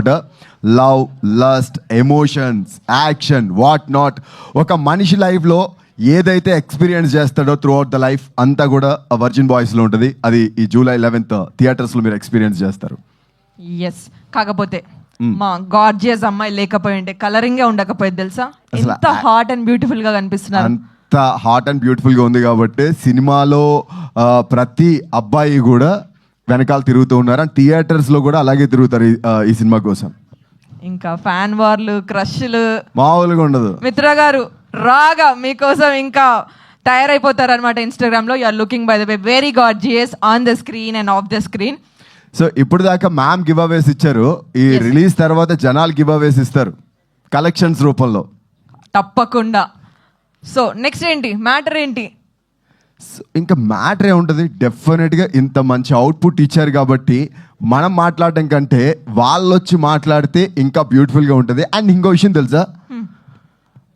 అనమాట. Love, lust, emotions, action, what not. ఒక మనిషి లైఫ్లో ఏదైతే ఎక్స్పీరియన్స్ చేస్తాడో త్రూ అవుట్ ద లైఫ్ అంతా కూడా వర్జిన్ బాయ్స్లో ఉంటుంది. అది ఈ July 11th థియేటర్స్లో మీరు ఎక్స్పీరియన్స్ చేస్తారు. ఎస్, కాకపోతే మా గార్జియస్ అమ్మాయి లేకపోయి ఉంటే కలరింగే ఉండకపోయేది తెలుసా. ఎంత హాట్ అండ్ బ్యూటిఫుల్ గా కనిపిస్తున్నారు. అంత హాట్ అండ్ బ్యూటిఫుల్గా ఉంది కాబట్టి సినిమాలో ప్రతి అబ్బాయి కూడా వెనకాల తిరుగుతూ ఉన్నారు. అండ్ థియేటర్స్లో కూడా అలాగే తిరుగుతారు ఈ సినిమా కోసం. ఇంకా ఫ్యాన్ వార్లు, క్రష్లు మామూలుగా ఉండదు. మిత్ర గారు రాగా మీకోసం ఇంకా తయారైపోతారు అనమాట. ఇన్స్టాగ్రామ్ లో you're looking by the way very gorgeous on the screen and off the screen. So ఇప్పుడు దాకా మ్యామ్ గివ్ అవేస్ ఇచ్చారు. ఈ రిలీజ్ తర్వాత జనాలు గివ్ అవేస్ ఇస్తారు కలెక్షన్స్ రూపంలో తప్పకుండా. సో నెక్స్ట్ ఏంటి మ్యాటర్ ఏంటి? ఇంకా మ్యాటర్ ఏముంటుంది, డెఫినెట్గా ఇంత మంచి అవుట్పుట్ ఇచ్చారు కాబట్టి మనం మాట్లాడటం కంటే వాళ్ళు వచ్చి మాట్లాడితే ఇంకా బ్యూటిఫుల్గా ఉంటుంది. అండ్ ఇంకో విషయం తెలుసా,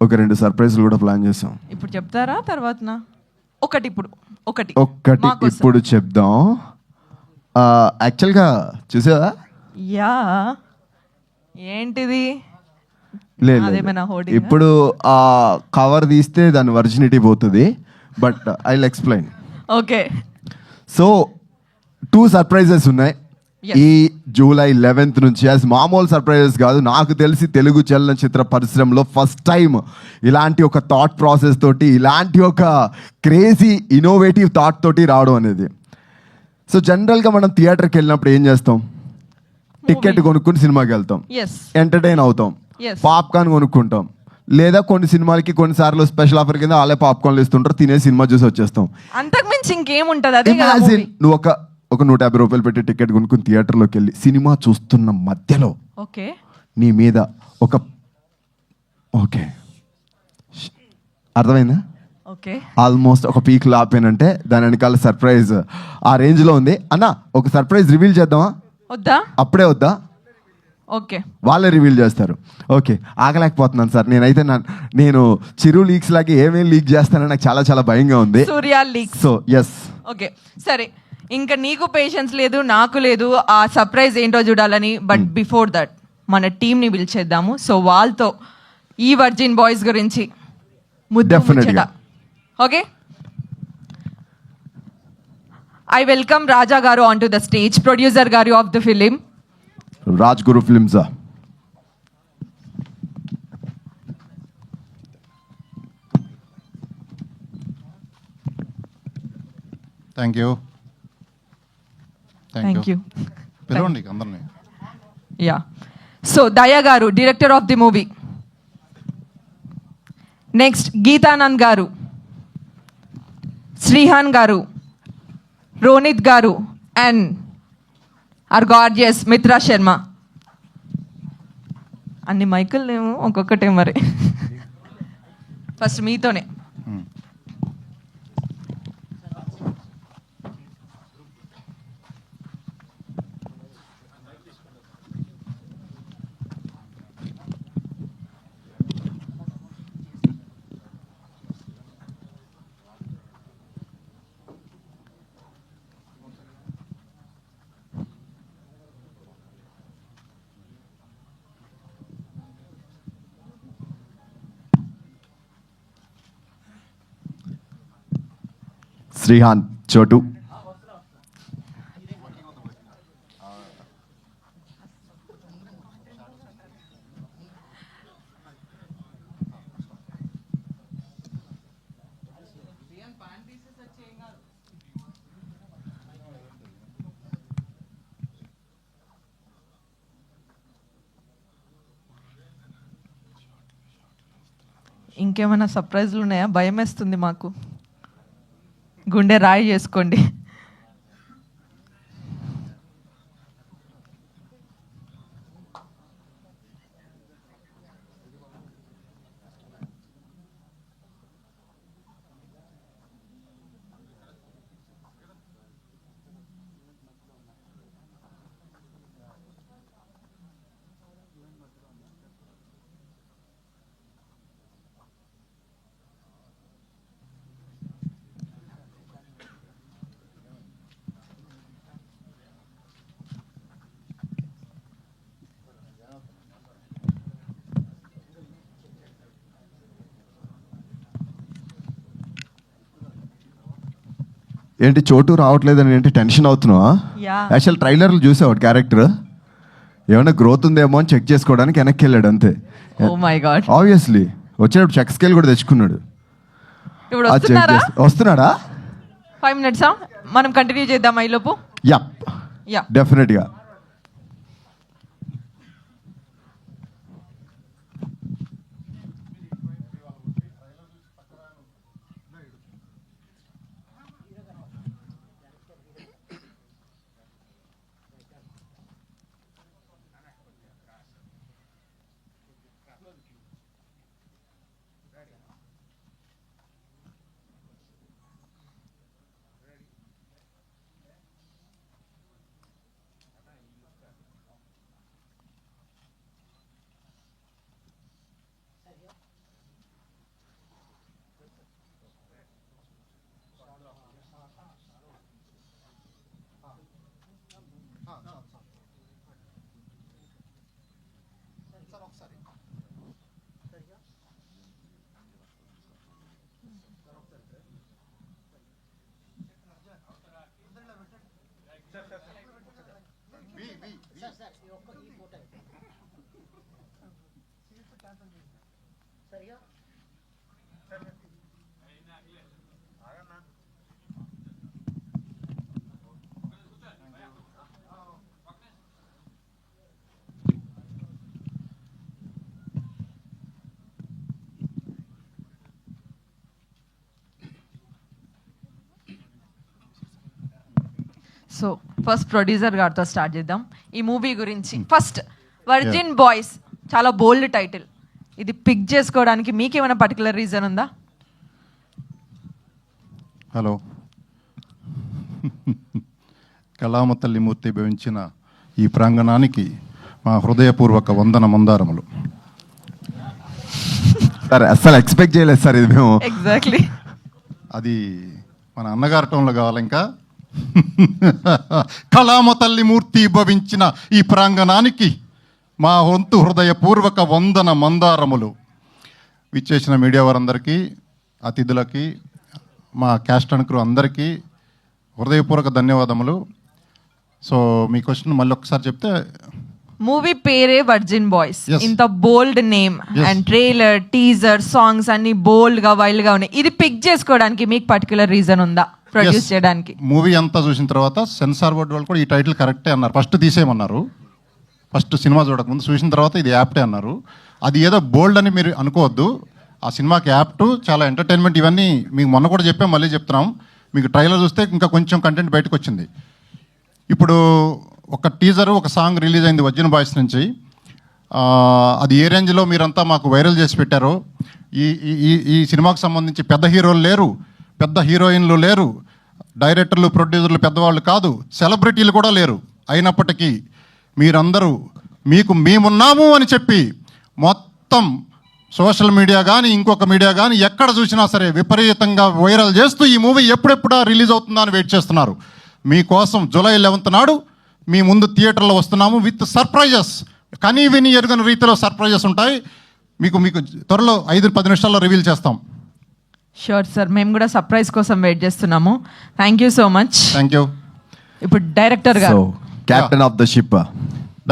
ఒక 2 సర్ప్రైజ్లు కూడా ప్లాన్ చేసాం. ఇప్పుడు చెప్తారా తర్వాత? ఒకటి ఇప్పుడు చెప్దాం. యాక్చువల్గా చూసావా? యా, ఏంటిది? లేదు, ఇప్పుడు ఆ కవర్ తీస్తే దాని వర్జినిటీ పోతుంది. But I will explain. Okay. So 2 surprises ఉన్నాయి ఈ July 11th నుంచి. అది మామూలు సర్ప్రైజెస్ కాదు. నాకు తెలిసి తెలుగు చలనచిత్ర పరిశ్రమలో ఫస్ట్ టైం ఇలాంటి ఒక థాట్ ప్రాసెస్ తోటి, ఇలాంటి ఒక క్రేజీ ఇన్నోవేటివ్ థాట్ తోటి రావడం అనేది. సో జనరల్గా మనం థియేటర్కి వెళ్ళినప్పుడు ఏం చేస్తాం? టికెట్ కొనుక్కుని సినిమాకి వెళ్తాం, ఎంటర్టైన్ అవుతాం, పాప్కార్న్ కొనుక్కుంటాం. లేదా కొన్ని సినిమాలకి కొన్నిసార్లు స్పెషల్ ఆఫర్ కింద వాళ్ళే పాప్కార్న్లు ఇస్తుంటారు, తినే సినిమా చూసి వచ్చేస్తాం. అంతకుమించి ఇంకేముంటది? నువ్వు ఒక 150 రూపాయలు పెట్టి టికెట్ కొనుక్కుని థియేటర్లోకి వెళ్ళి సినిమా చూస్తున్న మధ్యలో నీ మీద ఒక అర్థమైందా? ఆల్మోస్ట్ ఒక పీక్ ఆపానంటే దాని వెనకాల సర్ప్రైజ్ ఆ రేంజ్ లో ఉంది. అన్న ఒక సర్ప్రైజ్ రివీల్ చేద్దామా? వద్దా? అప్పుడే వద్దా? ఓకే, వాళ్ళే రివీల్ చేస్తారు. ఓకే, ఆగలేకపోతున్నాను సార్. నేను చిరు లీక్స్ లాగే ఏమేమి లీక్ చేస్తానని నాకు చాలా చాలా భయంగా ఉంది. సూర్య లీక్. సో ఎస్, ఓకే సరే. ఇంకా నీకు పేషెన్స్ లేదు, నాకు లేదు ఆ సర్ప్రైజ్ ఏంటో చూడాలని. బట్ బిఫోర్ దట్ మన టీంని పిలిచేద్దాము. సో వాళ్ళతో ఈ వర్జిన్ బాయ్స్ గురించి ముచ్చట. Okay, I welcome Raja garu on to the stage, producer garu of the film. Raj Guru films. Thank you. పిలవండి అందరినీ. Yeah. So Daya garu, director of the movie. Next Geetanand garu, Srihan garu, Ronith garu and our gorgeous Mitra Sharma. అన్ని మైకులు ఏమో ఒక్కొక్కటే మరి. ఫస్ట్ మీతోనే. శ్రీహాన్, చోటు. ఇంకేమైనా సర్ప్రైజ్లు ఉన్నాయా? భయం వేస్తుంది మాకు. గుండె రాయి చేసుకోండి. ఏంటి చోటు రావట్లేదని ఏంటి టెన్షన్ అవుతున్నావా? Yeah. యాక్చువల్ ట్రైలర్లు చూసావు క్యారెక్టర్ ఏమైనా గ్రోత్ ఉందేమో అని చెక్ చేసుకోవడానికి వెనక్కి వెళ్ళాడు అంతే. ఓ మై గాడ్, ఆబ్వియస్లీ వచ్చేటప్పుడు చెక్ స్కేల్ కూడా తెచ్చుకున్నాడు. ఇప్పుడు అది చెక్ వస్తున్నారా? వస్తున్నాడా? 5 minutes మనం కంటిన్యూ చేద్దాం ఈ లోపు. యప్, యా, డెఫినెట్గా. సో ఫస్ట్ ప్రొడ్యూసర్ గారితో స్టార్ట్ చేద్దాం ఈ మూవీ గురించి. ఫస్ట్ వర్జిన్ బాయ్స్ చాలా బోల్డ్ టైటిల్, ఇది పిక్ చేసుకోవడానికి మీకేమైనా పర్టికులర్ రీజన్ ఉందా? హలో, కళామ తల్లి మూర్తి భవించిన ఈ ప్రాంగణానికి మా హృదయపూర్వక వందన మందారములు. సార్ అస్సలు ఎక్స్పెక్ట్ చేయలేదు సార్ ఇది మేము. ఎగ్జాక్ట్లీ, అది మన అన్నగారి టోన్లో కావాలి. ఇంకా కళామ తల్లి మూర్తి భవించిన ఈ ప్రాంగణానికి మా వంతు హృదయపూర్వక వందన మందారములు. విచ్చేసిన మీడియా వారందరికీ, అతిథులకి, మా క్యాస్ట్ అండ్ క్రూ అందరికీ హృదయపూర్వక ధన్యవాదములు. సో మీ క్వశ్చన్ మళ్ళీ ఒకసారి చెప్తే. మూవీ పేరే వర్జిన్ బాయ్స్, Yes. ఇంత bold name Yes. And trailer, teaser, songs అన్ని బోల్డ్ గా వైల్డ్ గా ఉన్నాయి. ఇది పిక్ చేసుకోవడానికి మీకు పర్టికులర్ రీజన్ ఉందా ప్రొడ్యూస్ చేయడానికి? మూవీ అంతా చూసిన తర్వాత సెన్సార్ బోర్డు వాళ్ళు కూడా ఈ టైటిల్ కరెక్టే అన్నారు. ఫస్ట్ తీసేయమన్నారు, ఫస్ట్ సినిమా చూడకముందు చూసిన తర్వాత ఇది యాప్టే అన్నారు. అది ఏదో బోల్డ్ అని మీరు అనుకోవద్దు, ఆ సినిమాకి యాప్ట్, చాలా ఎంటర్టైన్మెంట్. ఇవన్నీ మీకు మొన్న కూడా చెప్పాం, మళ్ళీ చెప్తున్నాం. మీకు ట్రైలర్ చూస్తే ఇంకా కొంచెం కంటెంట్ బయటకు వచ్చింది. ఇప్పుడు ఒక టీజరు, ఒక సాంగ్ రిలీజ్ అయింది వర్జిన్ బాయ్స్ నుంచి. అది ఏ రేంజ్లో మీరంతా మాకు వైరల్ చేసి పెట్టారో. ఈ ఈ ఈ సినిమాకు సంబంధించి పెద్ద హీరోలు లేరు, పెద్ద హీరోయిన్లు లేరు, డైరెక్టర్లు, ప్రొడ్యూసర్లు పెద్దవాళ్ళు కాదు, సెలబ్రిటీలు కూడా లేరు. అయినప్పటికీ మీరందరూ మీకు మేమున్నాము అని చెప్పి మొత్తం సోషల్ మీడియా కానీ ఇంకొక మీడియా కానీ ఎక్కడ చూసినా సరే విపరీతంగా వైరల్ చేస్తూ ఈ మూవీ ఎప్పుడెప్పుడా రిలీజ్ అవుతుందా అని వెయిట్ చేస్తున్నారు. మీకోసం జూలై 11th నాడు మీ ముందు థియేటర్లో వస్తున్నాము విత్ సర్ప్రైజెస్. కనీ విని ఎరుగని రీతిలో సర్ప్రైజెస్ ఉంటాయి. మీకు త్వరలో 5-10 నిమిషాల్లో రివీల్ చేస్తాం. షూర్ సార్, మేము కూడా సర్ప్రైజ్ కోసం వెయిట్ చేస్తున్నాము. Thank you so much. Thank you. ఇప్పుడు డైరెక్టర్ సో గారు, captain of the ship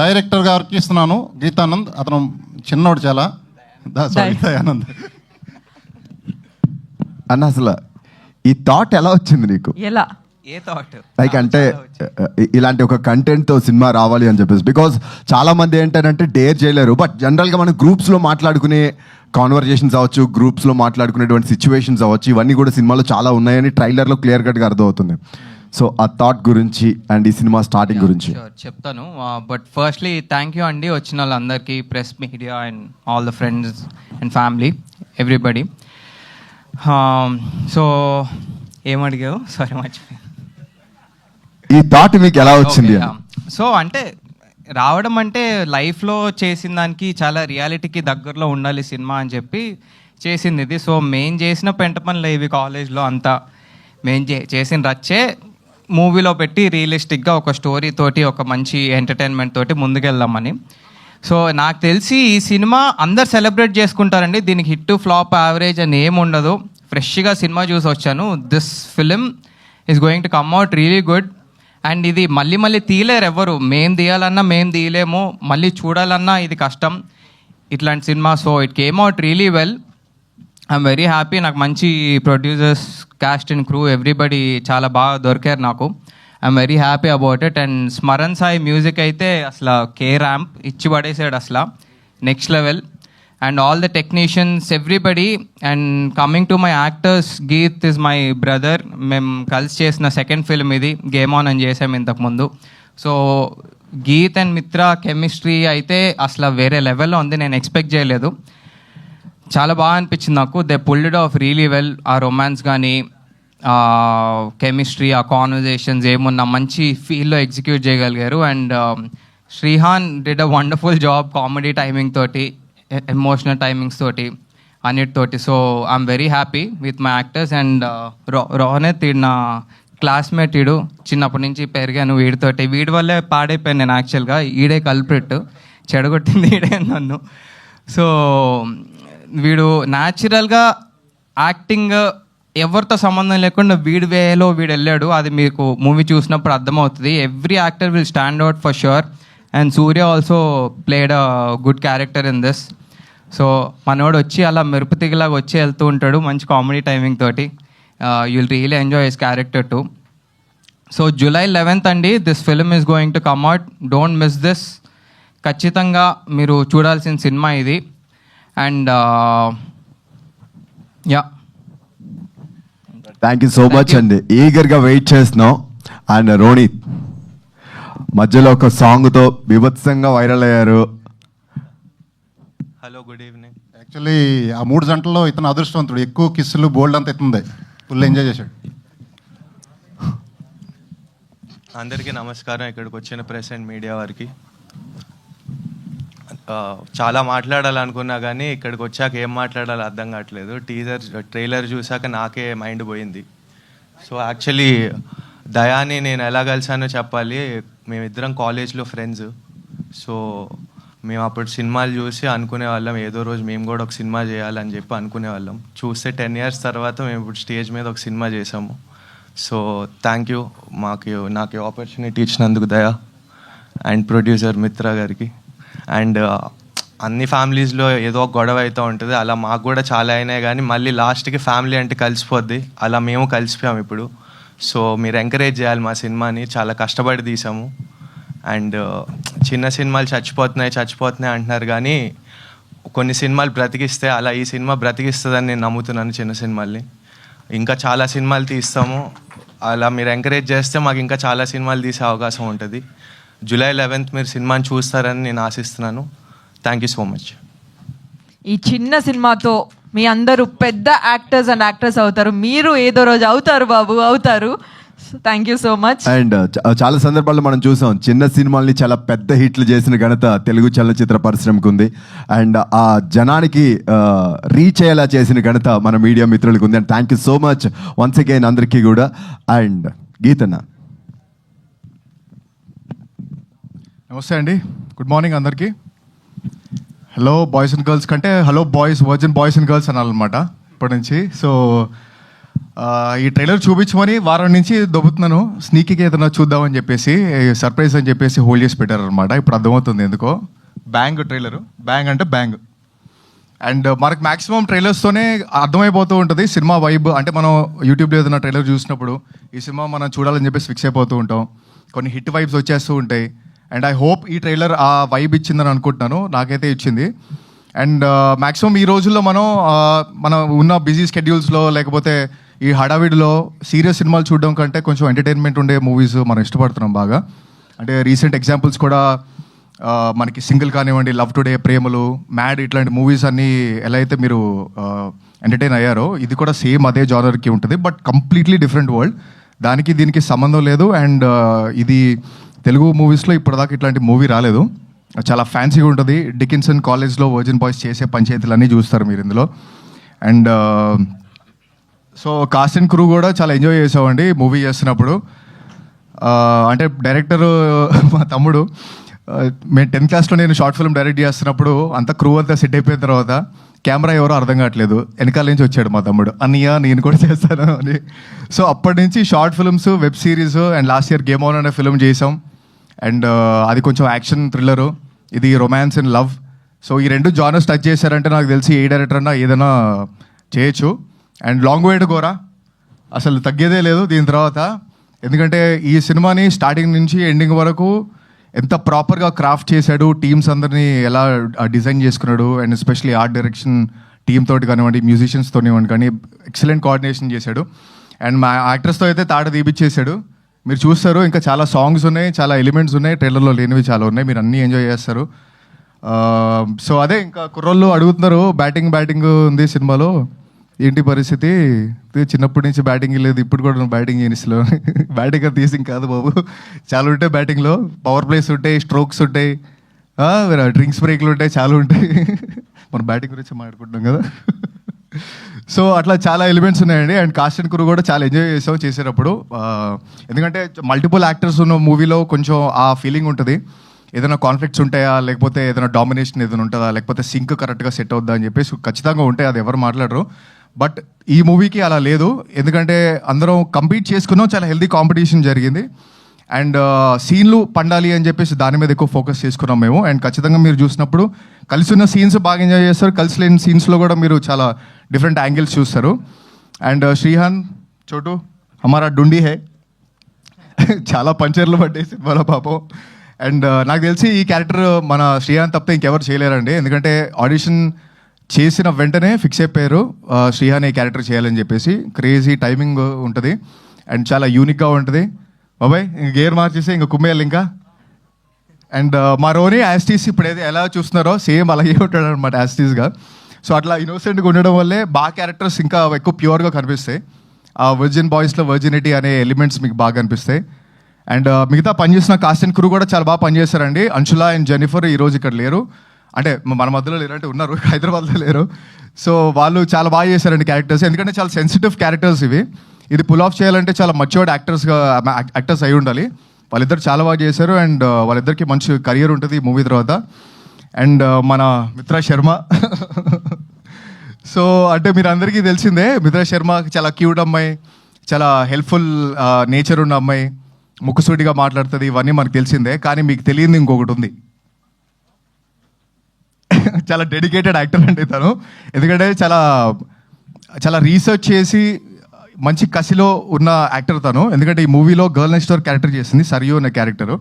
director గారికి ఇస్తున్నాను గీతానంద్. అతను చిన్నోడు చాలా. దయానంద్ అన్న, అసలు ఈ థాట్ ఎలా వచ్చింది నీకు? ఎలా ఏ థాట్ లైక్ అంటే ఇలాంటి ఒక కంటెంట్ తో సినిమా రావాలి అని చెప్పేసి, బికాస్ చాలా మంది ఏంటంటే డేర్ చేయలేరు. బట్ జనరల్ గా మనం గ్రూప్స్ లో మాట్లాడుకునే కాన్వర్జేషన్స్ అవ్వచ్చు, గ్రూప్స్ లో మాట్లాడుకునేటువంటి సిచ్యువేషన్స్ అవ్వచ్చు, ఇవన్నీ కూడా సినిమాలో చాలా ఉన్నాయని ట్రైలర్ లో క్లియర్ కట్ గా అర్థమవుతుంది. సో ఆ థాట్ గురించి అండ్ ఈ సినిమా స్టార్టింగ్ గురించి చెప్తాను. బట్ ఫస్ట్లీ థ్యాంక్ యూ అండి వచ్చిన వాళ్ళందరికీ, press media and all the friends and family, everybody. So ఏమడిగావు? సారీ మర్చిపోయాను. ఈ థాట్ మీకు ఎలా వచ్చింది? సో అంటే రావడం అంటే లైఫ్లో చేసిన దానికి చాలా రియాలిటీకి దగ్గరలో ఉండాలి సినిమా అని చెప్పి చేసింది ఇది. సో మేము చేసిన పెంట పనులు ఇవి కాలేజ్లో అంతా మేము చేసిన రచ్చే మూవీలో పెట్టి రియలిస్టిక్గా ఒక స్టోరీ తోటి, ఒక మంచి ఎంటర్టైన్మెంట్ తోటి ముందుకెళ్దామని. సో నాకు తెలిసి ఈ సినిమా అందరు సెలబ్రేట్ చేసుకుంటారండి. దీనికి హిట్, ఫ్లాప్, యావరేజ్ అని ఏముండదు. ఫ్రెష్గా సినిమా చూసి వచ్చాను. This film is going to come out really good. And ఇది మళ్ళీ తీయలేరు ఎవరు. మేము తీయాలన్నా మేము తీయలేము, మళ్ళీ చూడాలన్నా ఇది కష్టం ఇట్లాంటి సినిమా. So it came out really well. I'm very happy. నాకు మంచి producers, cast and crew, everybody చాలా బాగా దొరికారు నాకు. I'm very happy about it. And Smaran Sai music అయితే అసలు కే ర్యాంప్ ఇచ్చి పడేసాడు, అసలు next level. And all the technicians, everybody. And coming to my actors, Geeth is my brother. మేము కలిసి చేసిన సెకండ్ ఫిల్మ్ ఇది, గేమ్ ఆన్ అని చేసాము ఇంతకుముందు. సో గీత్ అండ్ మిత్ర కెమిస్ట్రీ అయితే అసలు వేరే లెవెల్లో ఉంది, నేను ఎక్స్పెక్ట్ చేయలేదు. చాలా బాగా అనిపించింది నాకు. They pulled off really well. ఆ రొమాన్స్ కానీ, కెమిస్ట్రీ, ఆ కాన్వర్జేషన్స్ ఏమున్నా మంచి ఫీల్లో ఎగ్జిక్యూట్ చేయగలిగారు. And Srihan did a wonderful job comedy timing తోటి, ఎమోషనల్ టైమింగ్స్ తోటి, అన్నిటితోటి. So I'm very happy with my actors. And Rohanath ఈడు నా క్లాస్మేట్, ఈడు చిన్నప్పటి నుంచి పెరిగాను వీడితోటి. వీడి వల్లే పాడైపోయాను నేను యాక్చువల్గా. ఈడే కల్ప్రిట్, చెడగొట్టింది ఈడే నన్ను. సో వీడు న్యాచురల్గా యాక్టింగ్ ఎవరితో సంబంధం లేకుండా వీడి వేలో వీడు వెళ్ళాడు. అది మీకు మూవీ చూసినప్పుడు అర్థమవుతుంది. Every actor will stand out for sure. And Surya also played a good character in this. So మనోడు వచ్చి అలా మెరుపు తిగిలాగా వచ్చి వెళ్తూ ఉంటాడు మంచి కామెడీ టైమింగ్ తోటి. You'll really enjoy his character to. So July 11th అండి this film is going to come out. Don't miss this. ఖచ్చితంగా మీరు చూడాల్సిన సినిమా ఇది. And yeah, thank you so much అండి. ఈగర్గా వెయిట్ చేస్తున్నాం. అండ్ రోనిత్ మధ్యలో ఒక సాంగ్తో బీభత్సంగా వైరల్ అయ్యారు. Hello, good evening. యాక్చువల్లీ ఆ 3 గంటల్లో ఇతను అదృష్టవంతుడు. ఎక్కువ కిస్సులు, బోల్డ్ అంత ఎత్తుంది, ఫుల్ ఎంజాయ్ చేశాడు. అందరికీ నమస్కారం. ఇక్కడికి వచ్చిన ప్రెస్ అండ్ మీడియా వారికి. చాలా మాట్లాడాలనుకున్నా కానీ ఇక్కడికి వచ్చాక ఏం మాట్లాడాలో అర్థం కావట్లేదు. ట్రైలర్ చూసాక నాకే మైండ్ పోయింది. సో యాక్చువల్లీ దయాని నేను ఎలా కలిసానో చెప్పాలి. మేమిద్దరం కాలేజ్లో ఫ్రెండ్స్. సో మేము అప్పుడు సినిమాలు చూసి అనుకునే వాళ్ళం ఏదో రోజు మేము కూడా ఒక సినిమా చేయాలని చెప్పి అనుకునే వాళ్ళం. చూస్తే 10 years తర్వాత మేము ఇప్పుడు స్టేజ్ మీద ఒక సినిమా చేసాము. సో థ్యాంక్ యూ నాకు ఆపర్చునిటీ ఇచ్చినందుకు దయా అండ్ ప్రొడ్యూసర్ మిత్ర గారికి. అండ్ అన్ని ఫ్యామిలీస్లో ఏదో ఒక గొడవ అవుతూ ఉంటుంది. అలా మాకు కూడా చాలా అయినాయి, కానీ మళ్ళీ లాస్ట్కి ఫ్యామిలీ అంటే కలిసిపోద్ది. అలా మేము కలిసిపోయాము ఇప్పుడు. సో మీరు ఎంకరేజ్ చేయాలి మా సినిమాని. చాలా కష్టపడి తీసాము. అండ్ చిన్న సినిమాలు చచ్చిపోతున్నాయి అంటున్నారు, కానీ కొన్ని సినిమాలు బ్రతికిస్తే అలా ఈ సినిమా బ్రతికిస్తుందని నేను నమ్ముతున్నాను. చిన్న సినిమాల్ని ఇంకా చాలా సినిమాలు తీస్తాము. అలా మీరు ఎంకరేజ్ చేస్తే మాకు ఇంకా చాలా సినిమాలు తీసే అవకాశం ఉంటుంది. July 11th మీరు సినిమాని చూస్తారని నేను ఆశిస్తున్నాను. Thank you so much. ఈ చిన్న సినిమాతో మీ అందరూ పెద్ద యాక్టర్స్ అండ్ యాక్ట్రెస్ అవుతారు. మీరు ఏదో రోజు అవుతారు బాబు, అవుతారు. Thank you so much. And చాలా సందర్భాల్లో మనం చూసాం చిన్న సినిమాల్ని చాలా పెద్ద హిట్లు చేసిన ఘనత తెలుగు చలనచిత్ర పరిశ్రమకు ఉంది. అండ్ ఆ జనానికి రీచ్ అయ్యేలా చేసిన ఘనత మన మీడియా మిత్రులకు ఉంది. And thank you so much once again అందరికీ కూడా. అండ్ గీతన్న, నమస్తే అండి, గుడ్ మార్నింగ్ అందరికీ. హలో బాయ్స్ అండ్ గర్ల్స్ కంటే hello boys, virgin boys and girls అనాలన్నమాట ఇప్పటి నుంచి. సో ఈ ట్రైలర్ చూపించమని వారం నుంచి దొబ్బుతున్నాను, స్నీకీగా ఏదైనా చూద్దామని చెప్పేసి, సర్ప్రైజ్ అని చెప్పేసి హోల్డ్ చేసి పెట్టారనమాట. ఇప్పుడు అర్థమవుతుంది ఎందుకో. బ్యాంగ్ ట్రైలరు, బ్యాంగ్ అంటే బ్యాంగ్. అండ్ మనకు మ్యాక్సిమం ట్రైలర్స్తోనే అర్థమైపోతూ ఉంటుంది సినిమా వైబ్. అంటే మనం యూట్యూబ్లో ఏదైనా ట్రైలర్ చూసినప్పుడు ఈ సినిమా మనం చూడాలని చెప్పేసి ఫిక్స్ అయిపోతూ ఉంటాం. కొన్ని హిట్ వైబ్స్ వచ్చేస్తూ ఉంటాయి. అండ్ ఐ హోప్ ఈ ట్రైలర్ ఆ వైబ్ ఇచ్చిందని అనుకుంటున్నాను. నాకైతే ఇచ్చింది. అండ్ మ్యాక్సిమం ఈ రోజుల్లో మనం ఉన్న బిజీ స్కెడ్యూల్స్లో లేకపోతే ఈ హడావిడిలో సీరియస్ సినిమాలు చూడడం కంటే కొంచెం ఎంటర్టైన్మెంట్ ఉండే మూవీస్ మనం ఇష్టపడుతున్నాం బాగా. అంటే రీసెంట్ ఎగ్జాంపుల్స్ కూడా మనకి సింగిల్ కానివ్వండి, లవ్ టుడే, ప్రేమలు, మ్యాడ్, ఇట్లాంటి మూవీస్ అన్నీ ఎలా అయితే మీరు ఎంటర్టైన్ అయ్యారో ఇది కూడా సేమ్ అదే జానర్కి ఉంటుంది. But completely different world. దానికి దీనికి సంబంధం లేదు. అండ్ ఇది తెలుగు మూవీస్లో ఇప్పటిదాకా ఇట్లాంటి మూవీ రాలేదు. చాలా ఫ్యాన్సీగా ఉంటుంది. డికిన్సన్ కాలేజ్లో వర్జిన్ బాయ్స్ చేసే పంచాయతీలన్నీ చూస్తారు మీరు ఇందులో. And so cost and crew కూడా చాలా ఎంజాయ్ చేసామండి మూవీ చేస్తున్నప్పుడు. అంటే డైరెక్టర్ మా తమ్ముడు, మేము 10th క్లాస్లో నేను షార్ట్ ఫిల్మ్ డైరెక్ట్ చేస్తున్నప్పుడు అంతా క్రూ అంతా సెట్ అయిపోయిన తర్వాత కెమెరా ఎవరో అర్థం కావట్లేదు, వెనకాల నుంచి వచ్చాడు మా తమ్ముడు, అన్నయ్య నేను కూడా చేస్తాను అని. సో అప్పటి నుంచి short films, web series, and last year game on అనే ఫిల్మ్ చేసాం. అండ్ అది కొంచెం యాక్షన్ థ్రిల్లరు, ఇది రొమాన్స్ అండ్ లవ్. సో ఈ రెండు జానర్స్ టచ్ చేశారంటే నాకు తెలిసి ఏ డైరెక్టర్ అన్నా ఏదైనా చేయొచ్చు. And long way to Gora, అసలు తగ్గేదే లేదు దీని తర్వాత. ఎందుకంటే ఈ సినిమాని స్టార్టింగ్ నుంచి ఎండింగ్ వరకు ఎంత ప్రాపర్గా క్రాఫ్ట్ చేశాడు, టీమ్స్ అందరినీ ఎలా డిజైన్ చేసుకున్నాడు, and especially art direction team తోటి కానివ్వండి, మ్యూజిషియన్స్ తోనివ్వండి కానీ ఎక్సలెంట్ కోఆర్డినేషన్ చేశాడు. అండ్ మా యాక్టర్స్తో అయితే తాట తీపిచ్చేసాడు. మీరు చూస్తారు, ఇంకా చాలా సాంగ్స్ ఉన్నాయి, చాలా ఎలిమెంట్స్ ఉన్నాయి, ట్రైలర్లో లేనివి చాలా ఉన్నాయి, మీరు అన్నీ ఎంజాయ్ చేస్తారు. సో అదే ఇంకా కుర్రోళ్ళు అడుగుతున్నారు, బ్యాటింగ్ ఉంది సినిమాలో, ఏంటి పరిస్థితి, చిన్నప్పటి నుంచి బ్యాటింగ్ లేదు, ఇప్పుడు కూడా బ్యాటింగ్ చేయనిస్లో. బ్యాటింగ్ తీసింగ్ కాదు బాబు, చాలా ఉంటాయి బ్యాటింగ్లో, పవర్ ప్లేస్ ఉంటాయి, స్ట్రోక్స్ ఉంటాయి, డ్రింక్స్ బ్రేక్లు ఉంటాయి, చాలా ఉంటాయి. మనం బ్యాటింగ్ గురించి మాట్లాడుకుంటున్నాం కదా. సో అట్లా చాలా ఎలిమెంట్స్ ఉన్నాయండి. అండ్ కాస్ట్ అండ్ క్రూ కూడా చాలా ఎంజాయ్ చేసాం చేసేటప్పుడు. ఎందుకంటే మల్టిపుల్ యాక్టర్స్ ఉన్న మూవీలో కొంచెం ఆ ఫీలింగ్ ఉంటుంది, ఏదైనా కాన్ఫ్లిక్ట్స్ ఉంటాయా, లేకపోతే ఏదైనా డామినేషన్ ఏదైనా ఉంటుందా, లేకపోతే సింక్ కరెక్ట్గా సెట్ అవుద్దా అని చెప్పేసి ఖచ్చితంగా ఉంటాయి, అది ఎవరు మాట్లాడరు. బట్ ఈ మూవీకి అలా లేదు, ఎందుకంటే అందరం కంపీట్ చేసుకున్నాం, చాలా హెల్దీ కాంపిటీషన్ జరిగింది. అండ్ సీన్లు పండాలి అని చెప్పేసి దాని మీద ఎక్కువ ఫోకస్ చేసుకున్నాం మేము. అండ్ ఖచ్చితంగా మీరు చూసినప్పుడు కలిసి ఉన్న సీన్స్ బాగా ఎంజాయ్ చేస్తారు, కలిసి లేని సీన్స్లో కూడా మీరు చాలా డిఫరెంట్ యాంగిల్స్ చూస్తారు. అండ్ శ్రీహాన్ చోటు హమారా డుండి హే, చాలా పంచర్లు పడ్డాయి సినిమాలో పాపం. అండ్ నాకు తెలిసి ఈ క్యారెక్టర్ మన శ్రీహాన్ తప్పితే ఇంకెవరు చేయలేరండి, ఎందుకంటే ఆడిషన్ చేసిన వెంటనే ఫిక్స్ అయిపోయారు శ్రీహాన్ ఈ క్యారెక్టర్ చేయాలని చెప్పేసి. క్రేజీ టైమింగ్ ఉంటుంది అండ్ చాలా యూనిక్గా ఉంటుంది. బాబాయ్ ఇంక గేర్ మార్చేసి ఇంక కుమ్మేయాలి ఇంకా. అండ్ మా రోని యాస్టీస్ ఇప్పుడు ఏదో ఎలా చూస్తున్నారో సేమ్ అలాగే ఉంటాడు అనమాట యాస్టీస్గా. సో అట్లా ఇన్నోసెంట్గా ఉండడం వల్లే బాగా క్యారెక్టర్స్ ఇంకా ఎక్కువ ప్యూర్గా కనిపిస్తాయి. ఆ వర్జిన్ బాయ్స్లో వర్జినిటీ అనే ఎలిమెంట్స్ మీకు బాగా కనిపిస్తాయి. అండ్ మిగతా పనిచేసిన కాస్ట్ అండ్ క్రూ కూడా చాలా బాగా పనిచేస్తారండి. అంశుల అండ్ జెనిఫర్ ఈరోజు ఇక్కడ లేరు, అంటే మన మధ్యలో లేరంటే ఉన్నారు, హైదరాబాద్లో లేరు. సో వాళ్ళు చాలా బాగా చేశారండి క్యారెక్టర్స్, ఎందుకంటే చాలా సెన్సిటివ్ క్యారెక్టర్స్ ఇవి. ఇది పుల్ ఆఫ్ చేయాలంటే చాలా మచ్యూర్డ్ యాక్టర్స్ అయి ఉండాలి. వాళ్ళిద్దరు చాలా బాగా చేశారు అండ్ వాళ్ళిద్దరికి మంచి కెరియర్ ఉంటుంది ఈ మూవీ తర్వాత. అండ్ మన మిత్రా శర్మ సో అంటే మీరు అందరికీ తెలిసిందే, మిత్రా శర్మ చాలా క్యూట్ అమ్మాయి, చాలా హెల్ప్ఫుల్ నేచర్ ఉన్న అమ్మాయి, ముక్కుసూటిగా మాట్లాడుతుంది, ఇవన్నీ మనకు తెలిసిందే. కానీ మీకు తెలియదు ఇంకొకటి ఉంది, చాలా డెడికేటెడ్ యాక్టర్ అండి తను. ఎందుకంటే చాలా రీసెర్చ్ చేసి మంచి కసిలో ఉన్న యాక్టర్ తను. ఎందుకంటే ఈ మూవీలో గర్ల్ నెక్స్ట్ డోర్ క్యారెక్టర్ చేసింది సరియు అనే క్యారెక్టరు.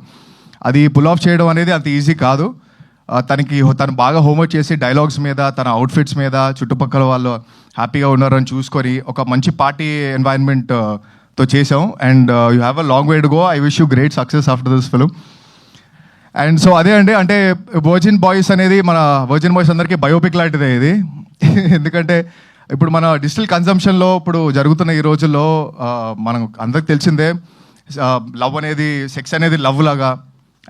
అది పుల్ ఆఫ్ చేయడం అనేది అంత ఈజీ కాదు. తను బాగా హోంవర్క్ చేసి డైలాగ్స్ మీద, తన అవుట్ఫిట్స్ మీద, చుట్టుపక్కల వాళ్ళు హ్యాపీగా ఉన్నారని చూసుకొని ఒక మంచి పార్టీ ఎన్వైరన్మెంట్తో చేసాం. And you have a long way to go. I wish you great success after this film. And so అదే అండి, అంటే వర్జిన్ బాయ్స్ అనేది మన వర్జిన్ బాయ్స్ అందరికీ బయోపిక్ లాంటిదే ఇది. ఎందుకంటే ఇప్పుడు మన డిజిటల్ కన్జంప్షన్లో ఇప్పుడు జరుగుతున్న ఈ రోజుల్లో మనం అందరికి తెలిసిందే, లవ్ అనేది, సెక్స్ అనేది లవ్ లాగా,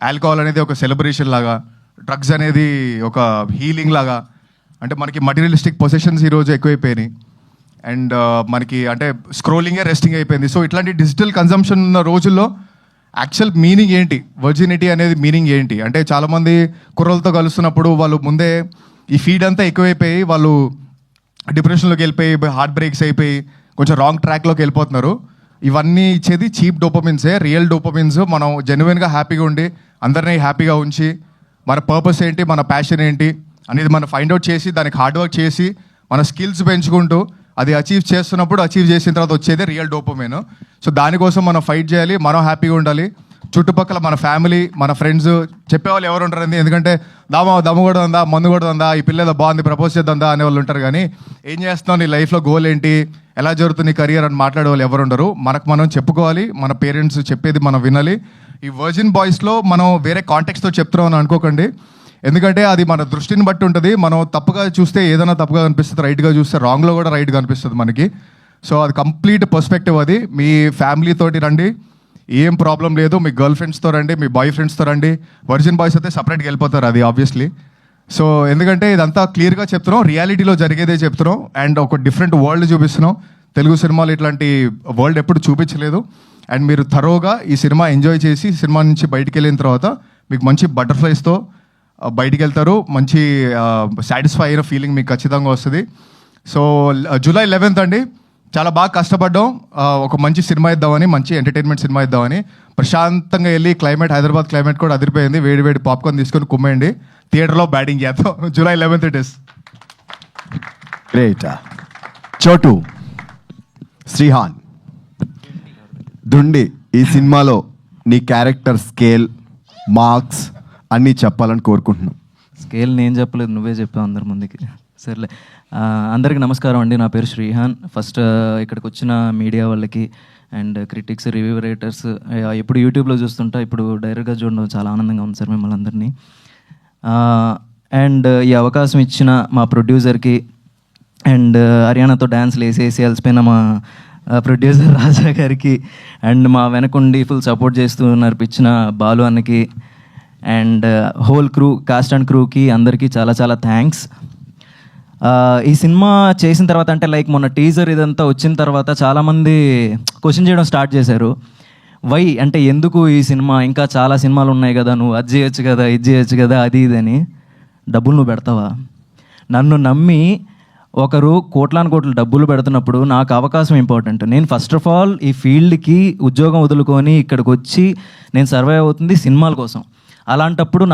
ఆల్కహాల్ అనేది ఒక సెలబ్రేషన్ లాగా, డ్రగ్స్ అనేది ఒక హీలింగ్ లాగా, అంటే మనకి మటీరియలిస్టిక్ పొజిషన్స్ ఈరోజు ఎక్కువైపోయినాయి. అండ్ మనకి అంటే స్క్రోలింగే రెస్టింగ్ అయిపోయింది. సో ఇట్లాంటి డిజిటల్ కన్జంప్షన్ ఉన్న రోజుల్లో యాక్చువల్ మీనింగ్ ఏంటి, వర్జినిటీ అనేది మీనింగ్ ఏంటి అంటే, చాలామంది కుర్రలతో కలుస్తున్నప్పుడు వాళ్ళు ముందే ఈ ఫీడ్ అంతా ఎక్కువైపోయి వాళ్ళు డిప్రెషన్లోకి వెళ్ళిపోయి, హార్ట్ బ్రేక్స్ అయిపోయి కొంచెం రాంగ్ ట్రాక్లోకి వెళ్ళిపోతున్నారు. ఇవన్నీ ఇచ్చేది చీప్ డోపమిన్సే. రియల్ డోపమిన్స్ మనం జెన్యున్గా హ్యాపీగా ఉండి అందరినీ హ్యాపీగా ఉంచి మన పర్పస్ ఏంటి, మన ప్యాషన్ ఏంటి అనేది మనం ఫైండ్ అవుట్ చేసి దానికి హార్డ్ వర్క్ చేసి మన స్కిల్స్ పెంచుకుంటూ అది అచీవ్ చేస్తున్నప్పుడు, అచీవ్ చేసిన తర్వాత వచ్చేదే రియల్ డోపమైన్. సో దానికోసం మనం ఫైట్ చేయాలి, మనం హ్యాపీగా ఉండాలి. చుట్టుపక్కల మన ఫ్యామిలీ, మన ఫ్రెండ్స్ చెప్పేవాళ్ళు ఎవరు ఉంటారండి, ఎందుకంటే దమ్ము కూడా ఉందా, మందు కూడా ఉందా, ఈ పిల్ల బాగుంది ప్రపోజ్ చేద్దా అనే వాళ్ళు ఉంటారు. కానీ ఏం చేస్తున్నావు, నీ లైఫ్లో గోల్ ఏంటి, ఎలా జరుగుతుంది కెరియర్ అని మాట్లాడే వాళ్ళు ఎవరు ఉండరు. మనకు మనం చెప్పుకోవాలి, మన పేరెంట్స్ చెప్పేది మనం వినాలి. ఈ వర్జిన్ బాయ్స్లో మనం వేరే కాంటెక్స్తో చెప్తున్నాం అని అనుకోకండి, ఎందుకంటే అది మన దృష్టిని బట్టి ఉంటుంది. మనం తప్పుగా చూస్తే ఏదైనా తప్పుగా కనిపిస్తుంది, రైట్గా చూస్తే రాంగ్లో కూడా రైట్గా అనిపిస్తుంది మనకి. సో అది కంప్లీట్ పర్స్పెక్టివ్. అది మీ ఫ్యామిలీతోటి రండి, ఏం ప్రాబ్లం లేదు, మీ గర్ల్ ఫ్రెండ్స్తో రండి, మీ బాయ్ ఫ్రెండ్స్తో రండి. వర్జిన్ బాయ్స్ అయితే సపరేట్గా వెళ్ళిపోతారు, అది ఆబ్వియస్లీ. సో ఎందుకంటే ఇదంతా క్లియర్గా చెప్తున్నాం, రియాలిటీలో జరిగేదే చెప్తున్నాం అండ్ ఒక డిఫరెంట్ వరల్డ్ చూపిస్తున్నాం. తెలుగు సినిమాలు ఇట్లాంటి వరల్డ్ ఎప్పుడు చూపించలేదు. అండ్ మీరు థరోగా ఈ సినిమా ఎంజాయ్ చేసి సినిమా నుంచి బయటికి వెళ్ళిన తర్వాత మీకు మంచి బటర్ఫ్లైస్తో బయటికి వెళ్తారు, మంచి సాటిస్ఫై అయిన ఫీలింగ్ మీకు ఖచ్చితంగా వస్తుంది. సో జూలై 11th అండి, చాలా బాగా కష్టపడ్డాం. ఒక మంచి సినిమా ఇద్దామని, మంచి ఎంటర్టైన్మెంట్ సినిమా ఇద్దామని ప్రశాంతంగా వెళ్ళి క్లైమేట్, హైదరాబాద్ క్లైమేట్ కూడా అదిరిపోయింది. వేడి వేడి పాప్కార్న్ తీసుకొని కుమ్మేయండి, థియేటర్లో బ్యాటింగ్ చేద్దాం. July 11th it is. Great. చోటు, శ్రీహాన్, దుండి, ఈ సినిమాలో నీ క్యారెక్టర్ స్కేల్, మార్క్స్ అన్నీ చెప్పాలని కోరుకుంటున్నాం. స్కేల్ నేను చెప్పలేదు, నువ్వే చెప్పావు అందరి ముందుకి. సర్లే, అందరికీ నమస్కారం అండి. నా పేరు శ్రీహాన్. ఫస్ట్ ఇక్కడికి వచ్చిన మీడియా వాళ్ళకి అండ్ క్రిటిక్స్, రివ్యూ రైటర్స్, ఎప్పుడు యూట్యూబ్లో చూస్తుంటా, ఇప్పుడు డైరెక్ట్గా చూడడం చాలా ఆనందంగా ఉంది సార్ మిమ్మల్ని అందరినీ. అండ్ ఈ అవకాశం ఇచ్చిన మా ప్రొడ్యూసర్కి అండ్ హర్యానాతో డ్యాన్స్లు వేసేసి అలసిపోయిన మా ప్రొడ్యూసర్ రాజా గారికి అండ్ మా వెనకుండి ఫుల్ సపోర్ట్ చేస్తూ నడిపించిన బాలు అన్నకి and whole crew, cast and క్రూకి అందరికీ చాలా చాలా థ్యాంక్స్. ఈ సినిమా చేసిన తర్వాత అంటే లైక్ మొన్న టీజర్ ఇదంతా వచ్చిన తర్వాత చాలామంది క్వశ్చన్ చేయడం స్టార్ట్ చేశారు. వై అంటే ఎందుకు ఈ సినిమా, ఇంకా చాలా సినిమాలు ఉన్నాయి కదా, నువ్వు అది చేయొచ్చు కదా, ఇది చేయొచ్చు కదా, అది ఇదని. డబ్బులు నువ్వు పెడతావా? నన్ను నమ్మి ఒకరు కోట్లాను కోట్లు డబ్బులు పెడుతున్నప్పుడు నాకు అవకాశం ఇంపార్టెంట్. నేను ఫస్ట్ ఆఫ్ ఆల్ ఈ ఫీల్డ్కి ఉద్యోగం వదులుకొని ఇక్కడికి వచ్చి నేను సర్వైవ్ అవుతుంది సినిమాల కోసం. అలాంటప్పుడు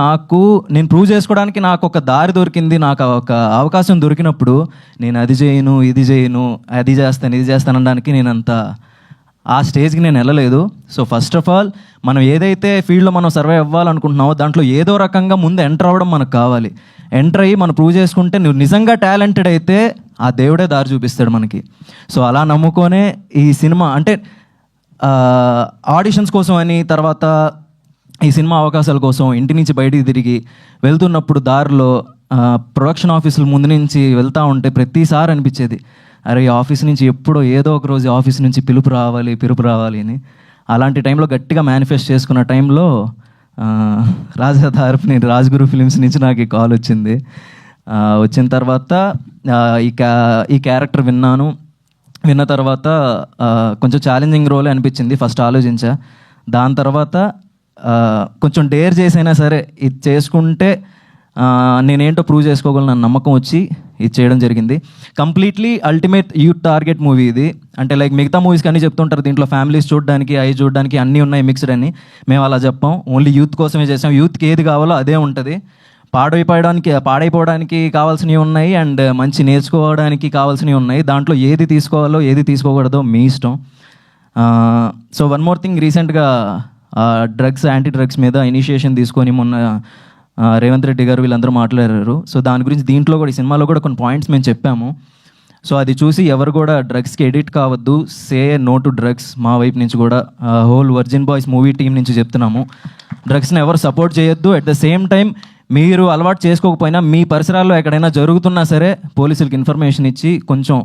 నేను ప్రూవ్ చేసుకోవడానికి నాకు ఒక దారి దొరికింది, నాకు ఒక అవకాశం దొరికినప్పుడు నేను అది చేయను, ఇది చేయను, అది చేస్తాను, ఇది చేస్తాను అనడానికి నేను అంత ఆ స్టేజ్కి నేను వెళ్ళలేదు. సో ఫస్ట్ ఆఫ్ ఆల్ మనం ఏదైతే ఫీల్డ్లో మనం సర్వైవ్ అవ్వాలనుకుంటున్నామో దాంట్లో ఏదో రకంగా ముందు ఎంటర్ అవ్వడం మనకు కావాలి. ఎంటర్ అయ్యి మనం ప్రూవ్ చేసుకుంటే నువ్వు నిజంగా టాలెంటెడ్ అయితే ఆ దేవుడే దారి చూపిస్తాడు మనకి. సో అలా నమ్ముకొనే ఈ సినిమా అంటే ఆడిషన్స్ కోసం అని, తర్వాత ఈ సినిమా అవకాశాల కోసం ఇంటి నుంచి బయటికి తిరిగి వెళ్తున్నప్పుడు దారిలో ప్రొడక్షన్ ఆఫీసుల ముందు నుంచి వెళ్తూ ఉంటే ప్రతిసారి అనిపించేది, అరే ఈ ఆఫీస్ నుంచి ఎప్పుడో ఏదో ఒక రోజు ఆఫీస్ నుంచి పిలుపు రావాలి అని. అలాంటి టైంలో గట్టిగా మేనిఫెస్ట్ చేసుకున్న టైంలో రాజా తరపుని రాజ్గురు ఫిలిమ్స్ నుంచి నాకు ఈ కాల్ వచ్చింది. వచ్చిన తర్వాత ఈ క్యారెక్టర్ విన్న తర్వాత కొంచెం ఛాలెంజింగ్ రోలే అనిపించింది. ఫస్ట్ ఆలోచించా, దాని తర్వాత కొంచెం డేర్ చేసైనా సరే ఇది చేసుకుంటే నేనేంటో ప్రూవ్ చేసుకోగలను నమ్మకం వచ్చి ఇది చేయడం జరిగింది. Completely ultimate youth target movie ఇది. అంటే లైక్ మిగతా మూవీస్కి అన్నీ చెప్తుంటారు దీంట్లో ఫ్యామిలీస్ చూడడానికి, అవి చూడడానికి అన్నీ ఉన్నాయి మిక్స్డ్ అని. మేము అలా చెప్పాం, ఓన్లీ యూత్ కోసమే చేసాం. యూత్కి ఏది కావాలో అదే ఉంటుంది. పాడైపోవడానికి కావాల్సినవి ఉన్నాయి అండ్ మంచి నేర్చుకోవడానికి కావాల్సినవి ఉన్నాయి. దాంట్లో ఏది తీసుకోవాలో ఏది తీసుకోకూడదో మీ ఇష్టం. సో వన్ మోర్ థింగ్, రీసెంట్గా యాంటీ డ్రగ్స్ మీద ఇనిషియేషన్ తీసుకొని మొన్న రేవంత్ రెడ్డి గారు వీళ్ళందరూ మాట్లాడారు. సో దాని గురించి దీంట్లో కూడా, ఈ సినిమాలో కూడా కొన్ని పాయింట్స్ మేము చెప్పాము. సో అది చూసి ఎవరు కూడా డ్రగ్స్కి ఎడిట్ కావద్దు, సే నో టు డ్రగ్స్. మా వైపు నుంచి కూడా whole virgin boys movie team నుంచి చెప్తున్నాము, డ్రగ్స్ని ఎవరు సపోర్ట్ చేయొద్దు. అట్ ద సేమ్ టైం మీరు అలవాటు చేసుకోకపోయినా మీ పరిసరాల్లో ఎక్కడైనా జరుగుతున్నా సరే పోలీసులకి ఇన్ఫర్మేషన్ ఇచ్చి కొంచెం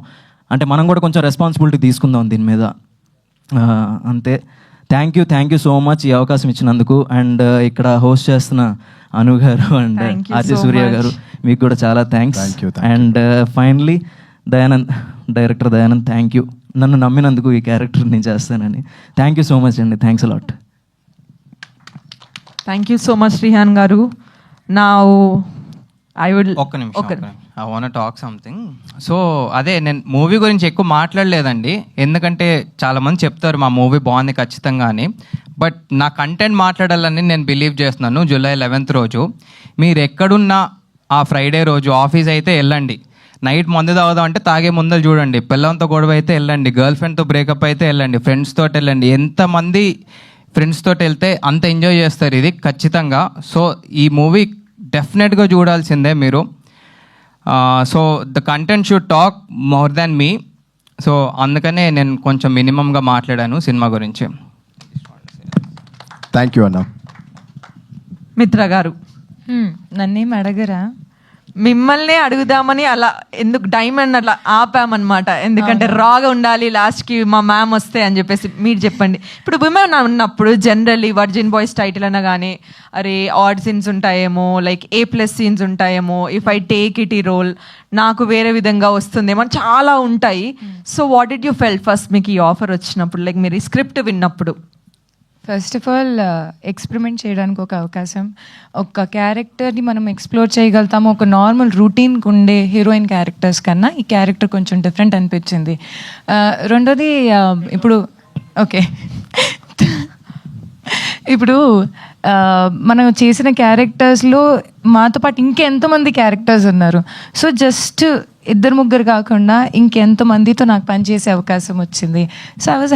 అంటే మనం కూడా కొంచెం రెస్పాన్సిబిలిటీ తీసుకుందాం దీని మీద. అంతే. థ్యాంక్ యూ సో మచ్ ఈ అవకాశం ఇచ్చినందుకు. అండ్ ఇక్కడ హోస్ట్ చేస్తున్న అను గారు అండ్ ఆర్జే సూర్య గారు, మీకు కూడా చాలా thanks. And finally director Dayanand, thank you నన్ను నమ్మినందుకు, ఈ క్యారెక్టర్ నేను చేస్తానని. థ్యాంక్ యూ సో మచ్ అండి, thanks a lot. Thank you so much Srihan garu. ఒక్క నిమిషం, I want talk something. So అదే, నేను మూవీ గురించి ఎక్కువ మాట్లాడలేదండి, ఎందుకంటే చాలామంది చెప్తారు మా మూవీ బాగుంది ఖచ్చితంగా అని. బట్ నా కంటెంట్ మాట్లాడాలని నేను బిలీవ్ చేస్తున్నాను. జూలై 11th రోజు మీరు ఎక్కడున్నా ఆ ఫ్రైడే రోజు ఆఫీస్ అయితే వెళ్ళండి, నైట్ మందు తాగుదాం అంటే తాగే ముందలు చూడండి, పిల్లలతో గొడవ అయితే వెళ్ళండి, గర్ల్ ఫ్రెండ్తో బ్రేకప్ అయితే వెళ్ళండి, ఫ్రెండ్స్ తోటి వెళ్ళండి. ఎంతమంది ఫ్రెండ్స్ తోటి వెళ్తే అంత ఎంజాయ్ చేస్తారు ఇది ఖచ్చితంగా. సో ఈ మూవీ డెఫినెట్గా చూడాల్సిందే మీరు. So the content should talk more than me. So అందుకనే నేను కొంచెం మినిమంగా మాట్లాడాను సినిమా గురించి. థ్యాంక్ యూ అన్న. మిత్ర గారు, నన్నేం అడగరా? మిమ్మల్ని అడుగుదామని అలా ఎందుకు డైమండ్ అట్లా ఆపామన్నమాట, ఎందుకంటే రాగా ఉండాలి లాస్ట్కి మా మ్యామ్ వస్తే అని చెప్పేసి. మీరు చెప్పండి, ఇప్పుడు విమెన్ ఉన్నప్పుడు జనరల్లీ వర్జిన్ బాయ్స్ టైటిల్ అనగానే అరే ఆడ్ సీన్స్ ఉంటాయేమో, లైక్ A+ సీన్స్ ఉంటాయేమో, ఇఫ్ ఐ టేక్ ఇట్ ఈ రోల్ నాకు వేరే విధంగా వస్తుందేమో, చాలా ఉంటాయి. So what did you felt first మీకు ఈ ఆఫర్ వచ్చినప్పుడు, లైక్ మీరు ఈ స్క్రిప్ట్ విన్నప్పుడు? ఫస్ట్ ఆఫ్ ఆల్ ఎక్స్పెరిమెంట్ చేయడానికి ఒక అవకాశం, ఒక క్యారెక్టర్ని మనం ఎక్స్ప్లోర్ చేయగలుగుతాము. ఒక నార్మల్ రూటీన్కి ఉండే హీరోయిన్ క్యారెక్టర్స్ కన్నా ఈ క్యారెక్టర్ కొంచెం డిఫరెంట్ అనిపించింది. రెండోది ఇప్పుడు ఓకే ఇప్పుడు మనం చేసిన క్యారెక్టర్స్లో మాతో పాటు ఇంకెంతమంది క్యారెక్టర్స్ ఉన్నారు. సో జస్ట్ ఇద్దరు ముగ్గురు కాకుండా ఇంకెంతమందితో నాకు పనిచేసే అవకాశం వచ్చింది. So I was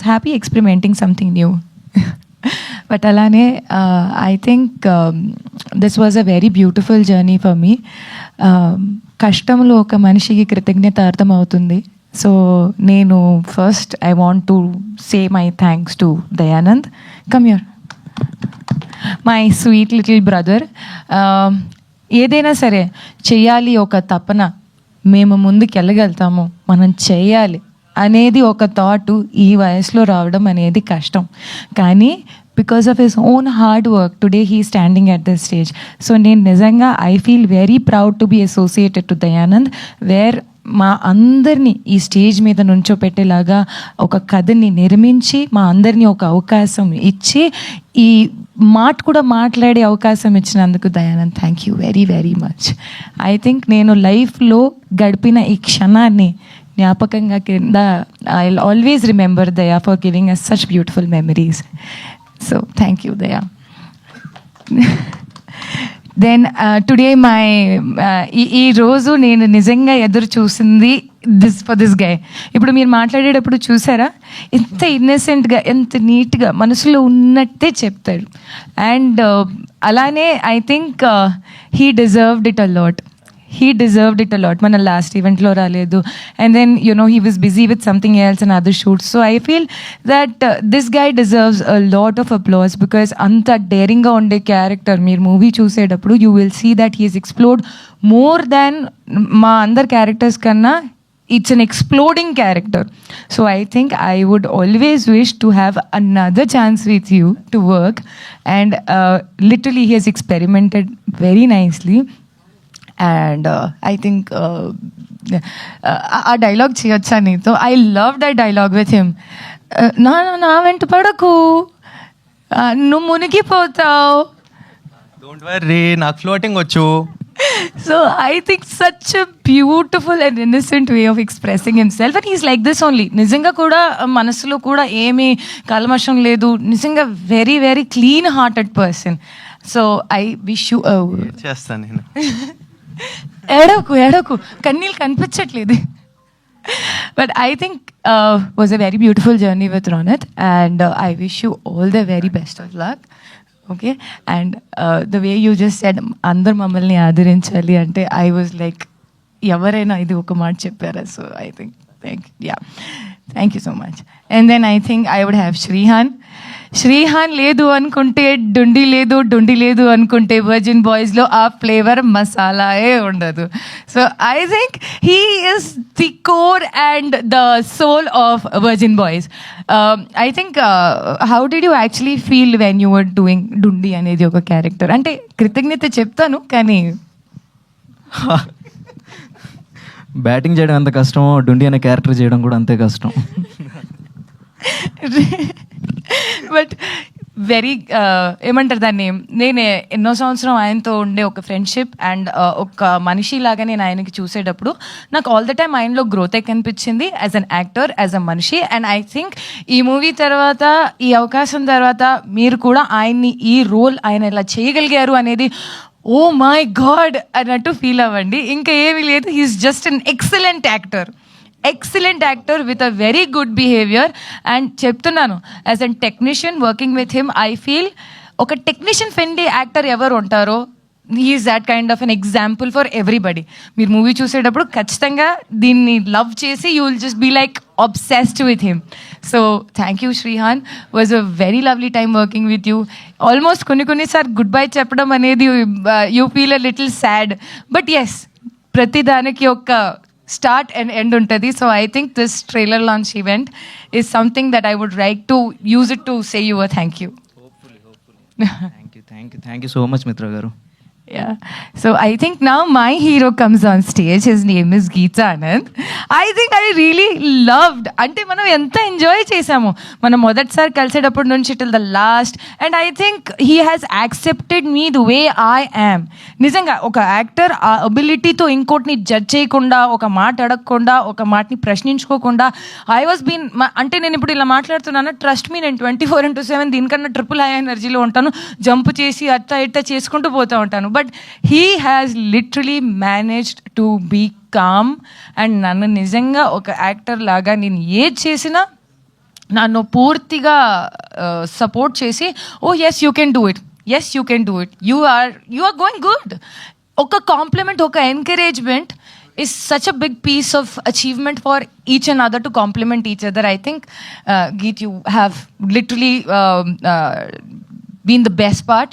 happy experimenting something new. But అలానే I think this was a very beautiful journey for me. కష్టంలో ఒక మనిషికి కృతజ్ఞత అర్థమవుతుంది. సో నేను first I want to say my thanks to Dayanand. Come here, my sweet little brother. ఏదైనా సరే చేయాలి ఒక తపన, మేము ముందుకు వెళ్ళగలుగుతాము, మనం చేయాలి అనేది ఒక థాట్ ఈ వయసులో రావడం అనేది కష్టం. కానీ because of his own hard work today he standing at the stage. So నేను నిజంగా I feel very proud to be associated to Dayanand, where మా అందరినీ ఈ స్టేజ్ మీద నుంచోపెట్టేలాగా ఒక కథని నిర్మించి మా అందరినీ ఒక అవకాశం ఇచ్చి ఈ మాట కూడా మాట్లాడే అవకాశం ఇచ్చినందుకు Dayanand thank you very very much. I think నేను లైఫ్లో గడిపిన ఈ క్షణాన్ని జ్ఞాపకంగా కింద I will always remember Daya for giving us such beautiful memories. So thank you Daya. Then today my ఈ రోజు నేను నిజంగా ఎదురు చూసింది ఫర్ దిస్ గై. ఇప్పుడు మీరు మాట్లాడేటప్పుడు చూసారా ఎంత ఇన్నసెంట్గా, ఎంత నీట్గా మనసులో ఉన్నట్టే చెప్తాడు. అండ్ అలానే I think he deserved it a lot. మన లాస్ట్ ఈవెంట్లో రాలేదు, and then he was busy with something else and other shoots. So I feel that this guy deserves a lot of applause because anta daring ga unde character meer movie chusedappudu you will see that he has explored more than ma andar characters kanna. It's an exploding character. So I think I would always wish to have another chance with you to work, and literally he has experimented very nicely. And I think ఆ dialogue చేయొచ్చా నీతో? I love that dialogue with him. నా వెంట పడకు, నువ్వు మునిగిపోతావు. Don't worry, నాకు floating వచ్చు. So I think such a beautiful and innocent way of expressing himself, and he's like this only. నిజంగా కూడా మనసులో కూడా ఏమీ కల్మషం లేదు, నిజంగా very very clean hearted person. So I wish you చేస్తాను నేను. ఏడవకు కన్నీళ్ళు కనిపించట్లేదు. But I think was a very beautiful journey with Ronath, and I wish you all the very best of luck. Okay, and the way you just said అందరు మమ్మల్ని ఆదరించాలి అంటే I was like ఎవరైనా ఇది ఒక మాట చెప్పారా? So I think thank you so much. And then I think I would have Srihan లేదు అనుకుంటే డుండి లేదు అనుకుంటే వర్జిన్ బాయ్స్లో ఆ ఫ్లేవర్ మసాలాయే ఉండదు. So I think he is the core and the soul of virgin boys. I think how did you actually feel when you were doing Dundi అనేది ఒక character? అంటే కృతజ్ఞత చెప్తాను కానీ బ్యాటింగ్ చేయడం ఎంత కష్టమో డుండి అనే క్యారెక్టర్ చేయడం కూడా అంతే కష్టం. బట్ వెరీ ఏమంటారు దాన్ని, నేను ఎన్నో సంవత్సరం ఆయనతో ఉండే ఒక ఫ్రెండ్షిప్ అండ్ ఒక మనిషిలాగా నేను ఆయనకి చూసేటప్పుడు నాకు ఆల్ ద టైమ్ ఆయనలో గ్రోత్ కనిపించింది as an actor, as a మనిషి. అండ్ ఐ థింక్ ఈ మూవీ తర్వాత, ఈ అవకాశం తర్వాత మీరు కూడా ఆయన్ని ఈ రోల్ ఆయన ఇలా చేయగలిగారు అనేది ఓ మై గాడ్ అన్నట్టు ఫీల్ అవ్వండి. ఇంకా ఏమీ లేదు, he is just an excellent actor with a very good behaviour. And చెప్తున్నాను, as an technician working with him I feel ఒక టెక్నీషియన్ ఫ్రెండ్లీ యాక్టర్ ఎవరు ఉంటారో he is that kind of an example for everybody. మీరు movie చూసేటప్పుడు ఖచ్చితంగా దీన్ని love చేసి you will just be like obsessed with him. So thank you Shrihan, was a very lovely time working with you. Almost konni sar goodbye cheppadam anedi you feel a little sad, but yes, prati daniki okka start and end untadi. So I think this trailer launch event is something that I would like to use it to say you a thank you. Thank you so much మిత్ర గారు. Yeah. So I think now my hero comes on stage. His name is Geeta Anand. I think I really loved. అంటే మనం ఎంత enjoy చేసాము మనం మొదటిసారి కలిసేటప్పటి నుంచి till the last. And I think he has accepted me the way I am. నిజంగా ఒక actor ఆ అబిలిటీతో ఇంకోటిని జడ్జ్ చేయకుండా, ఒక మాట అడగకుండా, ఒక మాటని ప్రశ్నించుకోకుండా, ఐ వాజ్ బీన్ అంటే నేను ఇప్పుడు ఇలా మాట్లాడుతున్నాను, ట్రస్ట్ మీ, నేను 24/7 దీనికన్నా ట్రిపుల్ హై ఎనర్జీలో ఉంటాను, జంప్ చేసి అట్ట ఇట్ట చేసుకుంటూ పోతూ ఉంటాను. But he has literally managed to be calm. అండ్ నన్ను నిజంగా ఒక యాక్టర్ లాగా నేను ఏది చేసినా నన్ను పూర్తిగా సపోర్ట్ చేసి, oh yes you can do it, yes you can do it, you are going good. ఒక కాంప్లిమెంట్, ఒక encouragement is such a big piece of achievement for each and other to complement each other. I think, Geet, you have literally been the best part.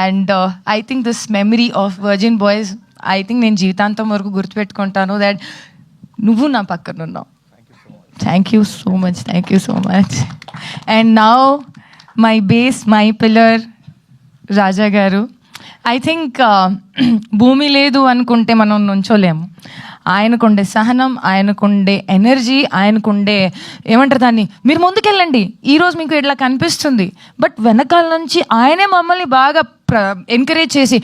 And I think this memory of Virgin Boys, I think నేను జీవితాంతం వరకు గుర్తుపెట్టుకుంటాను that నువ్వు నా పక్కన ఉన్నావు. Thank you so much. Thank you so much. And now my base, my pillar, రాజా గారు. I think భూమి లేదు అనుకుంటే మనం నుంచోలేము. ఆయనకుండే సహనం, ఆయనకుండే ఎనర్జీ, ఆయనకుండే ఏమంటారు దాన్ని, మీరు ముందుకెళ్ళండి, ఈరోజు మీకు ఇట్లా కనిపిస్తుంది, బట్ వెనకాల నుంచి ఆయనే మమ్మల్ని బాగా ఎంకరేజ్ చేసి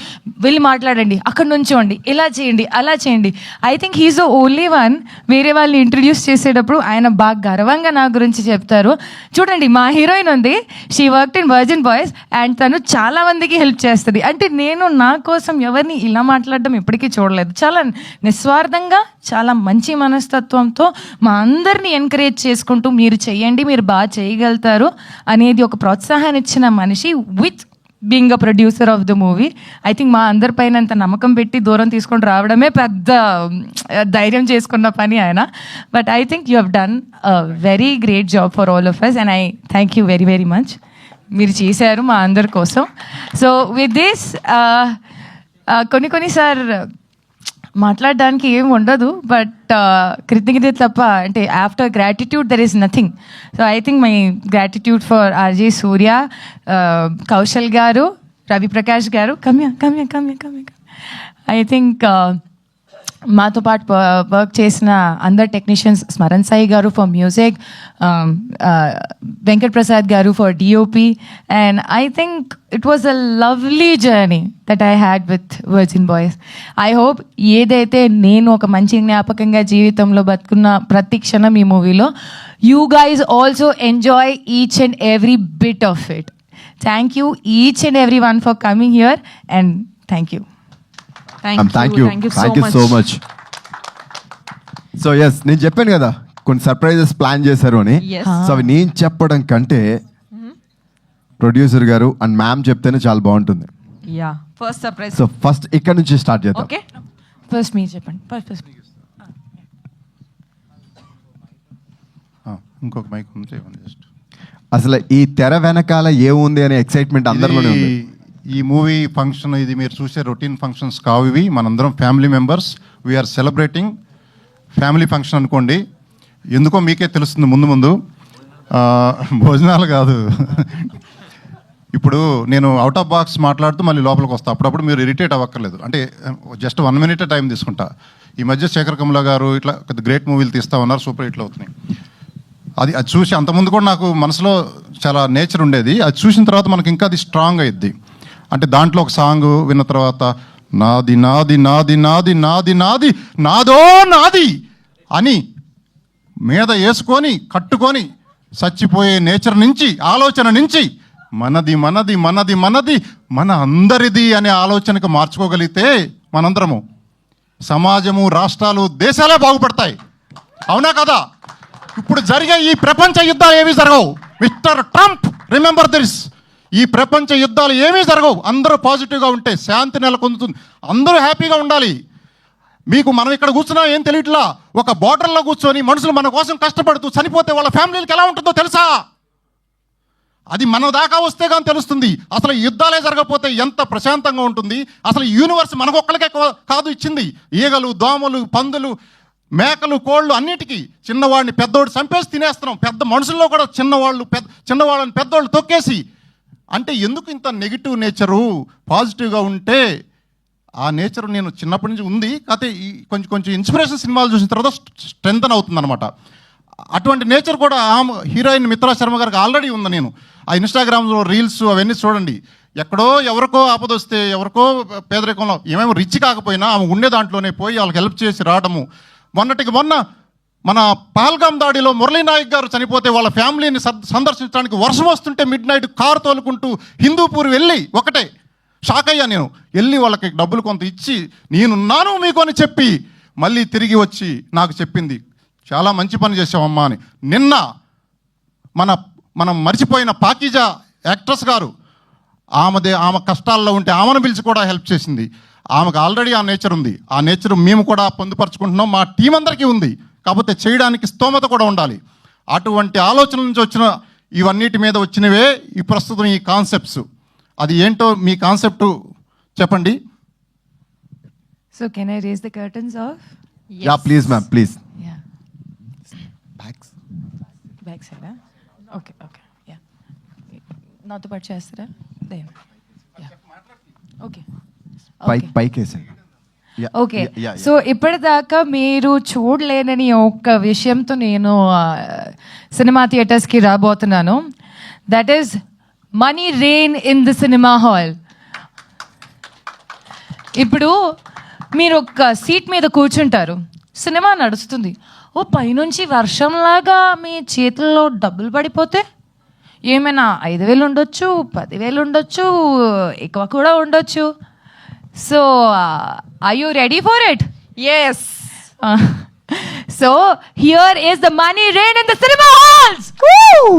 వెళ్ళి మాట్లాడండి, అక్కడ నుంచోండి, ఇలా చేయండి, అలా చేయండి. I think he's the only one. వేరే వాళ్ళని ఇంట్రడ్యూస్ చేసేటప్పుడు ఆయన బాగా గర్వంగా నా గురించి చెప్తారు. చూడండి, మా హీరోయిన్ ఉంది, she worked in virgin boys and తను చాలా మందికి హెల్ప్ చేస్తుంది. అంటే నేను నా కోసం ఎవరిని ఇలా మాట్లాడడం ఇప్పటికీ చూడలేదు. చాలా నిస్వార్థంగా, చాలా మంచి మనస్తత్వంతో మా అందరినీ ఎంకరేజ్ చేసుకుంటూ మీరు చెయ్యండి, మీరు బాగా చేయగలుగుతారు అనేది ఒక ప్రోత్సాహాన్ని ఇచ్చిన మనిషి, with being a producer of the movie. I think మా అందరిపైన అంత నమ్మకం పెట్టి దూరం తీసుకొని రావడమే పెద్ద ధైర్యం చేసుకున్న పని ఆయన. But I think you have done a very great job for all of us and I thank you very very much. మీరు చేశారు మా అందరి కోసం. సో విత్ దిస్ కొన్నిసార్ మాట్లాడడానికి ఏం ఉండదు, బట్ కృతజ్ఞత తప్ప, అంటే after gratitude there is nothing. So I think my gratitude for RJ Surya, Kaushal garu, Ravi Prakash గారు, కమ్య. ఐ థింక్ మాతో పాటు వర్క్ చేసిన అందరు టెక్నీషియన్స్, స్మరణ్ సాయి గారు ఫర్ మ్యూజిక్, వెంకట్ ప్రసాద్ గారు for DOP, and I think it was a lovely journey that I had with virgin boys. I hope ఏదైతే నేను ఒక మంచి జ్ఞాపకంగా జీవితంలో బతుకున్న ప్రతి క్షణం ఈ మూవీలో, you guys also enjoy each and every bit of it. Thank you each and every one for coming here and thank you. Thank you so much. So yes, నేను చెప్పాను కదా కొన్ని సర్ప్రైజెస్ ప్లాన్ చేశారు అని. Yes. సో అవి నేను చెప్పడం కంటే ప్రొడ్యూసర్ గారు అండ్ మ్యామ్ చెప్తేనే చాలా బాగుంటుంది. Yeah, first surprise. So first ఇక్కడ నుంచి స్టార్ట్ చేద్దాం. ఓకే, ఫస్ట్ మీరు చెప్పండి. ఫస్ట్ ఇంకొక మైక్ ఉంది, ఇవ్వండి జస్ట్. అసలు ఈ తెర వెనకాల ఏముంది అనే ఎక్సైట్మెంట్ అందరిలోనే ఉంది. ఈ మూవీ ఫంక్షన్, ఇది మీరు చూసే రొటీన్ ఫంక్షన్స్ కావు ఇవి. మనందరం family members, we are celebrating family function అనుకోండి. ఎందుకో మీకే తెలుస్తుంది ముందు ముందు, భోజనాలు కాదు. ఇప్పుడు నేను అవుట్ ఆఫ్ బాక్స్ మాట్లాడుతూ మళ్ళీ లోపలికి వస్తా, అప్పుడప్పుడు మీరు ఇరిటేట్ అవ్వక్కర్లేదు. అంటే జస్ట్ 1 minute టైం తీసుకుంటా. ఈ మధ్య శేఖర్ కమల గారు ఇట్లా గ్రేట్ మూవీలు తీస్తూ ఉన్నారు, సూపర్ హిట్లు అవుతున్నాయి. అది చూసి అంతకుముందు కూడా నాకు మనసులో చాలా నేచర్ ఉండేది. అది చూసిన తర్వాత మనకి ఇంకా అది స్ట్రాంగ్ అయ్యిద్ది. అంటే దాంట్లో ఒక సాంగ్ విన్న తర్వాత నాది నాది నాది నాది నాది నాది నాదో నాది అని మీద వేసుకొని కట్టుకొని చచ్చిపోయే నేచర్ నుంచి, ఆలోచన నుంచి మనది మనది మనది మనది మన అందరిది అనే ఆలోచనకు మార్చుకోగలిగితే మనందరము సమాజము, రాష్ట్రాలు, దేశాలే బాగుపడతాయి. అవునా కదా? ఇప్పుడు జరిగే ఈ ప్రపంచ యుద్ధాలు ఏమీ జరగవు. Mister Trump, remember this. ఈ ప్రపంచ యుద్ధాలు ఏమీ జరగవు. అందరూ పాజిటివ్గా ఉంటే శాంతి నెలకొందుతుంది. అందరూ హ్యాపీగా ఉండాలి. మీకు మనం ఇక్కడ కూర్చున్నాం ఏం తెలియట్లా, ఒక బార్డర్లో కూర్చొని మనుషులు మన కోసం కష్టపడుతూ చనిపోతే వాళ్ళ ఫ్యామిలీలకు ఎలా ఉంటుందో తెలుసా? అది మన దాకా వస్తే కానీ తెలుస్తుంది. అసలు యుద్ధాలే జరగకపోతే ఎంత ప్రశాంతంగా ఉంటుంది. అసలు యూనివర్స్ మనకొక్కరికే కాదు ఇచ్చింది. ఈగలు, దోమలు, పందులు, మేకలు, కోళ్ళు అన్నిటికీ. చిన్నవాడిని పెద్దోడు చంపేసి తినేస్తున్నాం. పెద్ద మనుషుల్లో కూడా చిన్నవాళ్ళని పెద్దోళ్ళు తొక్కేసి అంటే ఎందుకు ఇంత నెగిటివ్ నేచరు? పాజిటివ్గా ఉంటే ఆ నేచర్ నేను చిన్నప్పటి నుంచి ఉంది, కాకపోతే ఈ కొంచెం ఇన్స్పిరేషన్ సినిమాలు చూసిన తర్వాత స్ట్రెంగ్తన్ అవుతుంది అనమాట. అటువంటి నేచర్ కూడా హీరోయిన్ మిత్రా శర్మ గారికి ఆల్రెడీ ఉంది. నేను ఆ ఇన్స్టాగ్రామ్లో రీల్స్ అవన్నీ చూడండి, ఎక్కడో ఎవరికో ఆపదొస్తే, ఎవరికో పేదరికంలో ఏమేమో రిచ్ కాకపోయినా ఆమె ఉండే దాంట్లోనే పోయి వాళ్ళకి హెల్ప్ చేసి రావడము. మొన్న మన పహల్గామ్ దాడిలో మురళీ నాయక్ గారు చనిపోతే వాళ్ళ ఫ్యామిలీని సందర్శించడానికి వర్షం వస్తుంటే మిడ్ నైట్ కారు తోలుకుంటూ హిందూపూర్ వెళ్ళి ఒకటే షాక్ అయ్యా నేను. వెళ్ళి వాళ్ళకి డబ్బులు కొంత ఇచ్చి నేనున్నాను మీకు అని చెప్పి మళ్ళీ తిరిగి వచ్చి నాకు చెప్పింది, చాలా మంచి పని చేసావమ్మా అని. నిన్న మనం మర్చిపోయిన పాకీజా యాక్ట్రెస్ గారు ఆమె కష్టాల్లో ఉంటే ఆమెను పిలిచి కూడా హెల్ప్ చేసింది. ఆమెకు ఆల్రెడీ ఆ నేచర్ ఉంది. ఆ నేచర్ మేము కూడా పొందుపరుచుకుంటున్నాం, మా టీం అందరికీ ఉంది. కాకపోతే చేయడానికి స్తోమత కూడా ఉండాలి. అటువంటి ఆలోచన నుంచి వచ్చిన ఇవన్నిటి మీద వచ్చినవే ఈ ప్రస్తుతం ఈ కాన్సెప్ట్స్. అది ఏంటో మీ కాన్సెప్ట్ చెప్పండి. So can I raise the curtains off? Yeah please ma'am, please. Yeah, back సైడా? ఓకే, యా, నాతో పాటు చేస్తారా? ఓకే, పైకి వేసాను. ఓకే. సో ఇప్పటిదాకా మీరు చూడలేనని ఒక విషయంతో నేను సినిమా థియేటర్స్కి రాబోతున్నాను. That is money rain in the cinema hall. ఇప్పుడు మీరు ఒక సీట్ మీద కూర్చుంటారు, సినిమా నడుస్తుంది, ఓ పైనుంచి వర్షంలాగా మీ చేతుల్లో డబ్బులు పడిపోతే ఏమైనా 5,000 ఉండొచ్చు, 10,000 ఉండొచ్చు, ఎక్కువ కూడా ఉండొచ్చు. So, are you ready for it? Yes. So, here is the money rain in the cinema halls. Woo!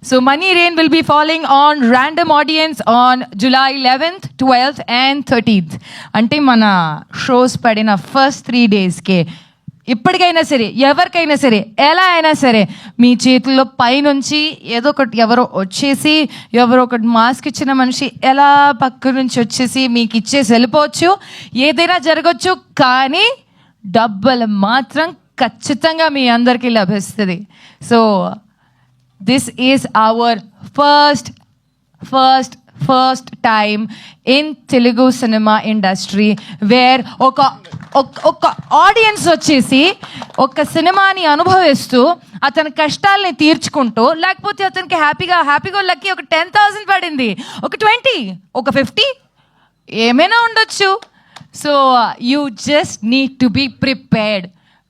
So, money rain will be falling on random audience on July 11th, 12th and 13th. అంటే మన shows పడిన first 3 daysకే ఇప్పటికైనా సరే, ఎవరికైనా సరే, ఎలా అయినా సరే మీ చేతుల్లో పైనుంచి ఏదో ఒకటి ఎవరో వచ్చేసి, ఎవరో ఒకటి మాస్క్ ఇచ్చిన మనిషి ఎలా పక్క నుంచి వచ్చేసి మీకు ఇచ్చేసి వెళ్ళిపోవచ్చు, ఏదైనా జరగచ్చు, కానీ డబ్బులు మాత్రం ఖచ్చితంగా మీ అందరికీ లభిస్తుంది. So this is our first time in Telugu cinema industry where ఒక ఆడియన్స్ వచ్చేసి ఒక సినిమాని అనుభవిస్తూ అతని కష్టాలని తీర్చుకుంటూ, లేకపోతే అతనికి హ్యాపీగా వాళ్ళకి ఒక 10,000 పడింది, ఒక 20, ఒక 50 ఏమైనా ఉండొచ్చు. So you just need to be prepared.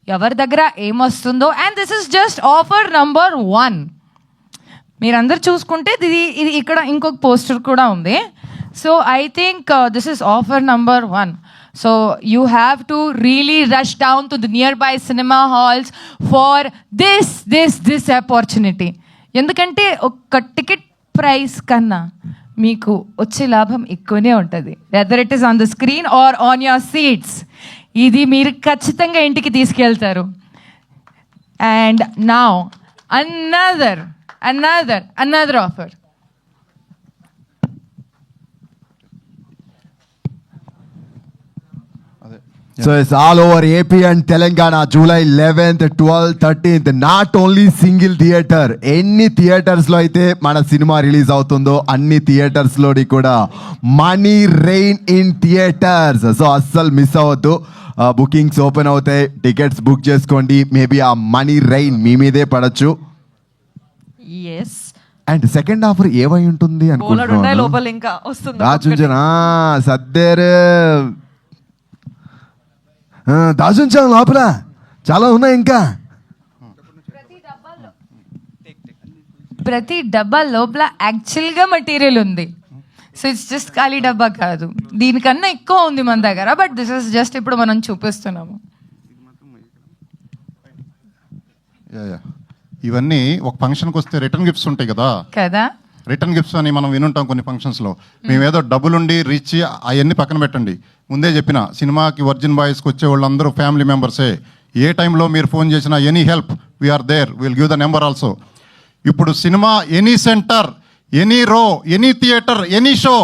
ఎవరి దగ్గర ఏమొస్తుందో, and this is just offer number 1. మీరందరూ చూసుకుంటే ఇది ఇక్కడ ఇంకొక పోస్టర్ కూడా ఉంది. So I think this is offer number 1. So you have to really rush down to the nearby cinema halls for this opportunity. ఎందుకంటే ఒక టికెట్ ప్రైస్ కన్నా మీకు వచ్చే లాభం ఎక్కువనే ఉంటుంది, whether it is on the screen or on your seats. ఇది మీరు ఖచ్చితంగా ఇంటికి తీసుకెళ్తారు. And now another offer. So it's all over AP and Telangana, July 11th, 12th, 13th. Not only single theater, ఎన్ని థియేటర్స్ లో అయితే మన సినిమా రిలీజ్ అవుతుందో అన్ని థియేటర్స్ లోని కూడా money rain in theatres. So అస్సలు మిస్ అవ్వద్దు. బుకింగ్స్ ఓపెన్ అవుతాయి, టికెట్స్ బుక్ చేసుకోండి. మేబీ ఆ మనీ రెయిన్ మీ మీదే పడచ్చు. Yes. అండ్ సెకండ్ ఆఫర్ ఏమై ఉంటుంది బోలెడు ఉన్నాయి అనుకుంటున్నాను. లోపల, ఇంకా వస్తుంది. దాచుంచనా సర్దేరు, దాచుంచాం లోపల చాలా ఉన్నాయి ఇంకా. ప్రతి డబ్బా లోపల యాక్చువల్గా మెటీరియల్ ఉంది. సో ఇట్స్ జస్ట్ ఖాళీ డబ్బా కాదు, దీనికన్నా ఎక్కువ ఉంది మన దగ్గర. బట్ దిస్ ఇస్ జస్ట్ ఇప్పుడు మనం చూపిస్తున్నాము. ఇవన్నీ ఒక ఫంక్షన్కి వస్తే రిటర్న్ గిఫ్ట్స్ ఉంటాయి కదా. రిటర్న్ గిఫ్ట్స్ అని మనం వినుంటాం కొన్ని ఫంక్షన్స్లో. మేమేదో డబ్బులుండి రిచ్ అవన్నీ పక్కన పెట్టండి. ముందే చెప్పిన, సినిమాకి వర్జిన్ బాయ్స్కి వచ్చే వాళ్ళందరూ ఫ్యామిలీ మెంబర్సే. ఏ టైంలో మీరు ఫోన్ చేసినా, any help we're there, will give the number also. ఇప్పుడు సినిమా any centre, any row, any theatre, any show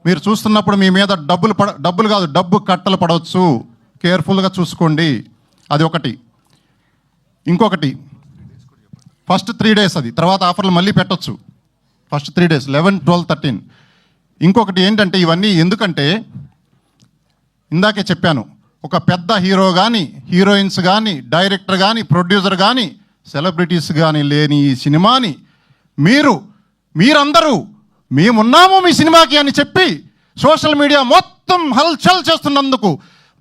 మీరు చూస్తున్నప్పుడు మీ మీద డబ్బులు కాదు, డబ్బు కట్టలు పడవచ్చు. కేర్ఫుల్గా చూసుకోండి. అది ఒకటి. ఇంకొకటి, ఫస్ట్ 3 days అది, తర్వాత ఆఫర్లు మళ్ళీ పెట్టొచ్చు. First 3 days 11, 12, 13. ఇంకొకటి ఏంటంటే ఇవన్నీ ఎందుకంటే ఇందాకే చెప్పాను, ఒక పెద్ద హీరో కానీ, హీరోయిన్స్ కానీ, డైరెక్టర్ కానీ, ప్రొడ్యూసర్ కానీ, సెలబ్రిటీస్ కానీ లేని ఈ సినిమాని మీరందరూ మేమున్నాము మీ సినిమాకి అని చెప్పి సోషల్ మీడియా మొత్తం హల్చల్ చేస్తున్నందుకు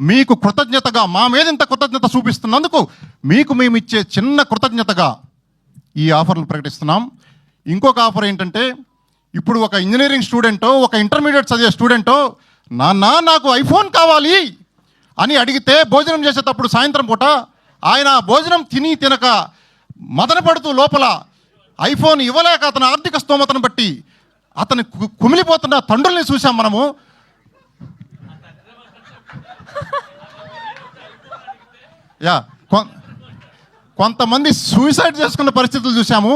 మీకు కృతజ్ఞతగా, మా మీద ఇంత కృతజ్ఞత చూపిస్తున్నందుకు మీకు మేము ఇచ్చే చిన్న కృతజ్ఞతగా ఈ ఆఫర్లు ప్రకటిస్తున్నాం. ఇంకొక ఆఫర్ ఏంటంటే, ఇప్పుడు ఒక ఇంజనీరింగ్ స్టూడెంటో, ఒక ఇంటర్మీడియట్ చదివే స్టూడెంటో నాన్న నాకు ఐఫోన్ కావాలి అని అడిగితే భోజనం చేసేటప్పుడు సాయంత్రం పూట ఆయన భోజనం తినక మదన పడుతూ లోపల ఐఫోన్ ఇవ్వలేక అతని ఆర్థిక స్తోమతను బట్టి అతని కుమిలిపోతున్న తండ్రుల్ని చూసాం మనము. కొంతమంది సూసైడ్ చేసుకున్న పరిస్థితులు చూసాము.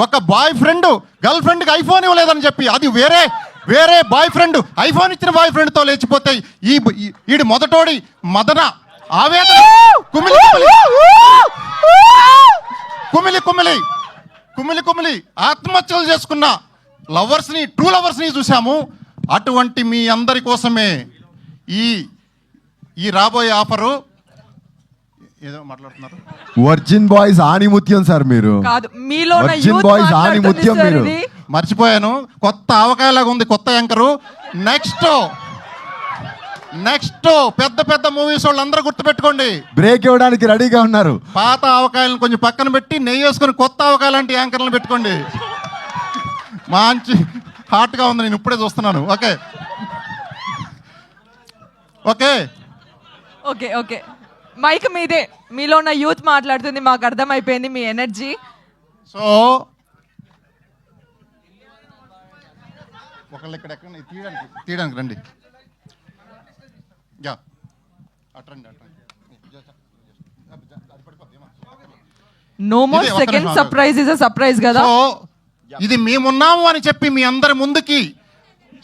ఒక బాయ్ ఫ్రెండ్ గర్ల్ ఫ్రెండ్కి ఐఫోన్ ఇవ్వలేదని చెప్పి, అది వేరే బాయ్ ఫ్రెండ్ ఐఫోన్ ఇచ్చిన బాయ్ ఫ్రెండ్తో లేచిపోతే ఈడి మొదటోడి మదన ఆవేదన కుమిలి ఆత్మహత్యలు చేసుకున్న లవర్స్ని, ట్రూ లవర్స్ని చూసాము. అటువంటి మీ అందరి కోసమే ఈ రాబోయే ఆఫరు. ఏదో మాట్లాడుతున్నారు. వర్జిన్ బాయ్స్ ఆణిముత్యం సార్ మీరు. కాదు, మీలో ఉన్న వర్జిన్ youth బాయ్స్ మాట్లాడుతుంది ఆణిముత్యం సార్ మీరు. ఇది. మర్చిపోయాను, కొత్త ఆవకాయలాగా ఉంది కొత్త యాంకరు. నెక్స్ట్ పెద్ద మూవీస్ వాళ్ళు అందరూ గుర్తుపెట్టుకోండి, బ్రేక్ ఇవ్వడానికి రెడీగా ఉన్నారు. పాత ఆవకాయలను కొంచెం పక్కన పెట్టి నెయ్యి వేసుకొని కొత్త ఆవకాయ లాంటి యాంకర్లను పెట్టుకోండి. మంచి హాట్గా ఉంది, నేను ఇప్పుడే చూస్తున్నాను. ఓకే ఓకే ఓకే, మైక్ మీదే. మీలో ఉన్న యూత్ మాట్లాడుతుంది, మాకు అర్థమైపోయింది మీ ఎనర్జీ. సో ఒకళ్ళు ఇక్కడ ఎక్కడ తీయడానికి రండి. యా అట్రండి. No more second surprise is a surprise కదా. సో ఇది మేమున్నాము అని చెప్పి మీ అందరి ముందుకి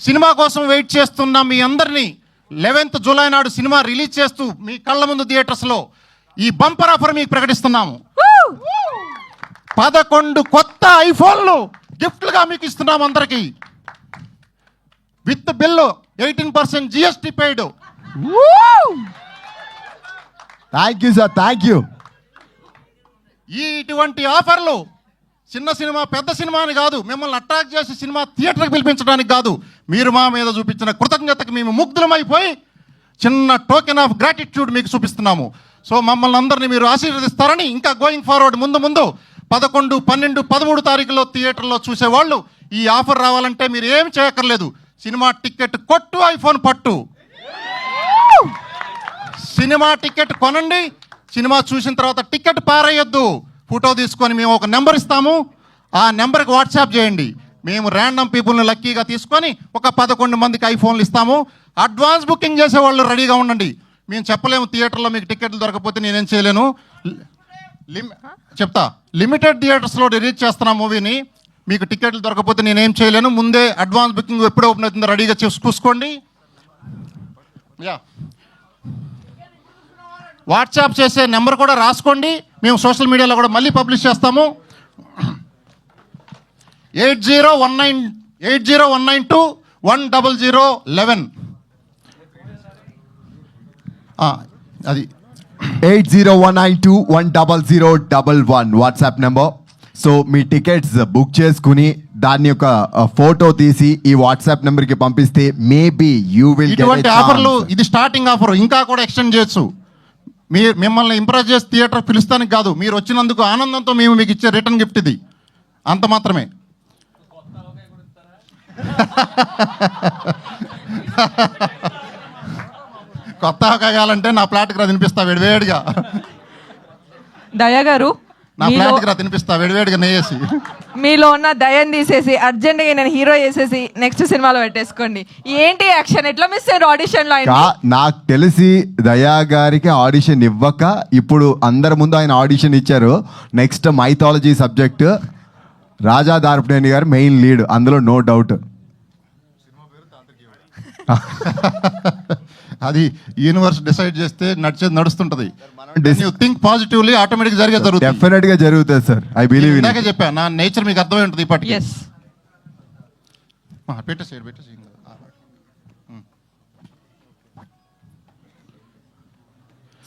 సినిమా కోసం వెయిట్ చేస్తున్న మీ అందరినీ 11th July నాడు సినిమా రిలీజ్ చేస్తూ మీ కళ్ళ ముందు థియేటర్స్లో ఈ బంపర్ ఆఫర్ మీకు ప్రకటిస్తున్నాము. 11 కొత్త ఐఫోన్లు గిఫ్ట్లుగా మీకు ఇస్తున్నాము అందరికీ. With bill 18% GST paid. Thank you sir, thank you. ఇటువంటి ఆఫర్లు చిన్న సినిమా పెద్ద సినిమా అని కాదు, మిమ్మల్ని అట్రాక్ట్ చేసి సినిమా థియేటర్కి పిలిపించడానికి కాదు, మీరు మా మీద చూపించిన కృతజ్ఞతకి మేము ముగ్ధులమైపోయి చిన్న టోకెన్ ఆఫ్ గ్రాటిట్యూడ్ మీకు చూపిస్తున్నాము. సో మమ్మల్ని అందరినీ మీరు ఆశీర్వదిస్తారని, ఇంకా గోయింగ్ ఫార్వర్డ్ ముందు 11, 12, 13 తారీఖులో థియేటర్లో చూసేవాళ్ళు ఈ ఆఫర్ రావాలంటే మీరు ఏం చేయక్కర్లేదు. సినిమా టికెట్ కొట్టు, ఐఫోన్ పట్టు. సినిమా టికెట్ కొనండి, సినిమా చూసిన తర్వాత టికెట్ పారేయొద్దు, ఫోటో తీసుకొని మేము ఒక నెంబర్ ఇస్తాము, ఆ నెంబర్కి వాట్సాప్ చేయండి. మేము ర్యాండమ్ పీపుల్ని లక్కీగా తీసుకొని ఒక 11 మందికి ఐఫోన్లు ఇస్తాము. అడ్వాన్స్ బుకింగ్ చేసే వాళ్ళు రెడీగా ఉండండి. మేము చెప్పలేము థియేటర్లో మీకు టికెట్లు దొరకకపోతే నేనేం చేయలేను. చెప్తా, లిమిటెడ్ థియేటర్స్లో రిలీజ్ చేస్తున్నాం మూవీని. మీకు టికెట్లు దొరకకపోతే నేనేం చేయలేను. ముందే అడ్వాన్స్ బుకింగ్ ఎప్పుడు ఓపెన్ అవుతుందో రెడీగా చూసుకోండి. వాట్సాప్ చేసే నెంబర్ కూడా రాసుకోండి, మేము సోషల్ మీడియాలో కూడా మళ్ళీ పబ్లిష్ చేస్తాము. 8019210011 అది 8019210011 వాట్సాప్ నెంబర్. సో మీ టికెట్స్ బుక్ చేసుకుని దాని యొక్క ఫోటో తీసి ఈ వాట్సాప్ నెంబర్కి పంపిస్తే మేబీ యూ విల్. ఇటువంటి ఆఫర్లు ఇది స్టార్టింగ్ ఆఫర్, ఇంకా కూడా ఎక్స్టెండ్ చేయొచ్చు. మిమ్మల్ని ఇంప్రెస్ చేసి థియేటర్ పిలుస్తానికి కాదు, మీరు వచ్చినందుకు ఆనందంతో మేము మీకు ఇచ్చే రిటర్న్ గిఫ్ట్ ఇది, అంత మాత్రమే. కొత్త కావాలంటే నా ప్లాట్కి రా తినిపిస్తా వేడివేడిగా. దయా గారు, నా ప్లాట్కి రా తినిపిస్తా వేడివేడిగా నెయ్యేసి. మీలో ఉన్న దయని తీసేసి అర్జెంట్గా నేను హీరో చేసేసి నెక్స్ట్ సినిమాలో పెట్టేసుకోండి. ఏంటి యాక్షన్, ఎట్లా మిస్ అయ్యారు ఆడిషన్ లో? నాకు తెలిసి దయా గారికి ఆడిషన్ ఇవ్వక ఇప్పుడు అందరి ముందు ఆయన ఆడిషన్ ఇచ్చారు. నెక్స్ట్ మైథాలజీ సబ్జెక్ట్ రాజా దార్పనేని గారు మెయిన్ లీడ్, అందులో నో డౌట్. అది యూనివర్స్ డిసైడ్ చేస్తే నడుస్తుంటది. యూ థింక్ పాజిటివ్లీ ఆటోమేటిక్ జరిగే జరుగుతుంది. డెఫినెట్ గా జరుగుతుంది సార్, ఐ బిలీవ్ ఇన్ ఇందాకే చెప్పా, నా నేచర్ మీకు అర్థమై ఉంటుంది ఇప్పటికి. ఎస్ పెట్టేసి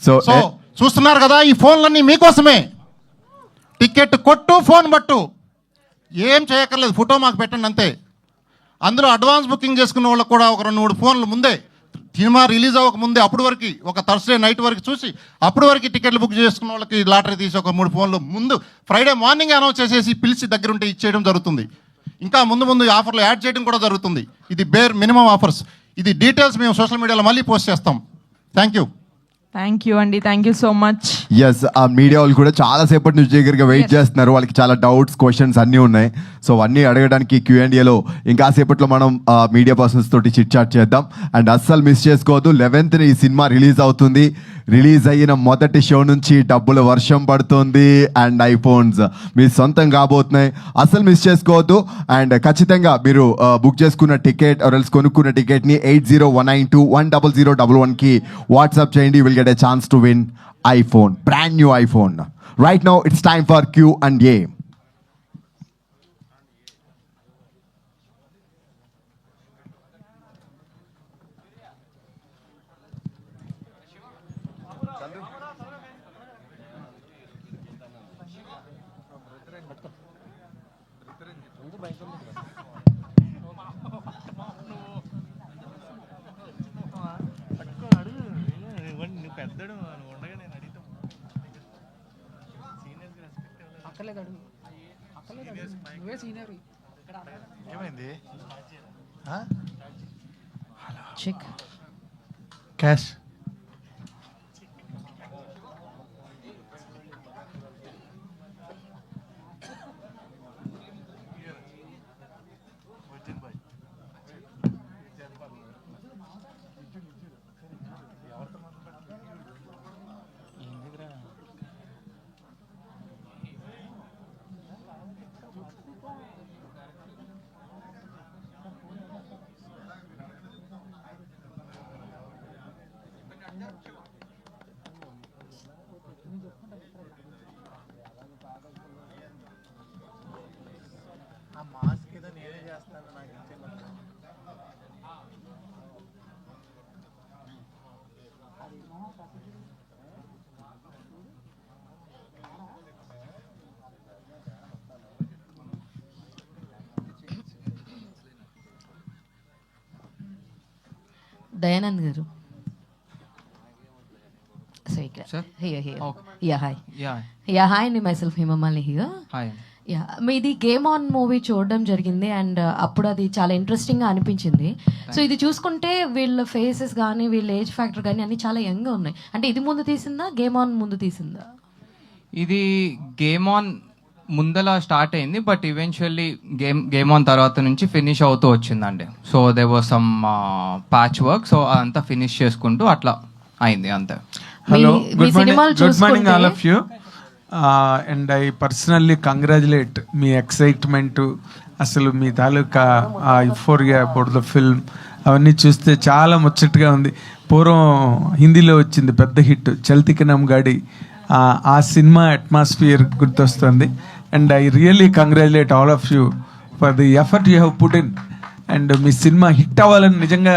సో సో చూస్తున్నారు కదా, ఈ ఫోన్లన్నీ మీకోసమే. టికెట్ కొట్టు, ఫోన్ పట్టు, ఏం చేయక్కర్లేదు, ఫోటో మాకు పెట్టండి అంతే. అందులో అడ్వాన్స్ బుకింగ్ చేసుకున్న వాళ్ళకి కూడా ఒక 2-3 ఫోన్లు ముందే, సినిమా రిలీజ్ అవ్వక ముందే, అప్పుడు వరకు ఒక థర్స్డే నైట్ వరకు చూసి అప్పుడు వరకు టికెట్లు బుక్ చేసుకున్న వాళ్ళకి లాటరీ తీసి ఒక 3 ఫోన్లు ముందు ఫ్రైడే మార్నింగ్ అనౌన్స్ చేసేసి పిలిచి దగ్గర ఉంటే ఇచ్చేయడం జరుగుతుంది. ఇంకా ముందు ఈ ఆఫర్లు యాడ్ చేయడం కూడా జరుగుతుంది. ఇది బేర్ మినిమం ఆఫర్స్. ఇది డీటెయిల్స్ మేము సోషల్ మీడియాలో మళ్ళీ పోస్ట్ చేస్తాం. థ్యాంక్ యూ అండి, thank you so much. Yes, ఆ మీడియా వాళ్ళు కూడా చాలా సేపటి నుంచి దగ్గరగా వెయిట్ చేస్తున్నారు. వాళ్ళకి చాలా డౌట్స్, క్వశ్చన్స్ అన్నీ ఉన్నాయి. సో అన్నీ అడగడానికి Q&Aలో ఇంకా సేపట్లో మనం మీడియా పర్సన్స్ తోటి చిట్ చాట్ చేద్దాం. అండ్ అస్సలు మిస్ చేసుకోవద్దు, 11th ఈ సినిమా రిలీజ్ అవుతుంది. రిలీజ్ అయిన మొదటి షో నుంచి డబ్బుల వర్షం పడుతుంది అండ్ ఐఫోన్స్ మీ సొంతం కాబోతున్నాయి. అస్సలు మిస్ చేసుకోవద్దు. అండ్ ఖచ్చితంగా మీరు బుక్ చేసుకున్న టికెట్ ఆర్ఎల్స్ కొనుక్కున్న టికెట్ని 8019210011కి వాట్సాప్ చేయండి. Will get a chance to win iPhone, brand new iPhone. Right now it's time for Q&A. Check cash Dayanand garu. So ఇక్కడ Sir? Here Okay. Yeah hi yeah hi అండి, myself Himamali here. Hi. Yeah, మీది game on movie చూడడం జరిగింది and అప్పుడు అది చాలా ఇంట్రెస్టింగ్గా అనిపించింది. సో ఇది చూసుకుంటే వీళ్ళ ఫేసెస్ కానీ వీళ్ళ ఏజ్ ఫ్యాక్టర్ కానీ అన్ని చాలా యంగ్గా ఉన్నాయి. అంటే ఇది ముందు తీసిందా, గేమ్ ఆన్ ముందు తీసిందా? ఇది గేమ్ ఆన్ ముందల స్టార్ట్ అయింది, బట్ ఈవెన్చువల్లీ గేమ్ ఆన్ తర్వాత నుంచి ఫినిష్ అవుతూ వచ్చిందండి. So they was some patch work, so అదంతా ఫినిష్ చేసుకుంటూ అట్లా అయింది అంతే. Hello, మీ good సినిమాలు morning all చూసుకుంటే of you. And I personally congratulate me excitement, అసలు మీ తాలూకా యుఫోరియా అబౌట్ ద ఫిల్మ్ అవన్నీ చూస్తే చాలా ముచ్చటగా ఉంది. పూర్వం హిందీలో వచ్చింది పెద్ద హిట్ చల్తీ కే నామ్ గాడి, ఆ సినిమా అట్మాస్ఫియర్ గుర్తొస్తుంది. And I really congratulate all of you for the effort you have put in. And మీ సినిమా హిట్ అవ్వాలని నిజంగా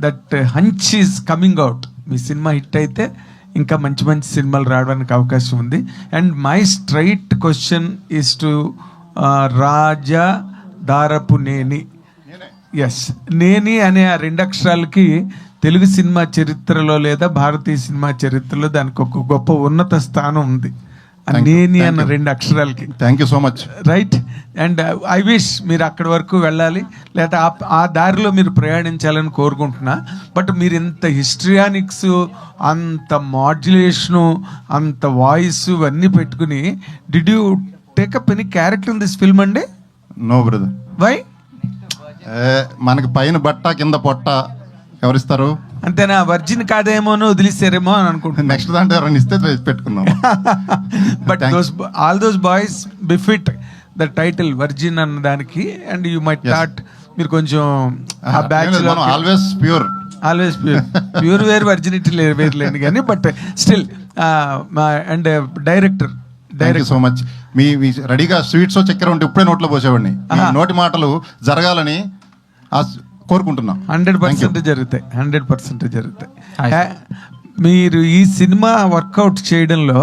that hunch is coming out. మీ సినిమా హిట్ అయితే ఇంకా మంచి మంచి సినిమాలు రావడానికి అవకాశం ఉంది. And my straight question is to Raja Dharapuneni. Yes, నేని అనే ఆ 2 అక్షరాలకి తెలుగు సినిమా చరిత్రలో లేదా భారతీయ సినిమా చరిత్రలో దానికి ఒక గొప్ప ఉన్నత స్థానం ఉంది. నేని అన్న 2 అక్షరాలకి. Thank you so much. Right. And I wish మీరు అక్కడి వరకు వెళ్ళాలి, లేదా ఆ దారిలో మీరు ప్రయాణించాలని కోరుకుంటున్నా. బట్ మీరు ఇంత హిస్టరియానిక్స్, అంత మాడ్యులేషను, అంత వాయిస్ ఇవన్నీ పెట్టుకుని did you take up any character in this film అండి? No brother. వై? మనకి పైన బట్ట కింద పొట్ట ఎవరిస్తారు? అంతేనా? వర్జిన్ కాదేమోనో వదిలిస్తారేమో అని అనుకుంటున్నాను. నెక్స్ట్ దాంట్లో ఎవరైనా ఇస్తే పెట్టుకుందాం. But all those boys befit the title virgin అన్న దానికి. అండ్ యూ మైట్ థాట్ మీరు కొంచెం ఆ batch always pure. Always pure where virginity వేర్లేండి కానీ but still and director thank you so much. మీ రెడీగా స్వీట్స్ చక్కెర ఉంటే ఇప్పుడే నోట్లో పోసేవాడిని. మీ నోటి మాటలు జరగాలని కోరుకుంటున్నాం. 100% జరుగుతాయి, 100% జరుగుతాయి. మీరు ఈ సినిమా వర్కౌట్ చేయడంలో,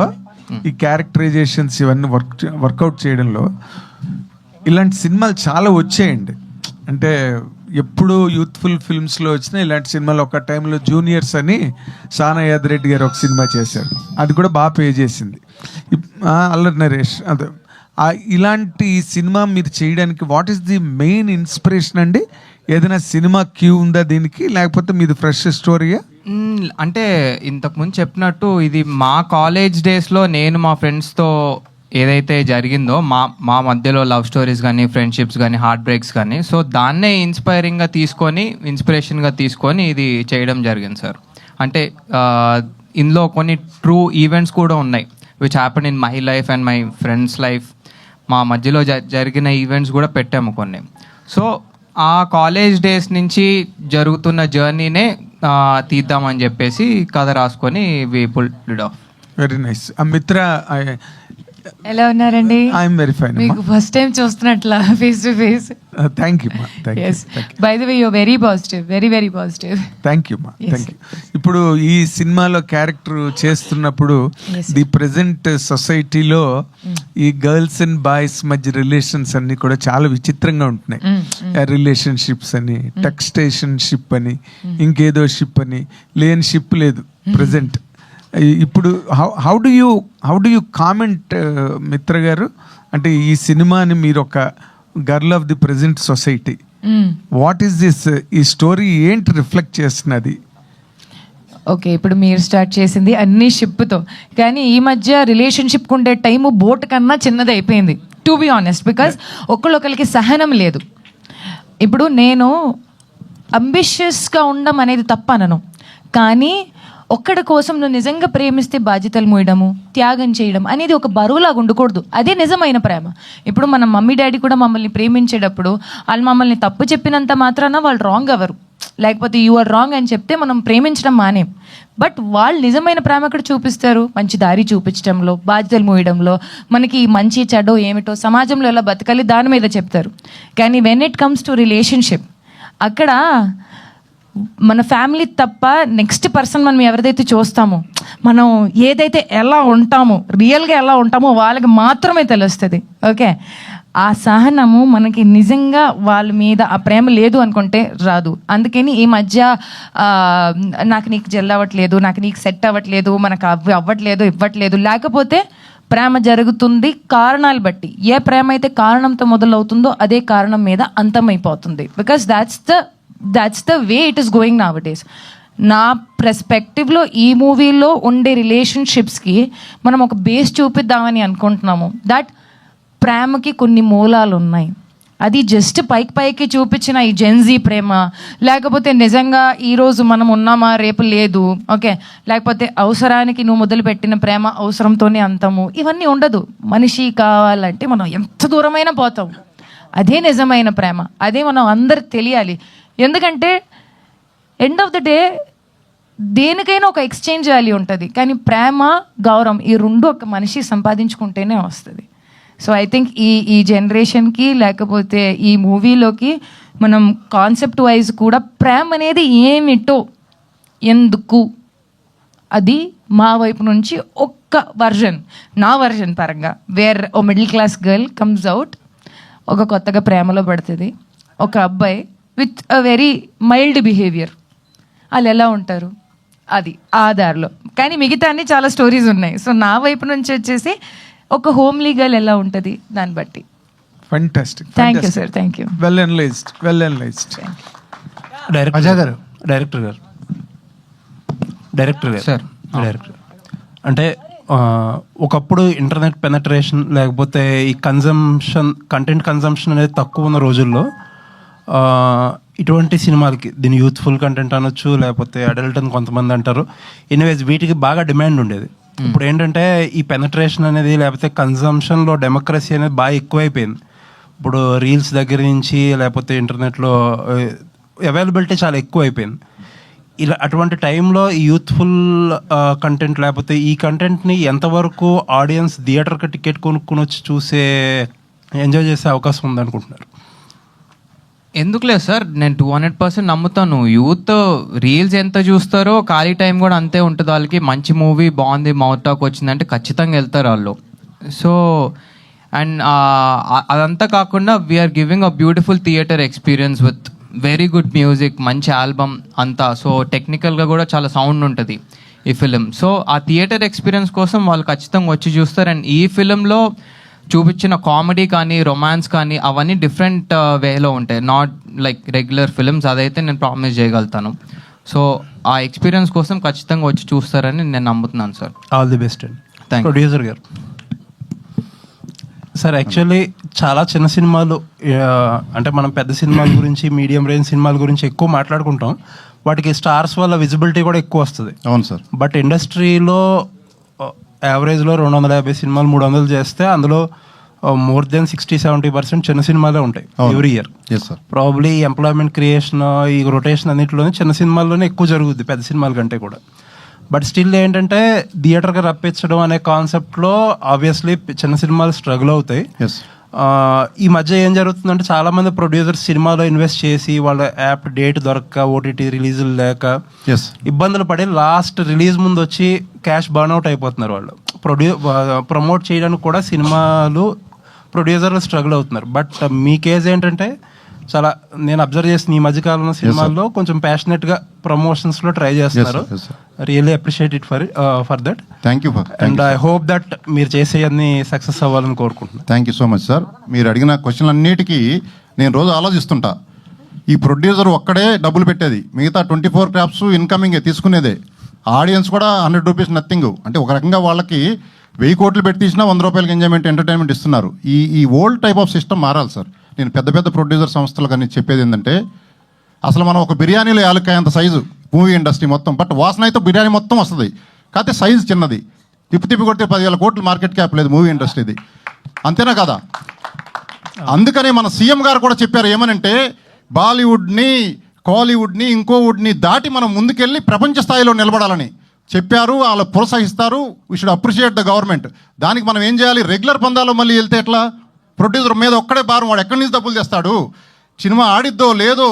ఈ క్యారెక్టరైజేషన్స్ ఇవన్నీ వర్కౌట్ చేయడంలో ఇలాంటి సినిమాలు చాలా వచ్చాయండి. అంటే ఎప్పుడు యూత్ఫుల్ ఫిల్మ్స్లో వచ్చినా ఇలాంటి సినిమాలు ఒక టైంలో జూనియర్స్ అని సానా యాదరెడ్డి గారు ఒక సినిమా చేశారు, అది కూడా బాగా పే చేసింది. అల్లరి నరేష్ అదే ఇలాంటి సినిమా మీరు చేయడానికి what is the main inspiration అండి? ఏదైనా సినిమా క్యూ ఉందా దీనికి, లేకపోతే మీది ఫ్రెష్ స్టోరీయా? అంటే ఇంతకుముందు చెప్పినట్టు ఇది మా కాలేజ్ డేస్లో నేను మా ఫ్రెండ్స్తో ఏదైతే జరిగిందో మా మధ్యలో లవ్ స్టోరీస్ కానీ, ఫ్రెండ్షిప్స్ కానీ, హార్ట్ బ్రేక్స్ కానీ, సో దాన్నే ఇన్స్పిరేషన్గా తీసుకొని ఇది చేయడం జరిగింది సార్. అంటే ఇందులో కొన్ని ట్రూ ఈవెంట్స్ కూడా ఉన్నాయి which happen in my life and my friends life. మా మధ్యలో జరిగిన ఈవెంట్స్ కూడా పెట్టాము కొన్ని. సో ఆ కాలేజ్ డేస్ నుంచి జరుగుతున్న జర్నీనే తీద్దామని చెప్పేసి కథ రాసుకొని we pulled it off. Very nice. Mitra, ఎలా ఉన్నారండి? I'm very fine. మీకు ఫస్ట్ టైం చూస్తున్నట్లా face to face. Thank you. By the way you are very positive, very very positive. Thank you. ఇప్పుడు ఈ సినిమాలో క్యారెక్టర్ చేస్తున్నప్పుడు ది ప్రెసెంట్ సొసైటీలో ఈ గర్ల్స్ అండ్ బాయ్స్ మధ్య రిలేషన్స్ అన్ని కూడా చాలా విచిత్రంగా ఉంటున్నాయి. రిలేషన్షిప్స్ అని, టెక్స్టేషన్ షిప్ అని, ఇంకేదో షిప్ అని, లేని షిప్ లేదు ప్రెసెంట్. ఇప్పుడు హౌ డు యూ కామెంట్ మిత్ర గారు? అంటే ఈ సినిమాని మీరు ఒక girl of the present society, what is this, ఈ స్టోరీ ఏంటి రిఫ్లెక్ట్ చేస్తున్నది? ఓకే, ఇప్పుడు మీరు స్టార్ట్ చేసింది అన్ని షిప్తో, కానీ ఈ మధ్య రిలేషన్షిప్కి ఉండే టైము బోట్ కన్నా చిన్నది అయిపోయింది, టు బి ఆనెస్ట్. బికాస్ ఒకళ్ళొకరికి సహనం లేదు. ఇప్పుడు నేను అంబిషియస్గా ఉండడం అనేది తప్పనను, కానీ ఒక్కడి కోసం నువ్వు నిజంగా ప్రేమిస్తే బాధ్యతలు మోయడము, త్యాగం చేయడం అనేది ఒక బరువులాగా ఉండకూడదు. అదే నిజమైన ప్రేమ. ఇప్పుడు మన మమ్మీ డాడీ కూడా మమ్మల్ని ప్రేమించేటప్పుడు వాళ్ళు మమ్మల్ని తప్పు చెప్పినంత మాత్రాన వాళ్ళు రాంగ్ అవ్వరు, లేకపోతే యు ఆర్ రాంగ్ అని చెప్తే మనం ప్రేమించడం మానేం. బట్ వాళ్ళు నిజమైన ప్రేమ అక్కడ చూపిస్తారు, మంచి దారి చూపించడంలో, బాధ్యతలు మోయడంలో, మనకి మంచి చెడో ఏమిటో సమాజంలో ఎలా బతకాలి దాని మీద చెప్తారు. కానీ when it comes to relationship, అక్కడ మన ఫ్యామిలీ తప్ప నెక్స్ట్ పర్సన్ మనం ఎవరిదైతే చూస్తామో, మనం ఏదైతే ఎలా ఉంటామో, రియల్గా ఎలా ఉంటామో వాళ్ళకి మాత్రమే తెలుస్తుంది. ఓకే, ఆ సహనము మనకి నిజంగా వాళ్ళ మీద ఆ ప్రేమ లేదు అనుకుంటే రాదు. అందుకని ఈ మధ్య నాకు నీకు జెల్ అవ్వట్లేదు, నాకు నీకు సెట్ అవ్వట్లేదు, మనకు అవ్వట్లేదు, ఇవ్వట్లేదు, లేకపోతే ప్రేమ జరుగుతుంది కారణాలు బట్టి. ఏ ప్రేమ అయితే కారణంతో మొదలవుతుందో అదే కారణం మీద అంతమైపోతుంది. Because that's the way it is going nowadays. నా పర్స్పెక్టివ్లో ఈ మూవీలో ఉండే రిలేషన్షిప్స్కి మనం ఒక బేస్ చూపిద్దామని అనుకుంటున్నాము. దట్ ప్రేమకి కొన్ని మూలాలు ఉన్నాయి. అది జస్ట్ పైకి చూపించిన ఈ జెన్జీ ప్రేమ, లేకపోతే నిజంగా ఈరోజు మనం ఉన్నామా రేపు లేదు, ఓకే, లేకపోతే అవసరానికి నువ్వు మొదలుపెట్టిన ప్రేమ అవసరంతోనే అంతము, ఇవన్నీ ఉండదు. మనిషి కావాలంటే మనం ఎంత దూరమైనా పోతాం. అదే నిజమైన ప్రేమ, అదే మనం అందరికి తెలియాలి. ఎందుకంటే ఎండ్ ఆఫ్ ద డే దేనికైనా ఒక ఎక్స్చేంజ్ వాల్యూ ఉంటుంది, కానీ ప్రేమ, గౌరవం ఈ రెండు ఒక మనిషి సంపాదించుకుంటేనే వస్తుంది. సో ఐ థింక్ ఈ జనరేషన్కి లేకపోతే ఈ మూవీలోకి మనం కాన్సెప్ట్ వైజ్ కూడా ప్రేమ అనేది ఏమిటో, ఎందుకు, అది మా వైపు నుంచి ఒక్క వర్జన్, నా వర్జన్ పరంగా, వేర్ ఓ middle class girl comes out, ఒక కొత్తగా ప్రేమలో పడుతుంది ఒక అబ్బాయి with a very mild behaviour, వాళ్ళు ఎలా ఉంటారు అది ఆ దారిలో. కానీ మిగతా అన్ని చాలా స్టోరీస్ ఉన్నాయి. సో నా వైపు నుంచి వచ్చేసి ఒక హోమ్లీ గర్ల్ ఎలా ఉంటుంది దాన్ని బట్టి. Fantastic. Thank you sir, thank you. Well analysed. Director గారు సార్, డైరెక్టర్ అంటే ఒకప్పుడు ఇంటర్నెట్ పెనట్రేషన్ లేకపోతే ఈ కంటెంట్ కన్జంప్షన్ అనేది తక్కువ ఉన్న రోజుల్లో ఇటువంటి సినిమాలకి, దీని యూత్ఫుల్ కంటెంట్ అనొచ్చు, లేకపోతే అడల్ట్ అని కొంతమంది అంటారు, ఎనీవేస్ వీటికి బాగా డిమాండ్ ఉండేది. ఇప్పుడు ఏంటంటే ఈ పెనట్రేషన్ అనేది లేకపోతే కన్జంప్షన్లో డెమోక్రసీ అనేది బాగా ఎక్కువైపోయింది. ఇప్పుడు రీల్స్ దగ్గర నుంచి లేకపోతే ఇంటర్నెట్లో అవైలబిలిటీ చాలా ఎక్కువ అయిపోయింది. ఇలా అటువంటి టైంలో యూత్ఫుల్ కంటెంట్ లేకపోతే ఈ కంటెంట్ని ఎంతవరకు ఆడియన్స్ థియేటర్కి టికెట్ కొనుక్కొని వచ్చి చూసే ఎంజాయ్ చేసే అవకాశం ఉందనుకుంటున్నారు? ఎందుకు లేదు సార్, నేను 200% నమ్ముతాను. యూత్ రీల్స్ ఎంత చూస్తారో ఖాళీ టైం కూడా అంతే ఉంటుంది వాళ్ళకి. మంచి మూవీ బాగుంది, మౌత్ టాక్ వచ్చిందంటే ఖచ్చితంగా వెళ్తారు వాళ్ళు. సో అండ్ అదంతా కాకుండా we are giving a beautiful theatre experience with very good music, మంచి ఆల్బమ్ అంతా. సో టెక్నికల్గా కూడా చాలా సౌండ్ ఉంటుంది ఈ ఫిలిం. సో ఆ థియేటర్ ఎక్స్పీరియన్స్ కోసం వాళ్ళు ఖచ్చితంగా వచ్చి చూస్తారు. అండ్ ఈ ఫిలింలో చూపించిన కామెడీ కానీ రొమాన్స్ కానీ అవన్నీ డిఫరెంట్ వేలో ఉంటాయి, నాట్ లైక్ రెగ్యులర్ ఫిలిమ్స్. అదైతే నేను ప్రామిస్ చేయగలుగుతాను. సో ఆ ఎక్స్పీరియన్స్ కోసం ఖచ్చితంగా వచ్చి చూస్తారని నేను నమ్ముతున్నాను సార్. ఆల్ ది బెస్ట్ అండి. Thank you. ప్రొడ్యూసర్ గారు సార్, యాక్చువల్లీ చాలా చిన్న సినిమాలు అంటే మనం పెద్ద సినిమాల గురించి మీడియం రేంజ్ సినిమాల గురించి ఎక్కువ మాట్లాడుకుంటాం, వాటికి స్టార్స్ వల్ల విజిబిలిటీ కూడా ఎక్కువ వస్తుంది. అవును సార్. బట్ ఇండస్ట్రీలో యావరేజ్లో 250 సినిమాలు 300 చేస్తే అందులో మోర్ దెన్ 60-70% చిన్న సినిమాలే ఉంటాయి every year. Yes sir. Probably employment creation, ఈ రొటేషన్ అన్నింటిలోనే చిన్న సినిమాల్లోనే ఎక్కువ జరుగుద్ది పెద్ద సినిమాల కంటే కూడా. బట్ స్టిల్ ఏంటంటే థియేటర్కి రప్పించడం అనే కాన్సెప్ట్లో ఆబ్వియస్లీ చిన్న సినిమాలు స్ట్రగుల్ అవుతాయి. ఎస్. ఈ మధ్య ఏం జరుగుతుందంటే చాలామంది ప్రొడ్యూసర్స్ సినిమాలో ఇన్వెస్ట్ చేసి వాళ్ళ యాప్ డేట్ దొరక్క, ఓటీటీ రిలీజులు లేక ఎస్ ఇబ్బందులు పడి లాస్ట్ రిలీజ్ ముందు వచ్చి క్యాష్ బర్న్అవుట్ అయిపోతున్నారు వాళ్ళు. ప్రమోట్ చేయడానికి కూడా సినిమాలు ప్రొడ్యూసర్లు స్ట్రగుల్ అవుతున్నారు. బట్ మీ కేజ్ ఏంటంటే చాలా నేను అబ్జర్వ్ చేసిన ఈ మధ్యకాలంలో సినిమాల్లో కొంచెం ప్యాషనెట్గా ప్రమోషన్స్లో ట్రై చేస్తున్నారు. Really appreciate it for that. Thank you. And I hope that మీరు చేసే అన్ని సక్సెస్ అవ్వాలని కోరుకుంటున్నాను. Thank you so much sir. మీరు అడిగిన క్వశ్చన్లన్నిటికీ నేను రోజు ఆలోచిస్తుంటా. ఈ ప్రొడ్యూసర్ ఒక్కడే డబ్బులు పెట్టేది, మిగతా 24 క్రాప్స్ ఇన్కమింగే తీసుకునేదే. ఆడియన్స్ కూడా 100 రూపీస్ నథింగ్. అంటే ఒక రకంగా వాళ్ళకి 1000 కోట్లు పెట్టి తీసినా 100 రూపాయలకి ఎంటర్టైన్మెంట్ ఇస్తున్నారు. ఈ ఓల్డ్ టైప్ ఆఫ్ సిస్టమ్ మారాలి సార్. నేను పెద్ద పెద్ద ప్రొడ్యూసర్ సంస్థలు కానీ చెప్పేది ఏంటంటే, అసలు మనం ఒక బిర్యానీలో యాలక్కాయ అంత సైజు మూవీ ఇండస్ట్రీ మొత్తం, బట్ వాసన అయితే బిర్యానీ మొత్తం వస్తుంది, కాకపోతే సైజు చిన్నది. తిప్పి కొడితే 10,000 కోట్లు మార్కెట్ క్యాప్ లేదు మూవీ ఇండస్ట్రీది. అంతేనా కదా? అందుకనే మన సీఎం గారు కూడా చెప్పారు ఏమనంటే, బాలీవుడ్ని కాలీవుడ్ని ఇంకోవుడ్ని దాటి మనం ముందుకెళ్ళి ప్రపంచ స్థాయిలో నిలబడాలని చెప్పారు. వాళ్ళు ప్రోత్సహిస్తారు. We should appreciate the government. దానికి మనం ఏం చేయాలి? రెగ్యులర్ పందాలో మళ్ళీ వెళ్తే ఎట్లా? ప్రొడ్యూసర్ మీద ఒక్కడే భారం, వాడు ఎక్కడి నుంచి డబ్బులు తెస్తాడు? సినిమా ఆడిద్దో లేదో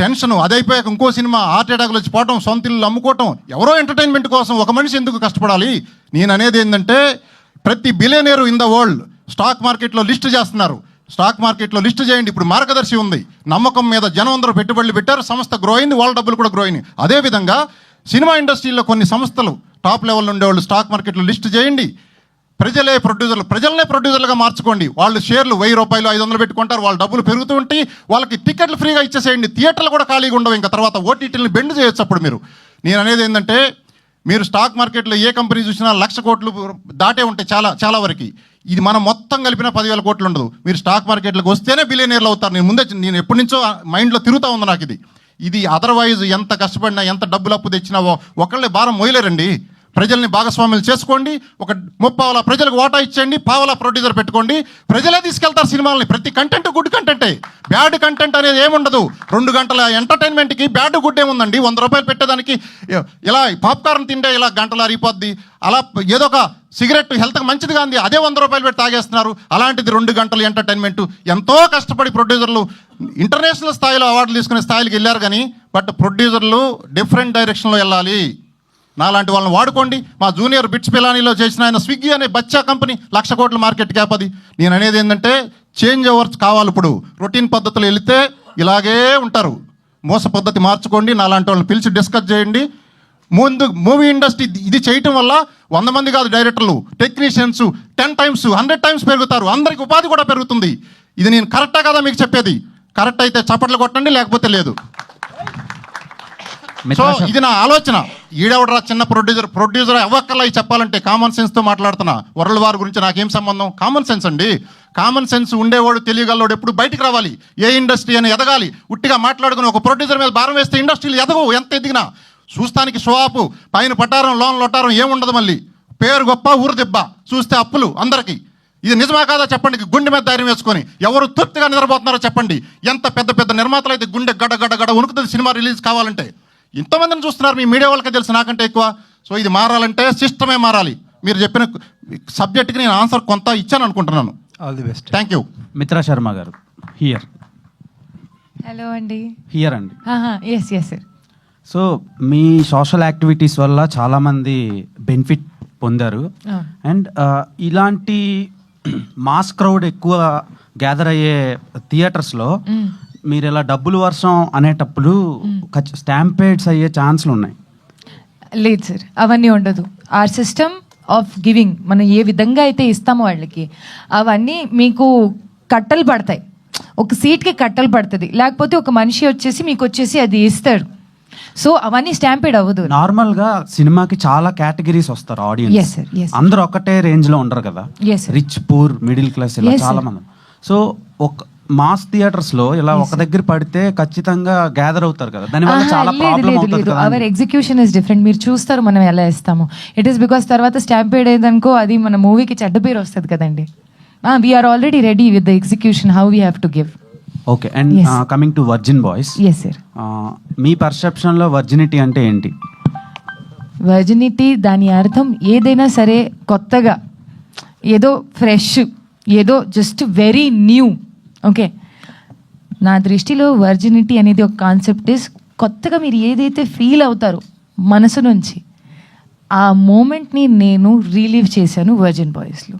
టెన్షన్, అదైపోయాక ఇంకో సినిమా హార్ట్ అటాక్లు వచ్చి పోవటం, సొంత ఇల్లు అమ్ముకోవటం. ఎవరో ఎంటర్టైన్మెంట్ కోసం ఒక మనిషి ఎందుకు కష్టపడాలి? నేను అనేది ఏంటంటే, ప్రతి billionaire in the world stock మార్కెట్లో లిస్ట్ చేస్తున్నారు. స్టాక్ మార్కెట్లో లిస్ట్ చేయండి. ఇప్పుడు మార్గదర్శి ఉంది, నమ్మకం మీద జనం అందరూ పెట్టుబడులు పెట్టారు, సంస్థ గ్రో అయింది, వాళ్ళ డబ్బులు కూడా గ్రో అయినాయి. అదేవిధంగా సినిమా ఇండస్ట్రీలో కొన్ని సంస్థలు టాప్ లెవెల్లో ఉండేవాళ్ళు స్టాక్ మార్కెట్లో లిస్ట్ చేయండి. ప్రజలనే ప్రొడ్యూసర్లుగా మార్చుకోండి. వాళ్ళు షేర్లు 1000 రూపాయలు 500 పెట్టుకుంటారు, వాళ్ళ డబ్బులు పెరుగుతూ ఉంటాయి. వాళ్ళకి టికెట్లు ఫ్రీగా ఇచ్చేసేయండి. థియేటర్లు కూడా ఖాళీగా ఉండవు. ఇంకా తర్వాత ఓటీటీని బెండ్ చేయొచ్చు. అప్పుడు నేను అనేది ఏంటంటే, మీరు స్టాక్ మార్కెట్లో ఏ కంపెనీ చూసినా 1,00,000 కోట్లు దాటే ఉంటాయి చాలా వరకు. ఇది మనం మొత్తం కలిపిన 10,000 కోట్లు ఉండదు. మీరు స్టాక్ మార్కెట్లోకి వస్తేనే బిలియనీర్లు అవుతారు. నేను ఎప్పటి నుంచో మైండ్లో తిరుగుతూ ఉంది నాకు ఇది. అదర్వైజ్ ఎంత కష్టపడినా, ఎంత డబ్బులు అప్పు తెచ్చినా ఒకళ్ళే భారం మోయలేరండి. ప్రజల్ని భాగస్వాములు చేసుకోండి. ఒక 30 ప్రజలకు వాటా ఇచ్చేయండి, 10 ప్రొడ్యూసర్ పెట్టుకోండి. ప్రజలే తీసుకెళ్తారు సినిమాలని. ప్రతి కంటెంట్ గుడ్ కంటెంటే, బ్యాడ్ కంటెంట్ అనేది ఏముండదు. 2 గంటల ఎంటర్టైన్మెంట్కి బ్యాడ్ గుడ్ ఏముందండి? 100 రూపాయలు పెట్టేదానికి ఇలా పాప్కార్న్ తింటే ఇలా గంటలు అరిగిపోద్ది. అలా ఏదో ఒక సిగరెట్ హెల్త్కి మంచిది కాదు, అదే 100 రూపాయలు పెట్టి తాగేస్తున్నారు. అలాంటిది 2 గంటల ఎంటర్టైన్మెంట్. ఎంతో కష్టపడి ప్రొడ్యూసర్లు ఇంటర్నేషనల్ స్థాయిలో అవార్డులు తీసుకునే స్థాయికి వెళ్ళారు. కానీ బట్ ప్రొడ్యూసర్లు డిఫరెంట్ డైరెక్షన్లో వెళ్ళాలి. నాలాంటి వాళ్ళని వాడుకోండి. మా జూనియర్ బిట్స్ పిలానీలో చేసిన ఆయన స్విగ్గీ అనే బచ్చా కంపెనీ 1,00,000 కోట్ల మార్కెట్ క్యాప్ అది. నేను అనేది ఏంటంటే, చేంజ్ ఓవర్స్ కావాలి. ఇప్పుడు రొటీన్ పద్ధతులు వెళితే ఇలాగే ఉంటారు. మోస పద్ధతి మార్చుకోండి. నాలాంటి వాళ్ళని పిలిచి డిస్కస్ చేయండి. ముందు మూవీ ఇండస్ట్రీ ఇది చేయటం వల్ల 100 మంది కాదు డైరెక్టర్లు, టెక్నీషియన్స్ 10 టైమ్స్ 100 టైమ్స్ పెరుగుతారు. అందరికి ఉపాధి కూడా పెరుగుతుంది. ఇది నేను కరెక్టా కదా మీకు చెప్పేది? కరెక్ట్ అయితే చప్పట్లు కొట్టండి, లేకపోతే లేదు. సో ఇది నా ఆలోచన. ఈడెవడరా చిన్న ప్రొడ్యూసర్ అవ్వక్కర్లా చెప్పాలంటే. కామన్ సెన్స్తో మాట్లాడుతున్నా. వరల్డ్ వార్ గురించి నాకేం సంబంధం? కామన్ సెన్స్ అండి. కామన్ సెన్స్ ఉండేవాడు, తెలియగలవాడు ఎప్పుడు బయటికి రావాలి. ఏ ఇండస్ట్రీ అని ఎదగాలి. ఉట్టిగా మాట్లాడుకుని ఒక ప్రొడ్యూసర్ మీద భారం వేస్తే ఇండస్ట్రీలు ఎదగవు. ఎంత ఎదిగినా చూస్తానికి షోఆపు, పైన పట్టారం లోన్ లొట్టారం ఏముండదు. మళ్ళీ పేరు గొప్ప, ఊరు దెబ్బ, చూస్తే అప్పులు అందరికీ. ఇది నిజమా కాదా చెప్పండి? గుండె మీద ధైర్యం వేసుకొని ఎవరు తృప్తిగా నిద్రపోతున్నారో చెప్పండి. ఎంత పెద్ద నిర్మాతలు అయితే గుండె గడ వణుకుతుంది సినిమా రిలీజ్ కావాలంటే. ఇంతమందిని చూస్తున్నారు, మీ మీడియా వాళ్ళకే తెలుసు నాకంటే ఎక్కువ. సో ఇది మారాలంటే సిస్టమే మారాలి. మీరు చెప్పిన సబ్జెక్ట్కి నేను ఆన్సర్ కొంత ఇచ్చాను అనుకుంటున్నాను. All the best. Thank you. Mitra Sharma గారు హియర్ హలో అండి. హియర్ అండి. Yes yes sir. సో మీ సోషల్ యాక్టివిటీస్ వల్ల చాలామంది బెనిఫిట్ పొందారు. అండ్ ఇలాంటి మాస్ క్రౌడ్ ఎక్కువ గ్యాదర్ అయ్యే థియేటర్స్లో మీరు ఇలా డబ్బులు వర్షం అనేటప్పుడు స్టాంపేడ్స్ అయ్యే ఛాన్స్లు ఉన్నాయి. లేదు సార్, అవన్నీ ఉండదు. ఆర్ సిస్టమ్ ఆఫ్ గివింగ్, మనం ఏ విధంగా అయితే ఇస్తామో వాళ్ళకి అవన్నీ మీకు కట్టలు పడతాయి. ఒక సీట్కి కట్టలు పడుతుంది, లేకపోతే ఒక మనిషి వచ్చేసి మీకు వచ్చేసి అది ఇస్తాడు. సో అవన్నీ స్టాంపేడ్ అవ్వదు. నార్మల్గా సినిమాకి చాలా కేటగిరీస్ వస్తారు Yes, audience. sir. Yes, sir. అందరూ ఒకటే రేంజ్లో ఉండరు కదా. Yes, sir. Rich poor middle class ఇలా Yes, sir. చాలా మంది. సో ఒక మాస్ థియేటర్స్లో ఇలా ఒక దగ్గర పడితే ఖచ్చితంగా గ్యాదర్ అవుతారు కదా, దానివల్ల చాలా ప్రాబ్లం అవుతుంది కదా. Our execution is different. మీరు చూస్తారు మనం ఎలా ఇస్తాము. ఇట్ ఈస్ బికాస్ తర్వాత స్టాంపేడ్ అయ్యేదనుకో అది మన మూవీకి చెడ్డ పేరు వస్తుంది కదండి. We are already ready with the execution how we have to give. Okay. And coming to virgin boys, yes sir. మీ పర్సెప్షన్లో వర్జినిటీ అంటే ఏంటి? వర్జినిటీ దాని అర్థం ఏదైనా సరే కొత్తగా, ఏదో ఫ్రెష్, ఏదో జస్ట్ వెరీ న్యూ. ఓకే, నా దృష్టిలో వర్జినిటీ అనేది ఒక కాన్సెప్ట్ ఇస్ కొత్తగా మీరు ఏదైతే ఫీల్ అవుతారో మనసు నుంచి, ఆ మూమెంట్ని నేను రిలీవ్ చేశాను వర్జిన్ బాయ్స్లో.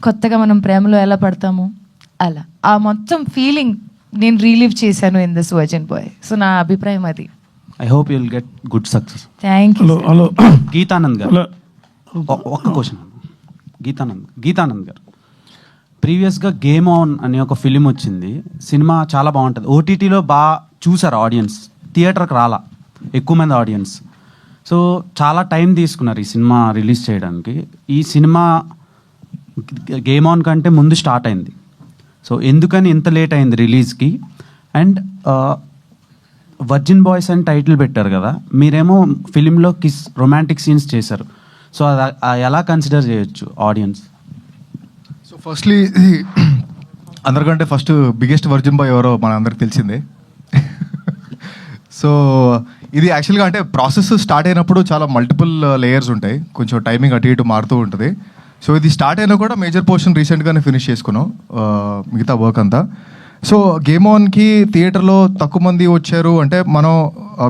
కొత్తగా మనం ప్రేమలో ఎలా పడతాము అలా ఆ మొత్తం ఫీలింగ్ నేను రిలీవ్ చేశాను in this virgin boy. So నా అభిప్రాయం అది. I hope you'll get good success. Thank you. Hello Geetanand గారు, ఒక్క క్వశ్చన్. గీతానంద్ గారు, ప్రీవియస్గా గేమ్ ఆన్ అనే ఒక ఫిలిం వచ్చింది. సినిమా చాలా బాగుంటుంది. ఓటీటీలో బాగా చూసారు ఆడియన్స్, థియేటర్కి రాలా ఎక్కువ మంది ఆడియన్స్. సో చాలా టైం తీసుకున్నారు ఈ సినిమా రిలీజ్ చేయడానికి. ఈ సినిమా గేమ్ ఆన్ కంటే ముందు స్టార్ట్ అయింది. సో ఎందుకని ఇంత లేట్ అయింది రిలీజ్కి? అండ్ వర్జిన్ బాయ్స్ అని టైటిల్ పెట్టారు కదా, మీరేమో ఫిలింలో కిస్ రొమాంటిక్ సీన్స్ చేశారు. సో అది ఎలా కన్సిడర్ చేయొచ్చు ఆడియన్స్? సో ఫస్ట్లీ అందరికంటే ఫస్ట్ బిగ్గెస్ట్ వర్జిన్ బాయ్ ఎవరో మన అందరికి తెలిసిందే. సో ఇది యాక్చువల్గా అంటే ప్రాసెస్ స్టార్ట్ అయినప్పుడు చాలా మల్టిపుల్ లేయర్స్ ఉంటాయి, కొంచెం టైమింగ్ అటు ఇటు మారుతూ ఉంటుంది. సో ఇది స్టార్ట్ అయినా కూడా మేజర్ పోర్షన్ రీసెంట్గానే ఫినిష్ చేసుకున్నాం మిగతా వర్క్ అంతా. సో గేమ్ ఆన్కి థియేటర్లో తక్కువ మంది వచ్చారు అంటే మనం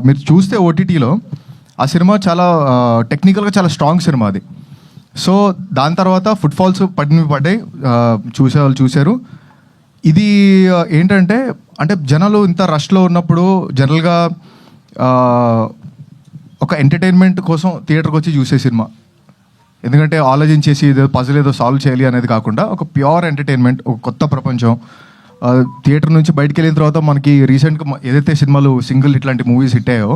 మీరు చూస్తే ఓటీటీలో ఆ సినిమా చాలా టెక్నికల్గా చాలా స్ట్రాంగ్ సినిమా అది. సో దాని తర్వాత ఫుట్ఫాల్స్ పడ్డాయి, చూసేవాళ్ళు చూశారు. ఇది ఏంటంటే అంటే జనాలు ఇంత రష్లో ఉన్నప్పుడు జనరల్గా ఒక ఎంటర్టైన్మెంట్ కోసం థియేటర్కి వచ్చి చూసే సినిమా, ఎందుకంటే ఆలోచించేసి ఏదో పజిల్ ఏదో సాల్వ్ చేయాలి అనేది కాకుండా ఒక ప్యూర్ ఎంటర్టైన్మెంట్, ఒక కొత్త ప్రపంచం. థియేటర్ నుంచి బయటికి వెళ్ళిన తర్వాత మనకి రీసెంట్గా ఏదైతే సినిమాలు సింగిల్ ఇట్లాంటి మూవీస్ హిట్ అయ్యాయో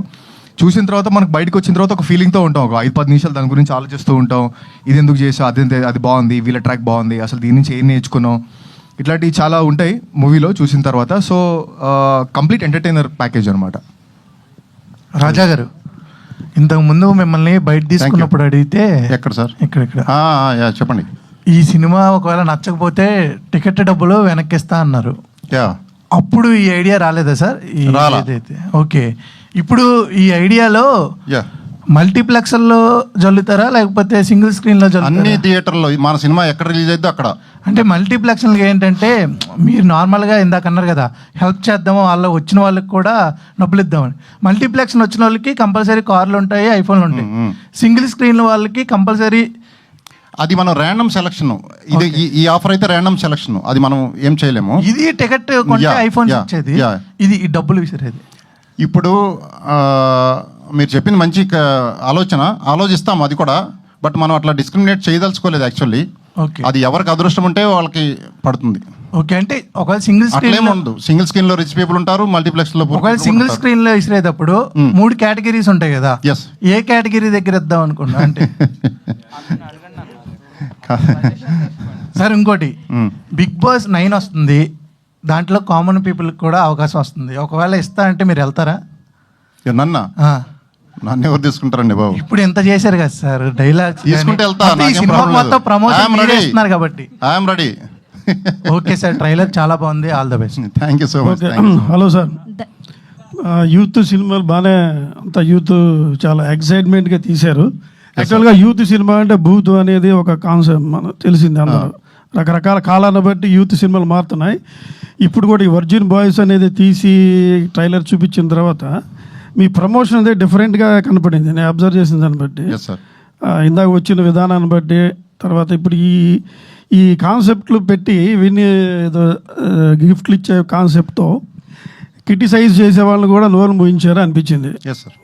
చూసిన తర్వాత మనకు బయటకు వచ్చిన తర్వాత ఒక ఫీలింగ్తో ఉంటాం, ఒక 5-10 నిమిషాలు దాని గురించి ఆలోచిస్తూ ఉంటాం. ఇది ఎందుకు చేసా, అది బాగుంది, వీళ్ళ ట్రాక్ బాగుంది, అసలు దీని నుంచి ఏం నేర్చుకున్నాం, ఇట్లాంటివి చాలా ఉంటాయి మూవీలో చూసిన తర్వాత. సో కంప్లీట్ ఎంటర్టైనర్ ప్యాకేజ్ అనమాట. రాజా గారు, ఇంతకుముందు మిమ్మల్ని బయట తీసుకున్నప్పుడు అడిగితే ఎక్కడ సార్? ఇక్కడ చెప్పండి. ఈ సినిమా ఒకవేళ నచ్చకపోతే టికెట్ డబ్బులు వెనక్కిస్తా అన్నారు. అప్పుడు ఈ ఐడియా రాలేదా సార్? ఏదైతే ఓకే, ఇప్పుడు ఈ ఐడియాలో మల్టీప్లెక్స్లో జల్లుతారా లేకపోతే సింగిల్ స్క్రీన్లో జల్లుతారా? అన్ని థియేటర్లో మన సినిమా ఎక్కడ రిలీజ్ అయితే అక్కడ. అంటే మల్టీప్లెక్స్లకి ఏంటంటే మీరు నార్మల్గా ఇందాక అన్నారు కదా, హెల్ప్ చేద్దాము వాళ్ళు వచ్చిన వాళ్ళకి కూడా డబ్బులు ఇద్దామని. మల్టీప్లెక్స్ వచ్చిన వాళ్ళకి కంపల్సరీ కార్లు ఉంటాయి, ఐఫోన్లు ఉంటాయి. సింగిల్ స్క్రీన్ వాళ్ళకి కంపల్సరీ అది మనం ర్యాండమ్ సెలక్షన్. ఇది ఈ ఆఫర్ అయితే ర్యాండమ్ సెలక్షన్, అది మనం ఏం చేయలేము. ఇది టికెట్ కొంటే ఐఫోన్ ఇచ్చేది, ఇది ఈ డబ్బులు విసిరేది. ఇప్పుడు మీరు చెప్పింది మంచి ఆలోచిస్తాం అది కూడా. బట్ మనం అట్లా డిస్క్రిమినేట్ చేయదలుచుకోలేదు యాక్చువల్లీ. అది ఎవరికి అదృష్టం ఉంటే వాళ్ళకి పడుతుంది. ఓకే, అంటే ఒకవేళ సింగిల్ స్క్రీన్ ఉండదు, సింగిల్ స్క్రీన్ లో రిచ్ పీపుల్ ఉంటారు, మల్టీప్లెక్స్ లో. ఒకవేళ సింగిల్ స్క్రీన్ లో ఇసిరేటప్పుడు 3 కేటగిరీస్ ఉంటాయి కదా, ఏ కేటగిరీ దగ్గర ఇద్దాం అనుకున్నా అంటే సార్ ఇంకోటి, బిగ్ బాస్ 9 వస్తుంది, దాంట్లో కామన్ పీపుల్ కూడా అవకాశం వస్తుంది. ఒకవేళ ఇస్తా అంటే మీరు వెళ్తారా? నన్ను ఎవరు తీసుకుంటారండి బాబు? ఇప్పుడు ఎంత చేశారు కదా సార్, డైలాగ్స్ తీసుకుంటే వెళ్తా. మొత్తం ప్రమోషన్ చేస్తున్నారు కాబట్టి I'm ready. Okay sir, trailer చాలా బాగుంది, all the best. Thank you so much. Hello sir, youth సినిమాలు బాగానే అంత యూత్ చాలా ఎక్సైట్మెంట్గా తీశారు. యాక్చువల్గా యూత్ సినిమా అంటే భూత్ అనేది ఒక కాన్సెప్ట్ మనకు తెలిసింది. అందరూ రకరకాల కాలాన్ని బట్టి యూత్ సినిమాలు మారుతున్నాయి. ఇప్పుడు కూడా ఈ వర్జిన్ బాయ్స్ అనేది తీసి ట్రైలర్ చూపించిన తర్వాత మీ ప్రమోషన్ అనేది డిఫరెంట్గా కనపడింది. నేను అబ్జర్వ్ చేసిన దాన్ని బట్టి, ఇందాక వచ్చిన విధానాన్ని బట్టి, తర్వాత ఇప్పుడు ఈ కాన్సెప్ట్లు పెట్టి విని ఏదో గిఫ్ట్లు ఇచ్చే కాన్సెప్ట్తో క్రిటిసైజ్ చేసే వాళ్ళని కూడా నోరు మూయించారు అనిపించింది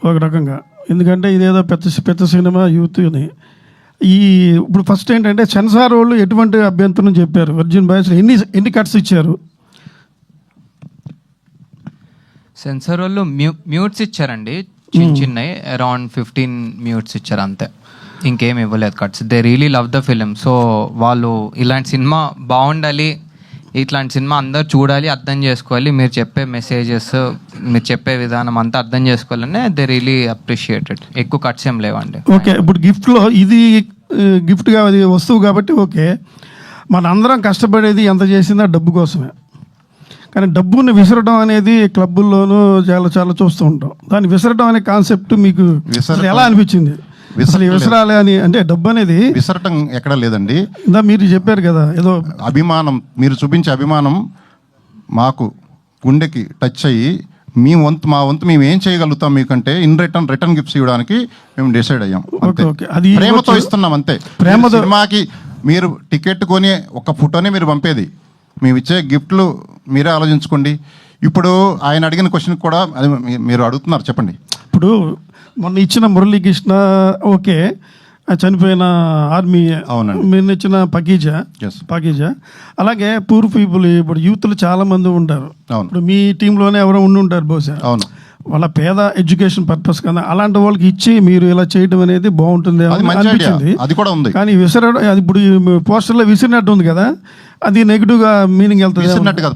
ఒక రకంగా. ఎందుకంటే ఇదేదో పెద్ద సినిమా యూత్ని ఇప్పుడు ఫస్ట్ ఏంటంటే సెన్సార్ వాళ్ళు ఎటువంటి అభ్యంతరం చెప్పారు? వర్జిన్ బాయ్స్ ఎన్ని కట్స్ ఇచ్చారు? సెన్సార్ వాళ్ళు మ్యూట్స్ ఇచ్చారండి, చిన్నవి అరౌండ్ 15 మ్యూట్స్ ఇచ్చారు అంతే, ఇంకేం ఇవ్వలేదు cuts. They really love the film. So వాళ్ళు ఇలాంటి సినిమా బాగుండాలి, ఇట్లాంటి సినిమా అందరు చూడాలి, అర్థం చేసుకోవాలి, మీరు చెప్పే మెసేజెస్, మీరు చెప్పే విధానం అంతా అర్థం చేసుకోవాలనే దే రియలీ అప్రిషియేటెడ్. ఎక్కువ కట్స్ ఏం లేవండి. ఓకే, ఇప్పుడు గిఫ్ట్లో ఇది గిఫ్ట్గా అది వస్తువు కాబట్టి ఓకే, మన అందరం కష్టపడేది ఎంత చేసిందా డబ్బు కోసమే. కానీ డబ్బుని విసరడం అనేది క్లబ్బుల్లోనూ చాలా చాలా చూస్తూ ఉంటాం. దాన్ని విసరడం అనే కాన్సెప్ట్ మీకు ఎలా అనిపించింది? అసలు విసరాలి అని అంటే డబ్బు అనేది విసరటం ఎక్కడ లేదండి. ఇందా మీరు చెప్పారు కదా ఏదో అభిమానం, మీరు చూపించే అభిమానం మాకు గుండెకి టచ్ అయ్యి మా వంతు మేము ఏం చేయగలుగుతాం మీకంటే ఇన్ రిటర్న్ గిఫ్ట్స్ ఇవ్వడానికి మేము డిసైడ్ అయ్యాం. అది ప్రేమతో ఇస్తున్నాం అంతే. ప్రేమతో సినిమాకి మీరు టికెట్ కొని ఒక ఫోటోనే మీరు పంపేది, మేము ఇచ్చే గిఫ్ట్లు మీరే ఆలోచించుకోండి. ఇప్పుడు ఆయన అడిగిన క్వశ్చన్ కూడా అది మీరు అడుగుతున్నారు, చెప్పండి. ఇప్పుడు మొన్న ఇచ్చిన మురళీకృష్ణ ఓకే, చనిపోయిన ఆర్మీ, అవునండి, మీరు ఇచ్చిన పకీజా అలాగే పూర్ పీపుల్, ఇప్పుడు యూత్లు చాలా మంది ఉంటారు. ఇప్పుడు మీ టీంలోనే ఎవరో ఉండి ఉంటారు బహుశా. అవును, వాళ్ళ పేద ఎడ్యుకేషన్ పర్పస్ కదా, అలాంటి వాళ్ళకి ఇచ్చి మీరు ఇలా చేయడం అనేది బాగుంటుంది అనిపించింది. అది కూడా ఉంది. కానీ విసరడం అది ఇప్పుడు పోస్టర్లో విసిరినట్టు ఉంది కదా, అది నెగిటివ్ గా మీనింగ్ వెళ్తుంది.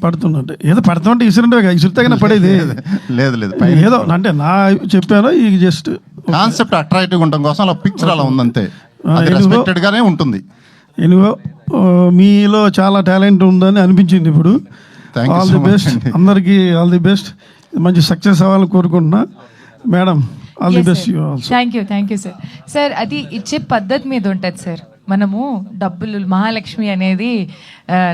పడుతున్నట్టు ఏదో పడుతుంటే విసిరినట్టు విసిరితే పడేది లేదు ఏదో అంటే నా చెప్పాను. ఈ జస్ట్ కాన్సెప్ట్ అట్రాక్టివ్ ఉండడం కోసం అలా పిక్చర్ అలా ఉందంతే, గానే ఉంటుంది. ఎనివో మీలో చాలా టాలెంట్ ఉందని అనిపించింది ఇప్పుడు. ఆల్ ది బెస్ట్ అందరికీ, ఆల్ ది బెస్ట్, మంచి సక్సెస్ అవ్వాలని కోరుకుంటున్నా madam. All the best. Thank you sir. Sir అది ఇచ్చే పద్ధతి మీద ఉంటుంది సార్. మనము డబ్బులు మహాలక్ష్మి అనేది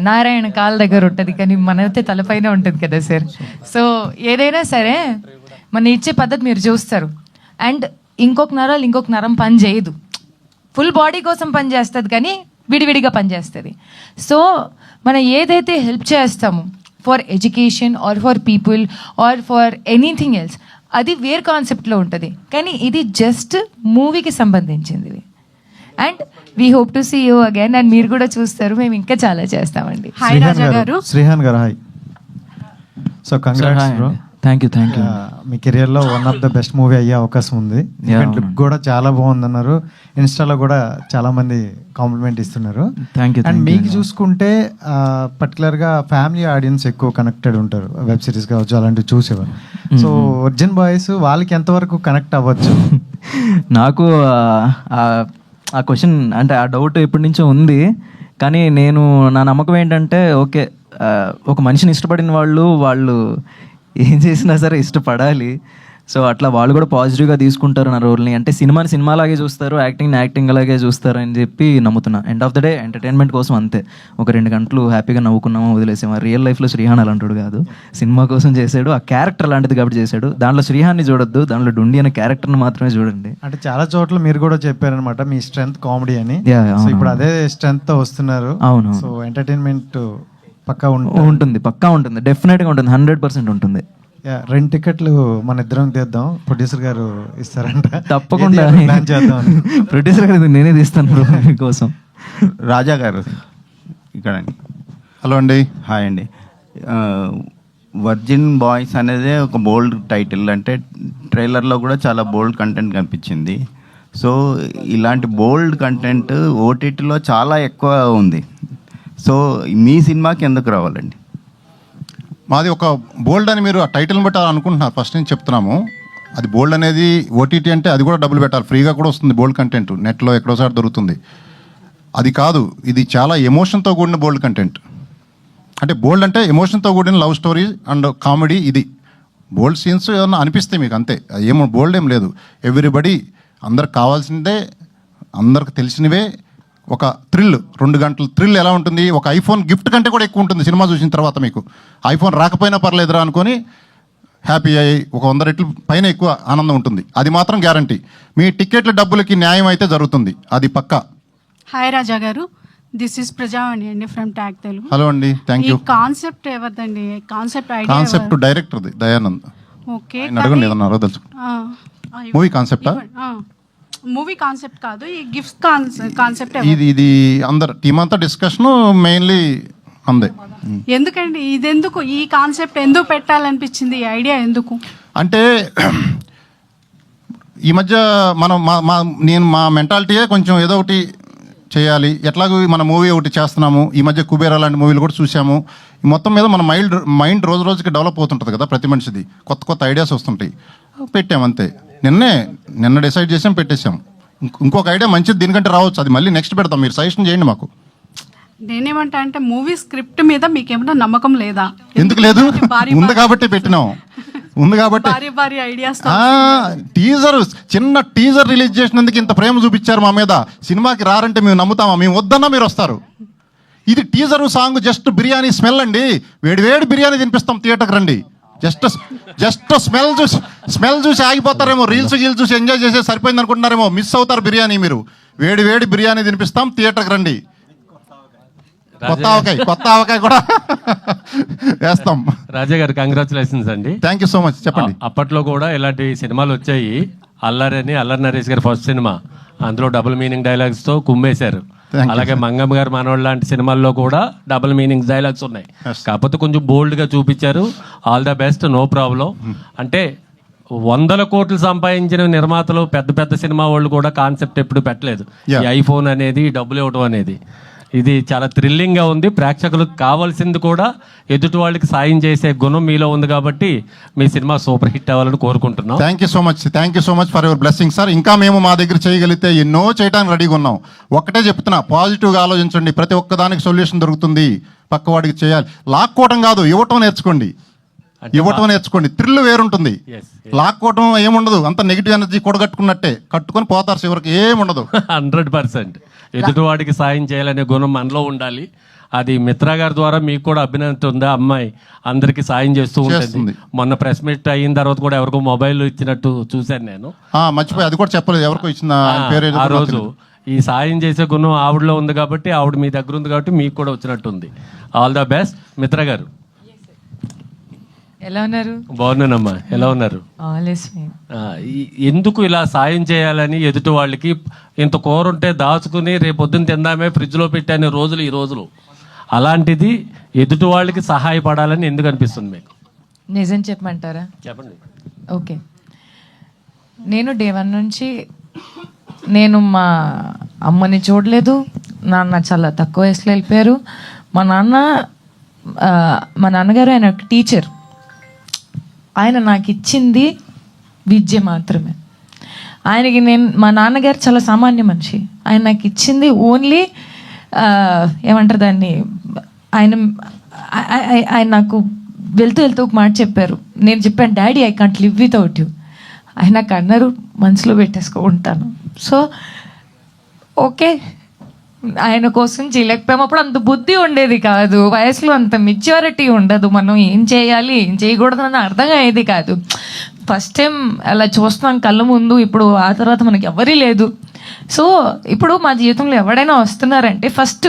నారాయణ కాళ్ళ దగ్గర ఉంటుంది, కానీ మనైతే తలపైన ఉంటుంది కదా సార్. సో ఏదైనా సరే మన ఇచ్చే పద్ధతి మీరు చూస్తారు. అండ్ ఇంకొక నరం పని చేయదు, ఫుల్ బాడీ కోసం పని చేస్తుంది కానీ విడివిడిగా పని చేస్తుంది. సో మనం ఏదైతే హెల్ప్ చేస్తామో for education or for people or for anything else, అది వేరే కాన్సెప్ట్లో ఉంటుంది. కానీ ఇది జస్ట్ మూవీకి సంబంధించింది. And we hope to see you again. And మీరు కూడా చూస్తారు, మేము ఇంకా చాలా చేస్తామండి. Hi Raja garu. Srihan garu hi. So congrats bro. Thank you. మీ కెరియర్లో one of the best movie అయ్యే అవకాశం ఉంది. లుక్ కూడా చాలా బాగుందన్నారు, ఇన్స్టాలో కూడా చాలా మంది కాంప్లిమెంట్ ఇస్తున్నారు. అండ్ మీకు చూసుకుంటే పర్టికులర్గా ఫ్యామిలీ ఆడియన్స్ ఎక్కువ కనెక్టెడ్ ఉంటారు, వెబ్ సిరీస్ కావచ్చు అలాంటివి చూసేవారు. సో వర్జిన్ బాయ్స్ వాళ్ళకి ఎంతవరకు కనెక్ట్ అవ్వచ్చు? నాకు ఆ క్వశ్చన్ అంటే ఆ డౌట్ ఎప్పటి నుంచో ఉంది. కానీ నా నమ్మకం ఏంటంటే ఓకే, ఒక మనిషిని ఇష్టపడిన వాళ్ళు ఏం చేసినా సరే ఇష్టపడాలి. సో అట్లా వాళ్ళు కూడా పాజిటివ్గా తీసుకుంటారు నా రోల్ని. అంటే సినిమాలాగే చూస్తారు, యాక్టింగ్ అలాగే చూస్తారు అని చెప్పి నమ్ముతున్నా. End of the day entertainment కోసం అంతే. ఒక 2 గంటలు హ్యాపీగా నవ్వుకున్నాము, వదిలేసాము. రియల్ లైఫ్లో శ్రీహాన్ అలాంటి కాదు, సినిమా కోసం చేశాడు, ఆ క్యారెక్టర్ అలాంటిది కాబట్టి చేశాడు. దాంట్లో శ్రీహాన్ని చూడొద్దు, దాంట్లో డుండి అనే క్యారెక్టర్ని మాత్రమే చూడండి. అంటే చాలా చోట్ల మీరు కూడా చెప్పారనమాట మీ స్ట్రెంగ్త్ కామెడీ అని. సో ఇప్పుడు అదే స్ట్రెంగ్త్ తో వస్తున్నారు. అవును. సో ఎంటర్టైన్మెంట్ పక్కా ఉంటుంది, పక్కా ఉంటుంది, డెఫినెట్గా ఉంటుంది, 100% ఉంటుంది. 2 టికెట్లు మన ఇద్దరం తీద్దాం, ప్రొడ్యూసర్ గారు ఇస్తారంట. తప్పకుండా ప్లాన్ చేద్దాం. ప్రొడ్యూసర్ గారు నేనే తీస్తాను మీకోసం. రాజా గారు ఇక్కడ. హలో అండి. హాయ్ అండి. వర్జిన్ బాయ్స్ అనేది ఒక బోల్డ్ టైటిల్, అంటే ట్రైలర్లో కూడా చాలా బోల్డ్ కంటెంట్ కనిపించింది. సో ఇలాంటి బోల్డ్ కంటెంట్ ఓటీటీలో చాలా ఎక్కువ ఉంది. సో మీ సినిమాకి ఎందుకు రావాలండి? మాది ఒక బోల్డ్ అని మీరు ఆ టైటిల్ని బట్టి అనుకుంటున్నారు. ఫస్ట్ నుంచి చెప్తున్నాము, అది బోల్డ్ అనేది ఓటీటీ అంటే అది కూడా డబ్బులు పెట్టాలి, ఫ్రీగా కూడా వస్తుంది బోల్డ్ కంటెంట్, నెట్లో ఎక్కడోసారి దొరుకుతుంది. అది కాదు, ఇది చాలా ఎమోషన్తో కూడిన బోల్డ్ కంటెంట్. అంటే బోల్డ్ అంటే ఎమోషన్తో కూడిన లవ్ స్టోరీ అండ్ కామెడీ. ఇది బోల్డ్ సీన్స్ ఏమన్నా అనిపిస్తాయి మీకు, అంతే. ఏమో బోల్డ్ ఏం లేదు. ఎవ్రీబడి అందరికి కావాల్సిందే, అందరికి తెలిసినవే. ఒక థ్రిల్, 2 గంటల థ్రిల్ ఎలా ఉంటుంది, ఒక ఐఫోన్ గిఫ్ట్ కంటే కూడా ఎక్కువ ఉంటుంది సినిమా చూసిన తర్వాత. మీకు ఐఫోన్ రాకపోయినా పర్లేదురా అనుకొని హ్యాపీ అయ్యి ఒక 100 రెట్లు పైన ఎక్కువ ఆనందం ఉంటుంది. అది మాత్రం గ్యారంటీ. మీ టికెట్ల డబ్బులకి న్యాయం అయితే జరుగుతుంది, అది పక్కా. హాయ్ రాజా గారు, దిస్ ఇస్ ప్రజావాణి అండి ఫ్రమ్ ట్యాగ్ తెలుగు. హలో అండి, థ్యాంక్ యూ. కాన్సెప్ట్ ఎవరిదండి? కాన్సెప్ట్ డైరెక్టర్ది, దయానంద్. ఓకే, అడగండి ఏదన్నా తెలుసు. మూవీ కాన్సెప్టా? మూవీ కాన్సెప్ట్ కాదు, ఈ గిఫ్ట్ కాన్సెప్ట్. ఇది అందరు టీమ్ అంతా డిస్కషన్ మెయిన్లీ అందే. ఎందుకండి ఇదెందుకు, ఈ కాన్సెప్ట్ ఎందుకు పెట్టాలనిపించింది, ఈ ఐడియా ఎందుకు? అంటే ఈ మధ్య మనం మా మెంటాలిటీయే కొంచెం ఏదో ఒకటి చేయాలి. ఎట్లాగో మన మూవీ ఒకటి చేస్తున్నాము, ఈ మధ్య కుబేరా లాంటి మూవీలు కూడా చూసాము. మొత్తం మీద మన మైండ్ రోజు రోజుకి డెవలప్ అవుతుంటుంది కదా, ప్రతి మనిషిది కొత్త ఐడియాస్ వస్తుంటాయి. పెట్టాం అంతే. నిన్న డిసైడ్ చేసాం, పెట్టేసాం. ఇంకొక ఐడియా మంచిది దీనికంటే రావచ్చు, అది మళ్ళీ నెక్స్ట్ పెడతాం. మీరు సజెషన్ చేయండి మాకు. నేనేమంటా అంటే మూవీ స్క్రిప్ట్ మీద మీకేమైనా నమ్మకం లేదా? ఎందుకు లేదు, ఉంది కాబట్టి పెట్టినాం. ఉంది కాబట్టి భారీ ఐడియాస్. టీజర్, చిన్న టీజర్ రిలీజ్ చేసినందుకు ఇంత ప్రేమ చూపించారు మా మీద. సినిమాకి రారంటే మేము నమ్ముతామా? మేము వద్దన్నా మీరు వస్తారు. ఇది teaser song just biryani smell అండి. వేడి బిర్యానీ తినిపిస్తాం, థియేటర్కి రండి. జస్ట్ స్మెల్ చూసి ఆగిపోతారేమో, రీల్స్ చూసి ఎంజాయ్ చేసే సరిపోయింది అనుకుంటున్నారేమో, మిస్ అవుతారు బిర్యానీ మీరు. వేడి బిర్యానీ తినిపిస్తాం, థియేటర్కి రండి. కొత్త ఆవకాయ కూడా వేస్తాం. రాజా గారు కంగ్రాచులేషన్స్ అండి. Thank you so much. చెప్పండి. అప్పట్లో కూడా ఇలాంటి సినిమాలు వచ్చాయి. అల్లరి నరేష్ గారి ఫస్ట్ సినిమా, అందులో డబుల్ మీనింగ్ డైలాగ్స్తో కుమ్మేశారు. అలాగే మంగమ్మ గారు మనోళ్ళు లాంటి సినిమాల్లో కూడా డబుల్ మీనింగ్ డైలాగ్స్ ఉన్నాయి. కాకపోతే కొంచెం బోల్డ్గా చూపించారు. All the best, no problem. అంటే 100 కోట్లు సంపాదించిన నిర్మాతలు, పెద్ద సినిమా వాళ్ళు కూడా కాన్సెప్ట్ ఎప్పుడు పెట్టలేదు. ఈ ఐఫోన్ అనేది, డబ్బులు ఇవ్వడం అనేది. ఇది చాలా థ్రిల్లింగ్గా ఉంది. ప్రేక్షకులకు కావాల్సింది కూడా ఎదుటి వాళ్ళకి సాయం చేసే గుణం మీలో ఉంది కాబట్టి మీ సినిమా సూపర్ హిట్ అవ్వాలని కోరుకుంటున్నాం. Thank you so much for your blessing sir. ఇంకా మేము మా దగ్గర చేయగలిగితే ఎన్నో చేయడానికి రెడీగా ఉన్నాం. ఒకటే చెప్తున్నా, పాజిటివ్గా ఆలోచించండి. ప్రతి ఒక్కదానికి సొల్యూషన్ దొరుకుతుంది. పక్కవాడికి చేయాలి, లాక్కోవటం కాదు, ఇవ్వటం నేర్చుకోండి. థ్రిల్ వేరుంటుంది. లాక్కోవటం ఏముండదు, అంత నెగిటివ్ ఎనర్జీ కూడగట్టుకున్నట్టే, కట్టుకొని పోతారు చివరికి, ఏముండదు. 100% ఎదుటివాడికి సాయం చేయాలనే గుణం మనలో ఉండాలి. అది మిత్రా గారి ద్వారా మీకు కూడా అభినందన ఉందా? అమ్మాయి అందరికి సాయం చేస్తూ ఉంటుంది. మొన్న ప్రెస్ మీట్ అయిన తర్వాత కూడా ఎవరికో మొబైల్ ఇచ్చినట్టు చూశాను నేను. మర్చిపోయి, అది కూడా చెప్పలేదు ఎవరికో ఇచ్చిన పేరు. ఆ రోజు ఈ సాయం చేసే గుణం ఆవిడలో ఉంది కాబట్టి, ఆవిడ మీ దగ్గర ఉంది కాబట్టి మీకు కూడా వచ్చినట్టుంది. ఆల్ ద బెస్ట్ మిత్రా గారు. ఎలా ఉన్నారు? బాగున్నానమ్మా, ఎలా ఉన్నారు? ఎందుకు ఇలా సాయం చేయాలని ఎదుటి వాళ్ళకి? ఇంత కూర ఉంటే దాచుకుని రేపొద్దున తిందామే ఫ్రిడ్జ్లో పెట్టాను రోజులు ఈ రోజులు. అలాంటిది ఎదుటి వాళ్ళకి సహాయపడాలని ఎందుకు అనిపిస్తుంది మీకు? నిజం చెప్పమంటారా? చెప్పండి. ఓకే, నేను డే 1 నుంచి నేను మా అమ్మని చూడలేదు. నాన్న చాలా తక్కువ వయసులో వెళ్ళిపోయారు. మా నాన్నగారు ఆయన ఒక టీచర్. ఆయన నాకు ఇచ్చింది విద్య మాత్రమే. ఆయనకి మా నాన్నగారు చాలా సామాన్య మనిషి. ఆయన నాకు ఇచ్చింది ఓన్లీ ఏమంటారు దాన్ని, ఆయన నాకు వెళ్తూ ఒక మాట చెప్పారు. నేను చెప్పాను, daddy I can't live without you. ఆయన నాకు అన్నారు, మనసులో పెట్టేసుకుంటాను. సో ఓకే, ఆయన కోసం చేయలేకపోయాము. అప్పుడు అంత బుద్ధి ఉండేది కాదు, వయసులో అంత మెచ్యూరిటీ ఉండదు. మనం ఏం చేయాలి ఏం చేయకూడదు అని అర్థం అయ్యేది కాదు. ఫస్ట్ టైం అలా చూస్తున్నాం కళ్ళ ముందు. ఇప్పుడు ఆ తర్వాత మనకి ఎవరీ లేదు. సో ఇప్పుడు మా జీవితంలో ఎవరైనా వస్తున్నారంటే ఫస్ట్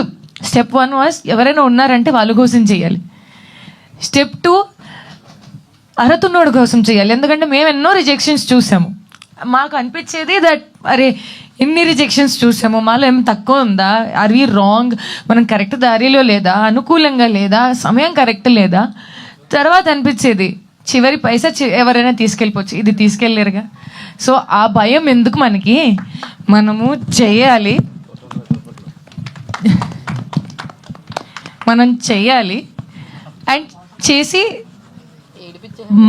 స్టెప్ 1 వాస్, ఎవరైనా ఉన్నారంటే వాళ్ళ కోసం చేయాలి. స్టెప్ 2 అర్హతున్నోడి కోసం చేయాలి. ఎందుకంటే మేము ఎన్నో రిజెక్షన్స్ చూసాము. మాకు అనిపించేది దట్ అరే ఎన్ని రిజెక్షన్స్ చూసాము, మాలో ఏం తక్కువ ఉందా, ఆర్ వి రాంగ్, మనం కరెక్ట్ దారిలో లేదా, అనుకూలంగా లేదా, సమయం కరెక్ట్ లేదా. తర్వాత అనిపించేది చివరి పైసా ఎవరైనా తీసుకెళ్ళిపోవచ్చు, ఇది తీసుకెళ్ళలేరుగా. సో ఆ భయం ఎందుకు మనకి, మనము చేయాలి, మనం చేయాలి. అండ్ చేసి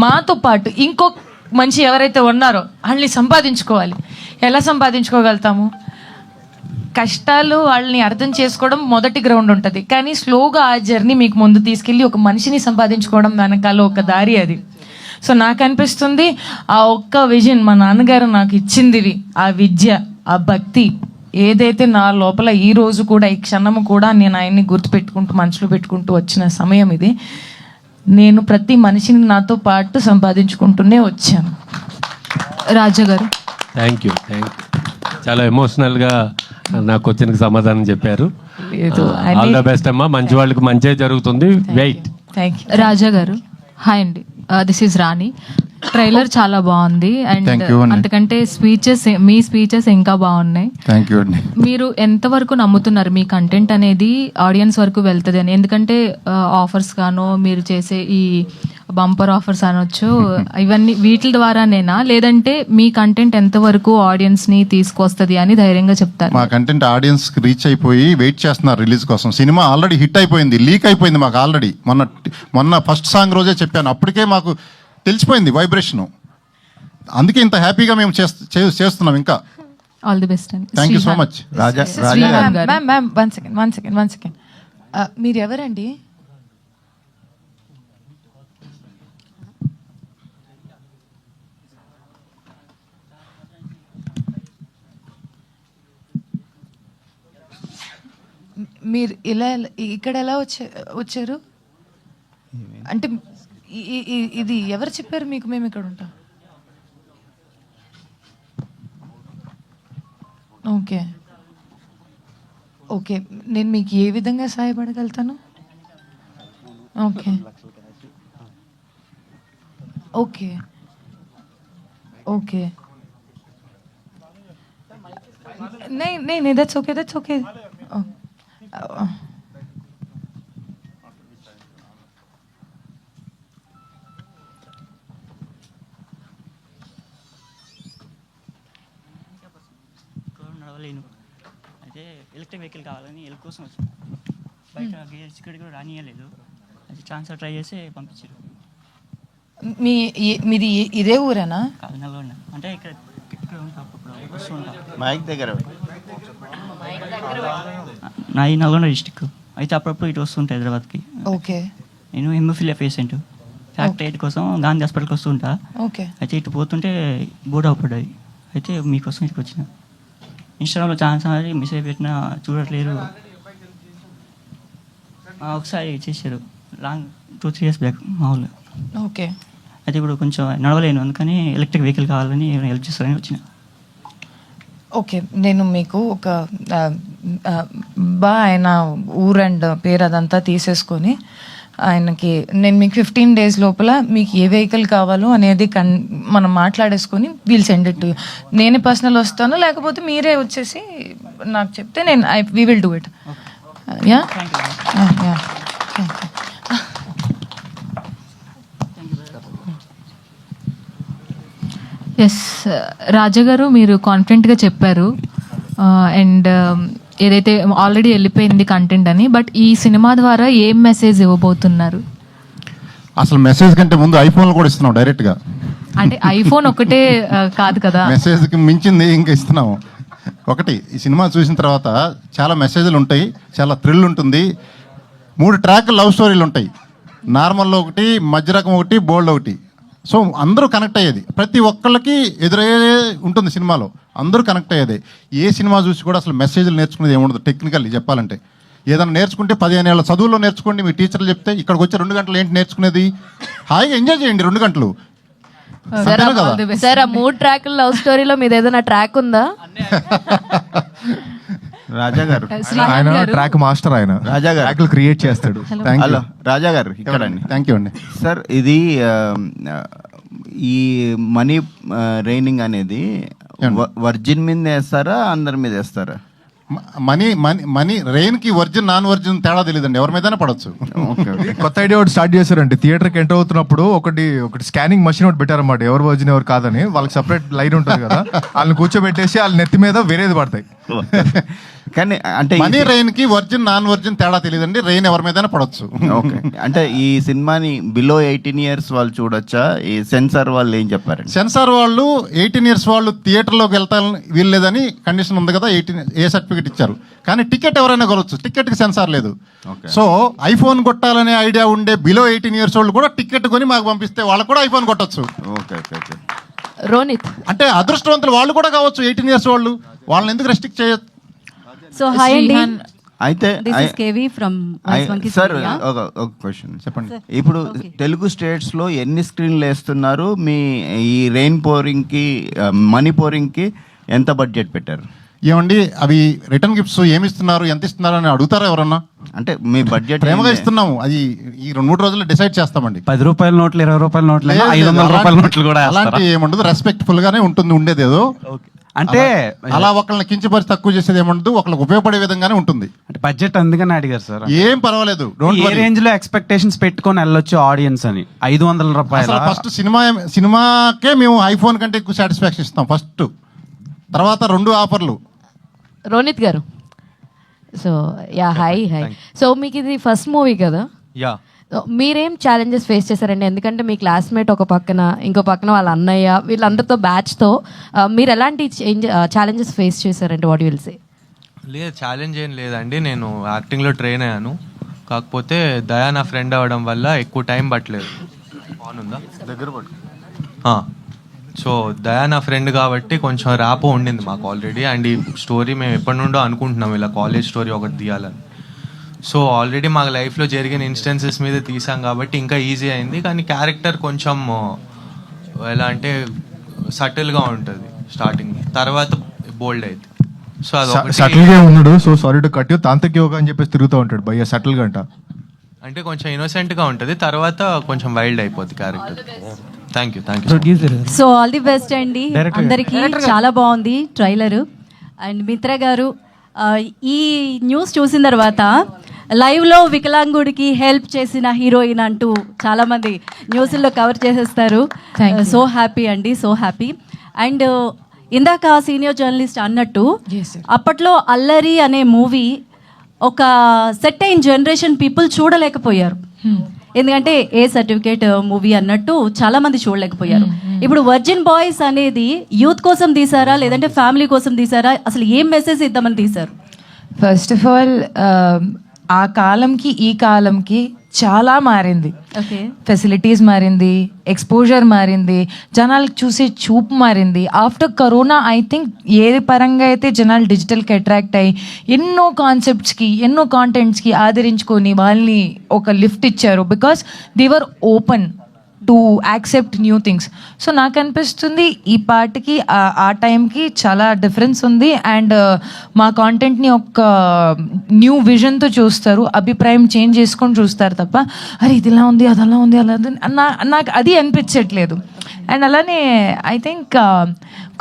మాతో పాటు ఇంకో మనిషి ఎవరైతే ఉన్నారో వాళ్ళని సంపాదించుకోవాలి. ఎలా సంపాదించుకోగలుగుతాము? కష్టాలు వాళ్ళని అర్థం చేసుకోవడం మొదటి గ్రౌండ్ ఉంటుంది. కానీ స్లోగా ఆ జర్నీ మీకు ముందు తీసుకెళ్ళి ఒక మనిషిని సంపాదించుకోవడం వెనకాల ఒక దారి అది. సో నాకు అనిపిస్తుంది ఆ ఒక్క విజన్ మా నాన్నగారు నాకు ఇచ్చింది, ఆ విద్య, ఆ భక్తి ఏదైతే నా లోపల ఈ రోజు కూడా ఈ క్షణము కూడా నేను ఆయన్ని గుర్తుపెట్టుకుంటూ మనసులో పెట్టుకుంటూ వచ్చిన సమయం ఇది. నేను ప్రతి మనిషిని నాతో పాటు సంపాదించుకుంటూనే వచ్చాను. రాజా గారు. Thank you. చాలా ఎమోషనల్గా నా క్వశ్చన్కి సమాధానం చెప్పారు. ఆల్ ద బెస్ట్ అమ్మా, మంచి వాళ్ళకి మంచిగా జరుగుతుంది. వెయిట్. Thank you. రాజా గారు. హాయ్ అండి, దిస్ ఈజ్ రాణి. ట్రైలర్ చాలా బాగుంది అండ్ Thank you అండి. అంతకంటే మీ స్పీచెస్ ఇంకా బాగున్నాయి. థ్యాంక్ యూ అండి. మీరు ఎంతవరకు నమ్ముతున్నారు మీ కంటెంట్ అనేది ఆడియన్స్ వరకు వెళ్తుంది అని? ఎందుకంటే ఆఫర్స్ గాను మీరు చేసే ఈ బంపర్ ఆఫర్స్ అనొచ్చు ఇవన్నీ వీటి ద్వారానేనా, లేదంటే మీ కంటెంట్ ఎంతవరకు ఆడియన్స్ని తీసుకొస్తుంది అని ధైర్యంగా చెప్తారు? మా కంటెంట్ ఆడియన్స్ రీచ్ అయిపోయి వెయిట్ చేస్తున్నారు రిలీజ్ కోసం. సినిమా ఆల్రెడీ హిట్ అయిపోయింది, లీక్ అయిపోయింది మాకు ఆల్రెడీ. మొన్న ఫస్ట్ సాంగ్ రోజే చెప్పాను, అప్పటికే మాకు తెలిసిపోయింది వైబ్రేషను. అందుకే ఇంత హ్యాపీగా మేము చేస్తున్నాం. ఇంకా ఆల్ ది బెస్ట్ అండి. Thank you so much. Ma'am one second. మీరు ఎవరండి? మీరు ఇక్కడ ఎలా వచ్చారు? అంటే ఇది ఎవరు చెప్పారు మీకు మేము ఇక్కడ ఉంటాం? ఓకే ఓకే, నేను మీకు ఏ విధంగా సహాయపడగలుగుతాను? ఓకే ఓకే ఓకే नहीं that's okay. నడవలేను, అయితే ఎలక్ట్రిక్ వెహికల్ కావాలని ఎల్ కోసం వచ్చాను. బయట గేర్ సిక్యూరిటీ కూడా రానియలేదు, అది ట్రాన్స్ఫర్ ట్రై చేసి పంపించారు. మీది ఇదే ఊరేనా? కాదు, నల్గొండ. అంటే ఇక్కడ ఉంటా, వస్తూ ఉంటా. మైక్ దగ్గర నాది నల్గొండ డిస్టిక్, అయితే అప్పుడప్పుడు ఇటు వస్తుంటా హైదరాబాద్కి. ఓకే. నేను హెమోఫిలియా పేషెంట్, ఫ్యాక్ట్ ఎయిట్ కోసం గాంధీ హాస్పిటల్కి వస్తుంటా. ఓకే. అయితే ఇటు పోతుంటే బోర్డు అవపడ్డాయి, అయితే మీకోసం ఇటుకు వచ్చిన. ఇన్స్టాగ్రామ్లో ఛాన్స్ అనేది మెసేజ్ పెట్టినా చూడట్లేరు. ఒకసారి చేశారు లాంగ్ 2-3 years బ్యాక్ మా ఊళ్ళో. ఓకే. అయితే ఇప్పుడు కొంచెం నడవలేను, అందుకని ఎలక్ట్రిక్ వెహికల్ కావాలని హెల్ప్ చేస్తారని వచ్చిన. ఓకే, నేను మీకు ఒక ఆయన ఊరు అండ్ పేరు అదంతా తీసేసుకొని ఆయనకి నేను మీకు 15 days లోపల మీకు ఏ వెహికల్ కావాలో అనేది మనం మాట్లాడేసుకొని వీల్ సెండ్ ఇట్. నేనే పర్సనల్ వస్తాను, లేకపోతే మీరే వచ్చేసి నాకు చెప్తే నేను we will do it. Yeah yeah. Yes Raja garu, మీరు కాన్ఫిడెంట్గా చెప్పారు అండ్ ఏదైతే ఆల్రెడీ వెళ్ళిపోయింది కంటెంట్ అని, బట్ ఈ సినిమా ద్వారా ఏం మెసేజ్ ఇవ్వబోతున్నారు? అసలు మెసేజ్ కంటే ముందు ఐఫోన్లు కూడా ఇస్తున్నాం డైరెక్ట్గా. అంటే ఐఫోన్ ఒకటే కాదు కదా, మెసేజ్కి మించింది ఇంకా ఇస్తున్నాము. ఒకటి, ఈ సినిమా చూసిన తర్వాత చాలా మెసేజ్లు ఉంటాయి, చాలా థ్రిల్ ఉంటుంది. 3 ట్రాక్ లవ్ స్టోరీలు ఉంటాయి, నార్మల్లో ఒకటి, మధ్య రకం ఒకటి, బోల్డ్ ఒకటి. సో అందరూ కనెక్ట్ అయ్యేది, ప్రతి ఒక్కళ్ళకి ఎదురయ్యే ఉంటుంది సినిమాలో, అందరూ కనెక్ట్ అయ్యేది. ఏ సినిమా చూసి కూడా అసలు మెసేజ్లు నేర్చుకునేది ఏముండదు. టెక్నికల్లీ చెప్పాలంటే ఏదైనా నేర్చుకుంటే 15 ఏళ్ళ చదువుల్లో నేర్చుకోండి, మీ టీచర్లు చెప్తే ఇక్కడికి వచ్చి 2 గంటలు ఏంటి నేర్చుకునేది? హాయిగా ఎంజాయ్ చేయండి 2 గంటలు. సార్ ఆ 3 ట్రాక్ లవ్ స్టోరీలో మీద ఏదైనా ట్రాక్ ఉందా? రాజా గారు ఆయన ట్రాక్ మాస్టర్, ఆయన రాజా గారు ట్రాక్లు క్రియేట్ చేస్తాడు. హలో రాజా గారు, ఇక్కడ థ్యాంక్ యూ అండి. సార్, ఇది ఈ మనీ రైనింగ్ అనేది వర్జిన్ మీద వేస్తారా, అందరి మీద వేస్తారా? మనీ రెయిన్కి వర్జిన్ నాన్ వర్జిన్ తేడా తెలియదండి, ఎవరి మీదైనా పడవచ్చు. కొత్త ఐడియా ఒకటి స్టార్ట్ చేశారంటే, థియేటర్కి ఎంటర్ అవుతున్నప్పుడు ఒకటి స్కానింగ్ మషిన్ ఒకటి పెట్టారన్నమాట, ఎవరు వర్జిన్ ఎవరు కాదని. వాళ్ళకి సపరేట్ లైన్ ఉంటుంది కదా, వాళ్ళని కూర్చోబెట్టేసి వాళ్ళ నెత్తి మీద వేరేది పడతాయి. కానీ అంటే మనీ రెయిన్ కి వర్జిన్ నాన్ వర్జిన్ తేడా తెలియదండి. రెయిన్ ఎవరి మీదైనా పడవచ్చు. ఓకే, అంటే ఈ సినిమాని బిలో 18 ఇయర్స్ వాళ్ళు చూడొచ్చా? ఈ సెన్సార్ వాళ్ళు ఏం చెప్పారండి? సెన్సార్ వాళ్ళు 18 ఇయర్స్ వాళ్ళు థియేటర్లోకి వెళ్తారని వీల్లేదని కండిషన్ ఉంది కదా, 18 ఏ సర్టిఫికేట్ ఇచ్చారు. కానీ టికెట్ ఎవరైనా కొనవచ్చు, టికెట్కి సెన్సార్ లేదు. సో ఐఫోన్ కొట్టాలనే ఐడియా ఉండే బిలో 18 ఇయర్స్ వాళ్ళు కూడా టికెట్ కొని మాకు పంపిస్తే వాళ్ళకు కూడా ఐఫోన్ కొట్టచ్చు. Okay okay okay. రోనిత్, అంటే అదృష్టవంతులు వాళ్ళు కూడా కావచ్చు 18 ఇయర్స్ వాళ్ళు, వాళ్ళని ఎందుకు రెస్ట్రిక్ట్ చేయొచ్చు? సో హాయ్ అండి, అయితే కేవి ఫ్రమ్ సార్ ఒక క్వశ్చన్ చెప్పండి. ఇప్పుడు తెలుగు స్టేట్స్ లో ఎన్ని స్క్రీన్లు వేస్తున్నారు? మీ ఈ రెయిన్ పోరింగ్ కి మనీ పోరింగ్ కి ఎంత బడ్జెట్ పెట్టారు? ఏమండి అవి రిటర్న్ గిఫ్ట్స్ ఏమి ఇస్తున్నారు, ఎంత ఇస్తున్నారు అని అడుగుతారా ఎవరన్నా? అంటే మీ బడ్జెట్ ప్రేమగా ఇస్తున్నాము, అది ఈ 2-3 రోజుల్లో డిసైడ్ చేస్తామండి. 10 రూపాయల నోట్లు, 20 రూపాయల నోట్లు, 500 రూపాయల నోట్లు కూడా అలాంటి ఏముండదు, రెస్పెక్ట్ఫుల్ గానే ఉంటుంది ఉండేది. ఏదో అంటే అలా ఒకళ్ళని కించపరిచి తక్కువ చేసేది ఏముండదు, ఒకళ్ళకి ఉపయోగపడే విధంగానే ఉంటుంది. అంటే బడ్జెట్ అందుకని అడిగారు సార్. ఏం పర్వాలేదు, ఏ రేంజ్ లో ఎక్స్పెక్టేషన్స్ పెట్టుకొని వెళ్ళొచ్చు ఆడియన్స్ అని? 500 రూపాయలు ఫస్ట్ సినిమాకే మేము ఐఫోన్ కంటే ఎక్కువ సాటిస్ఫాక్షన్ ఇస్తాం ఫస్ట్, తర్వాత 2 ఆఫర్లు. రోనిత్ గారు, సో యా హాయ్. సో మీకు ఇది ఫస్ట్ మూవీ కదా, యా. మీరేం ఛాలెంజెస్ ఫేస్ చేశారండి? ఎందుకంటే మీ క్లాస్మేట్ ఒక పక్కన, ఇంకో పక్కన వాళ్ళ అన్నయ్య, వీళ్ళందరితో బ్యాచ్తో మీరు ఎలాంటి ఛాలెంజెస్ ఫేస్ చేశారంటే వాట్ విల్ సే? లేదు, ఛాలెంజ్ ఏం లేదండి. నేను యాక్టింగ్లో ట్రైన్ అయ్యాను, కాకపోతే దయా నా ఫ్రెండ్ అవ్వడం వల్ల ఎక్కువ టైం పట్టలేదు. బాగుందా దగ్గర పట్టు. సో దయా నా ఫ్రెండ్ కాబట్టి కొంచెం ర్యాపో ఉండింది మాకు ఆల్రెడీ. అండ్ ఈ స్టోరీ మేము ఎప్పటి నుండో అనుకుంటున్నాం ఇలా కాలేజ్ స్టోరీ ఒకటి తీయాలని. సో ఆల్రెడీ మాకు లైఫ్లో జరిగిన ఇన్స్టెన్సెస్ మీద తీసాం కాబట్టి ఇంకా ఈజీ అయింది. కానీ క్యారెక్టర్ కొంచెం ఎలా అంటే సటిల్గా ఉంటుంది స్టార్టింగ్, తర్వాత బోల్డ్ అయితే. సో అది సటిల్గా ఉన్నాడు. So sorry to cut you, తాంత్రిక యోగా అని చెప్పేసి తిరుగుతూ ఉంటాడు భయ్య సటిల్గా అంట. అంటే కొంచెం ఇన్నోసెంట్గా ఉంటుంది, తర్వాత కొంచెం వైల్డ్ అయిపోద్ది character. Thank you. So all the best అండి అందరికీ. చాలా బాగుంది ట్రైలర్. అండ్ మిత్ర గారు, ఈ న్యూస్ చూసిన తర్వాత లైవ్లో వికలాంగుడికి హెల్ప్ చేసిన హీరోయిన్ అంటూ చాలామంది న్యూస్లో కవర్ చేసేస్తారు. సో హ్యాపీ అండి, సో హ్యాపీ. అండ్ ఇందాక సీనియర్ జర్నలిస్ట్ అన్నట్టు అప్పట్లో అల్లరి అనే మూవీ ఒక సెట్ అయిన జనరేషన్ పీపుల్ చూడలేకపోయారు. ఎందుకంటే ఏ సర్టిఫికేట్ మూవీ అన్నట్టు చాలా మంది చూడలేకపోయారు. ఇప్పుడు వర్జిన్ బాయ్స్ అనేది యూత్ కోసం తీసారా, లేదంటే ఫ్యామిలీ కోసం తీసారా? అసలు ఏం మెసేజ్ ఇద్దామని తీసారు? ఫస్ట్ ఆఫ్ ఆల్ ఆ కాలంకి ఈ కాలంకి చాలా మారింది. ఫెసిలిటీస్ మారింది, ఎక్స్పోజర్ మారింది, జనాలకు చూసే చూపు మారింది. ఆఫ్టర్ కరోనా ఐ థింక్ ఏది పరంగా అయితే జనాలు డిజిటల్కి అట్రాక్ట్ అయ్యి ఎన్నో కాన్సెప్ట్స్కి, ఎన్నో కాంటెంట్స్కి ఆదరించుకొని వాళ్ళని ఒక లిఫ్ట్ ఇచ్చారు. Because they were open to accept new things. So నాకు అనిపిస్తుంది ఈ పాటకి ఆ టైంకి చాలా డిఫరెన్స్ ఉంది. అండ్ మా కాంటెంట్ని ఒక న్యూ విజన్తో చూస్తారు, అభిప్రాయం చేంజ్ చేసుకొని చూస్తారు తప్ప అరే ఇది ఇలా ఉంది, అది అలా ఉంది, అలా నాకు అది అనిపించట్లేదు. అండ్ అలానే ఐ థింక్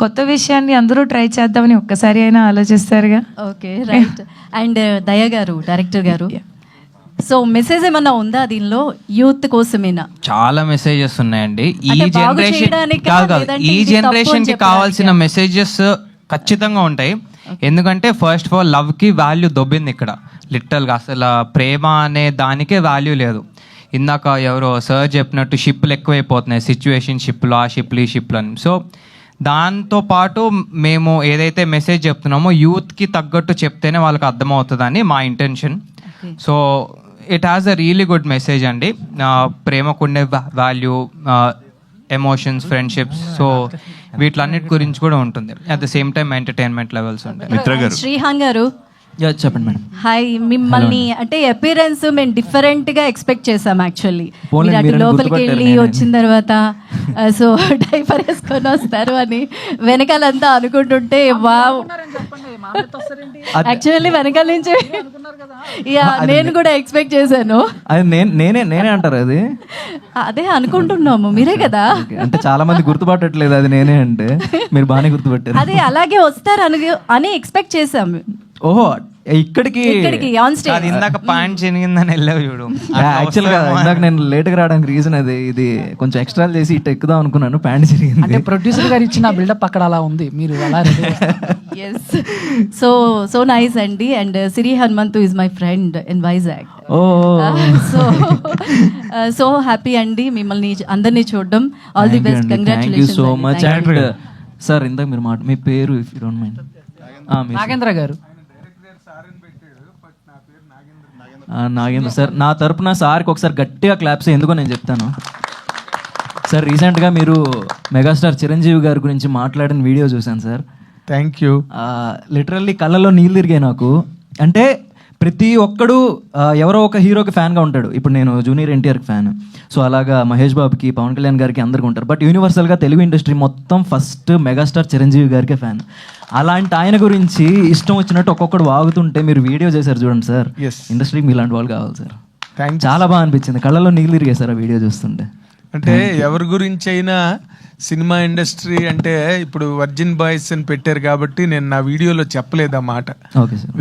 కొత్త విషయాన్ని అందరూ ట్రై చేద్దామని ఒక్కసారి అయినా ఆలోచిస్తారుగా. Okay right. అండ్ దయ గారు, డైరెక్టర్ గారు, సో మెసేజ్ ఏమన్నా ఉందా దీనిలో యూత్ కోసమేనా? చాలా మెసేజెస్ ఉన్నాయండి. ఈ జనరేషన్ కి కావాల్సిన మెసేజెస్ ఖచ్చితంగా ఉంటాయి. ఎందుకంటే ఫస్ట్ ఆఫ్ ఆల్ లవ్ కి వాల్యూ దొబ్బింది ఇక్కడ లిటరల్గా. అసలు ప్రేమ అనే దానికే వాల్యూ లేదు. ఇందాక ఎవరో సార్ చెప్పినట్టు షిప్లు ఎక్కువైపోతున్నాయి, సిచ్యువేషన్ షిప్లు, ఆ షిప్లు, ఈ షిప్లు అని. సో దాంతోపాటు మేము ఏదైతే మెసేజ్ చెప్తున్నామో యూత్కి తగ్గట్టు చెప్తేనే వాళ్ళకి అర్థమవుతుందని మా intention. So it has a really good message అండి. ప్రేమకుండే వాల్యూ, ఎమోషన్స్, ఫ్రెండ్షిప్స్, సో వీటిలన్నిటి గురించి కూడా ఉంటుంది. At the same time entertainment levels ఉంటాయి. శ్రీహాన్ గారు చెప్పండి మేడం. హాయ్. మిమ్మల్ని అంటే అపియరెన్స్ మేము డిఫరెంట్ గా ఎక్స్పెక్ట్ చేసాం యాక్చువల్లీ. మీరు అటు లోపలికి వెళ్ళి వచ్చిన తర్వాత సో డైపర్ వేసుకొని వస్తారు అని వెనకాలంతా అనుకుంటుంటే వావ్, యాక్చువల్లీ వెనకాల నుంచి నేను కూడా ఎక్స్పెక్ట్ చేశాను. అది నేనే అంటారు, అది అదే అనుకుంటున్నాము, మీరే కదా. అంటే చాలా మంది గుర్తుపట్టట్లేదు అది నేనే అంటే, మీరు బాగానే గుర్తుపట్టారు. అదే అలాగే వస్తారు అని ఎక్స్పెక్ట్ చేసాము. ఓహో, ఇక్కడికి ఆన్ స్టేజ్ అది ఇందాక పాయింట్ చినిగిందని వెళ్ళావు చూడు. యాక్చువల్గా ఇందాక నేను లేట్గా రావడానికి రీజన్ అది, ఇది కొంచెం ఎక్స్ట్రా చేసి ఇటు ఎక్కుదాం అనుకున్నాను, ప్యాంట్ అంటే జరిగింది. ప్రొడ్యూసర్ గారు ఇచ్చిన బిల్డప్ అక్కడ అలా ఉంది, మీరు అలా ఎస్. సో నైస్ అండి. And Siri Hanumanthu is my friend in Vizag. So happy అండి మిమ్మల్ని అందరినీ చూడడం. All the best, congratulations. So much. And sir ఇందాక మీరు మీ పేరు if you don't mind? Nagendra గారు. నాగేంద్ర సార్, నా తరపున సార్కి ఒకసారి గట్టిగా క్లాప్స్ ఎందుకో నేను చెప్తాను. సార్ రీసెంట్గా మీరు మెగాస్టార్ చిరంజీవి గారి గురించి మాట్లాడిన వీడియో చూశాను సార్. Thank you. లిటరల్లీ కళ్ళలో నీళ్ళు తిరిగాయి నాకు. అంటే ప్రతి ఒక్కడు ఎవరో ఒక హీరోకి ఫ్యాన్గా ఉంటాడు. ఇప్పుడు నేను జూనియర్ ఎన్టీఆర్కి ఫ్యాన్, సో అలాగా మహేష్ బాబుకి, పవన్ కళ్యాణ్ గారికి అందరికీ ఉంటారు. బట్ యూనివర్సల్గా తెలుగు ఇండస్ట్రీ మొత్తం ఫస్ట్ మెగాస్టార్ చిరంజీవి గారికే ఫ్యాన్. అలాంటి ఆయన గురించి ఇష్టం వచ్చినట్టు ఒక్కొక్కడు వాగుతుంటే మీరు వీడియో చేశారు చూడండి సార్. ఇండస్ట్రీకి మీలాంటి వాళ్ళు కావాలి సార్. చాలా బాగా అనిపించింది, కళ్ళలో నీళ్ళు తిరిగాయి సార్ ఆ వీడియో చూస్తుంటే. అంటే ఎవరి గురించి అయినా సినిమా ఇండస్ట్రీ అంటే ఇప్పుడు వర్జిన్ బాయ్స్ అని పెట్టారు కాబట్టి నేను నా వీడియోలో చెప్పలేదు ఆ మాట.